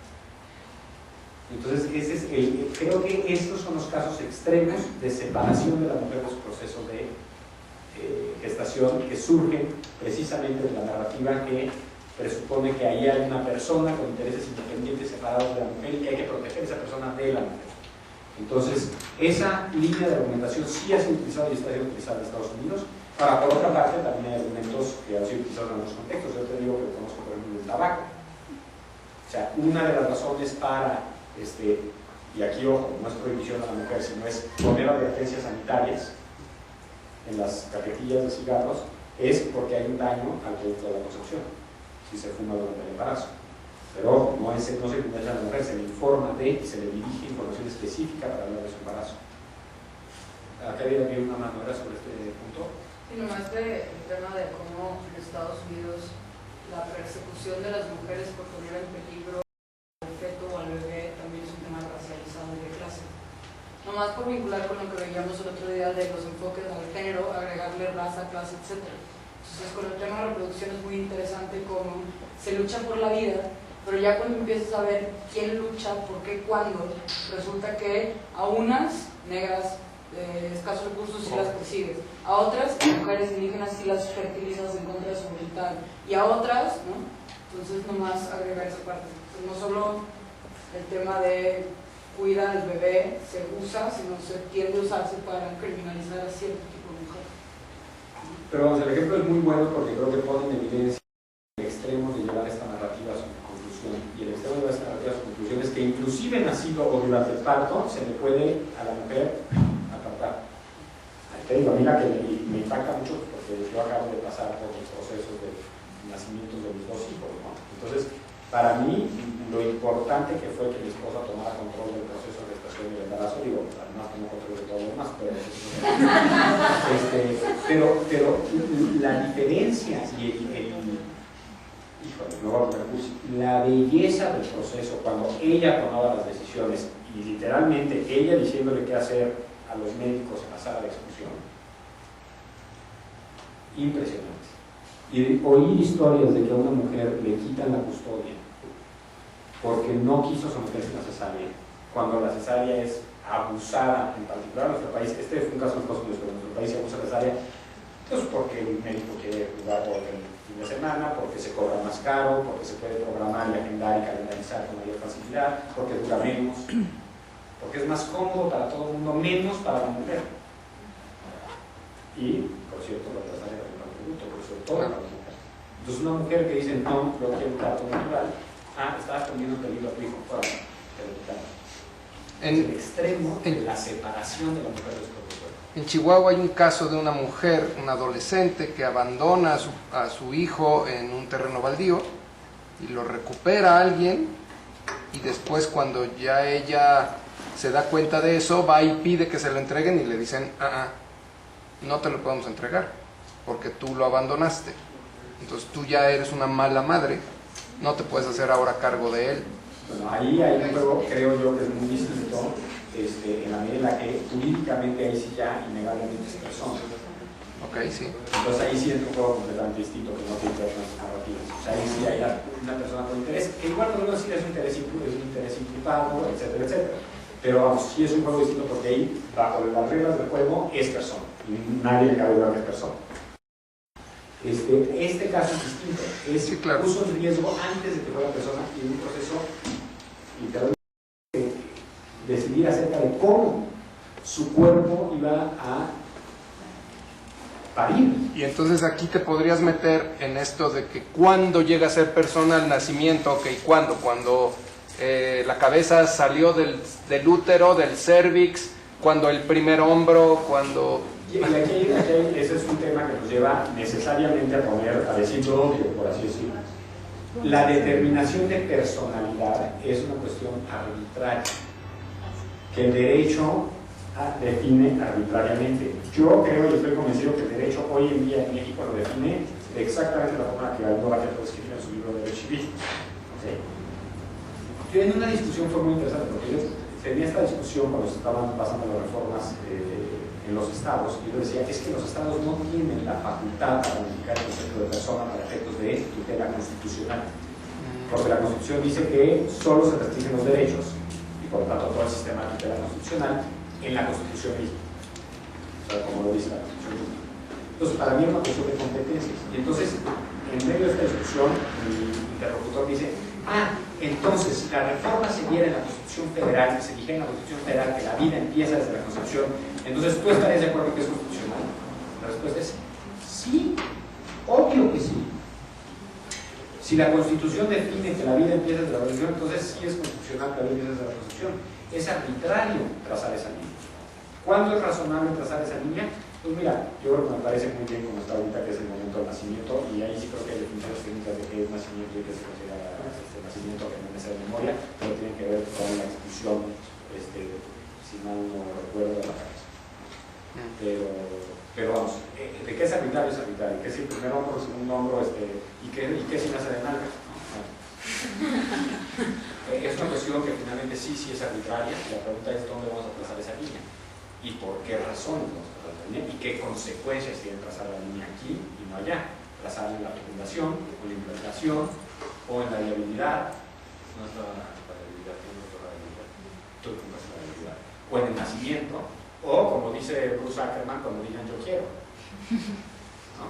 Entonces, creo que estos son los casos extremos de separación de la mujer de su proceso de gestación que surgen precisamente de la narrativa que presupone que ahí hay una persona con intereses independientes separados de la mujer y que hay que proteger a esa persona de la mujer. Entonces, esa línea de argumentación sí ha sido utilizada y está siendo utilizada en Estados Unidos. Ahora, por otra parte, también hay argumentos que han sido utilizados en otros contextos. Yo te digo que lo conozco, por ejemplo, del tabaco. O sea, una de las razones para, y aquí, ojo, no es prohibición a la mujer, sino es poner advertencias sanitarias en las cajetillas de cigarros, es porque hay un daño al producto de la concepción, si se fuma durante el embarazo. Pero no se convence a la mujer, se le informa de y se le dirige información específica para hablar de su embarazo. Acá había una mano sobre este punto. Sí, nomás el tema de cómo en Estados Unidos la persecución de las mujeres por poner en peligro al feto o al bebé también es un tema racializado de clase. Nomás por vincular con lo que veíamos el otro día de los enfoques al género, agregarle raza, clase, etc. Entonces, con el tema de la reproducción es muy interesante cómo se lucha por la vida, pero ya cuando empiezas a ver quién lucha, por qué, cuándo, resulta que a unas negras de escasos recursos sí las persigues, a otras mujeres indígenas sí las fertilizas en contra de su voluntad, y a otras, ¿no? Entonces nomás agregar esa parte. Entonces, no solo el tema de cuida al bebé se usa, sino se tiende a usarse para criminalizar a cierto tipo de mujer. Pero vamos, el ejemplo es muy bueno porque creo que pone en evidencia el extremo de llevar esta narrativa a su conclusión, y el extremo de llevar esta narrativa a su conclusión es que inclusive nacido o durante el parto se le puede a la mujer apartar. Te digo, a mí la que me impacta mucho porque yo acabo de pasar por los procesos de nacimiento de mis dos hijos, ¿no? Entonces, para mí, lo importante que fue que mi esposa tomara control del proceso de gestación y el embarazo, digo, además tomó control de todo lo demás, pero la diferencia y híjole, me voy a poner cursi, la belleza del proceso, cuando ella tomaba las decisiones y literalmente ella diciéndole qué hacer a los médicos en la sala de exclusión, impresionante. Y oír historias de que a una mujer le quitan la custodia porque no quiso someterse a la cesárea, cuando la cesárea es abusada, en particular en nuestro país. Este fue un caso en Estados Unidos, pero en nuestro país se abusa la cesárea, pues porque el médico quiere jugar por el fin de semana, porque se cobra más caro, porque se puede programar y agendar y calendarizar con mayor facilidad, porque dura menos, porque es más cómodo para todo el mundo, menos para la mujer. Y, por cierto, la cesárea es un producto, pero sobre todo para la mujer. Entonces, una mujer que dice, no, creo que un parto natural, estabas poniendo en peligro a tu hijo, te lo quitaron. Es el extremo de la separación de la mujer de su propio cuerpo. En Chihuahua hay un caso de una mujer, una adolescente, que abandona a su hijo en un terreno baldío y lo recupera alguien, y después, cuando ya ella se da cuenta de eso, va y pide que se lo entreguen y le dicen, no te lo podemos entregar, porque tú lo abandonaste. Entonces tú ya eres una mala madre, no te puedes hacer ahora cargo de él. Bueno, ahí hay un juego, creo yo, que es muy distinto, en la medida en la que jurídicamente ahí sí ya innegablemente es persona. Ok, sí. Entonces ahí sí es un juego completamente distinto que no tiene que ver con las narrativas. O sea, ahí sí hay una persona con interés, que igual no digo si es un interés imputado, etcétera, etcétera. Pero vamos, sí es un juego distinto porque ahí, bajo las reglas del juego, es persona. Y nadie le cabe duda que es persona. Este caso es distinto. Es sí, claro. Puso en riesgo antes de que fuera persona y en un proceso literal de decidir acerca de cómo su cuerpo iba a parir. Y entonces aquí te podrías meter en esto de que cuando llega a ser persona al nacimiento, ok, ¿cuándo? Cuando la cabeza salió del útero, del cervix, cuando el primer hombro, cuando... Y aquí ese es un tema que nos lleva necesariamente a decir todo obvio, por así decirlo. La determinación de personalidad es una cuestión arbitraria, que el derecho define arbitrariamente. Yo creo y estoy convencido que el derecho hoy en día en México lo define de exactamente la forma que Aldo Valle escribió en su libro de Derecho Civil. Yo en una discusión fue muy interesante porque yo tenía esta discusión cuando se estaban pasando las reformas en los estados, y yo decía, es que los estados no tienen la facultad para modificar el concepto de persona para efectos de tutela constitucional, porque la Constitución dice que solo se restringen los derechos y por lo tanto todo el sistema de tutela constitucional en la Constitución misma, o sea, como lo dice la Constitución misma. Entonces, para mí es una cuestión de competencias, y entonces, en medio de esta discusión, mi interlocutor dice, entonces, si la reforma se diera en la Constitución Federal, si se dijera en la Constitución Federal que la vida empieza desde la Constitución, entonces tú estarías de acuerdo que es constitucional. La respuesta es sí, obvio que sí. Si la Constitución define que la vida empieza desde la Constitución, entonces sí es constitucional que la vida empieza desde la Constitución. Es arbitrario trazar esa línea. ¿Cuándo es razonable trazar esa línea? Pues mira, yo creo que me parece muy bien como está ahorita, que es el momento del nacimiento, y ahí sí creo que hay definiciones técnicas de qué es nacimiento y qué se considera nacimiento, que no es de memoria, pero tiene que ver con la exclusión, si mal no recuerdo, de la cabeza. Pero vamos, ¿de qué es arbitrario? Es arbitrario. ¿Qué es el primer hombro, el segundo hombro, y qué si nace de nalga? Es una cuestión que finalmente sí es arbitraria, y la pregunta es dónde vamos a trazar esa línea y por qué razón vamos a trazar la línea y qué consecuencias tiene trazar la línea aquí y no allá, trazar en la fecundación o la implantación o en la viabilidad, no es la viabilidad, o en el nacimiento, o como dice Bruce Ackerman, cuando digan yo quiero, ¿no?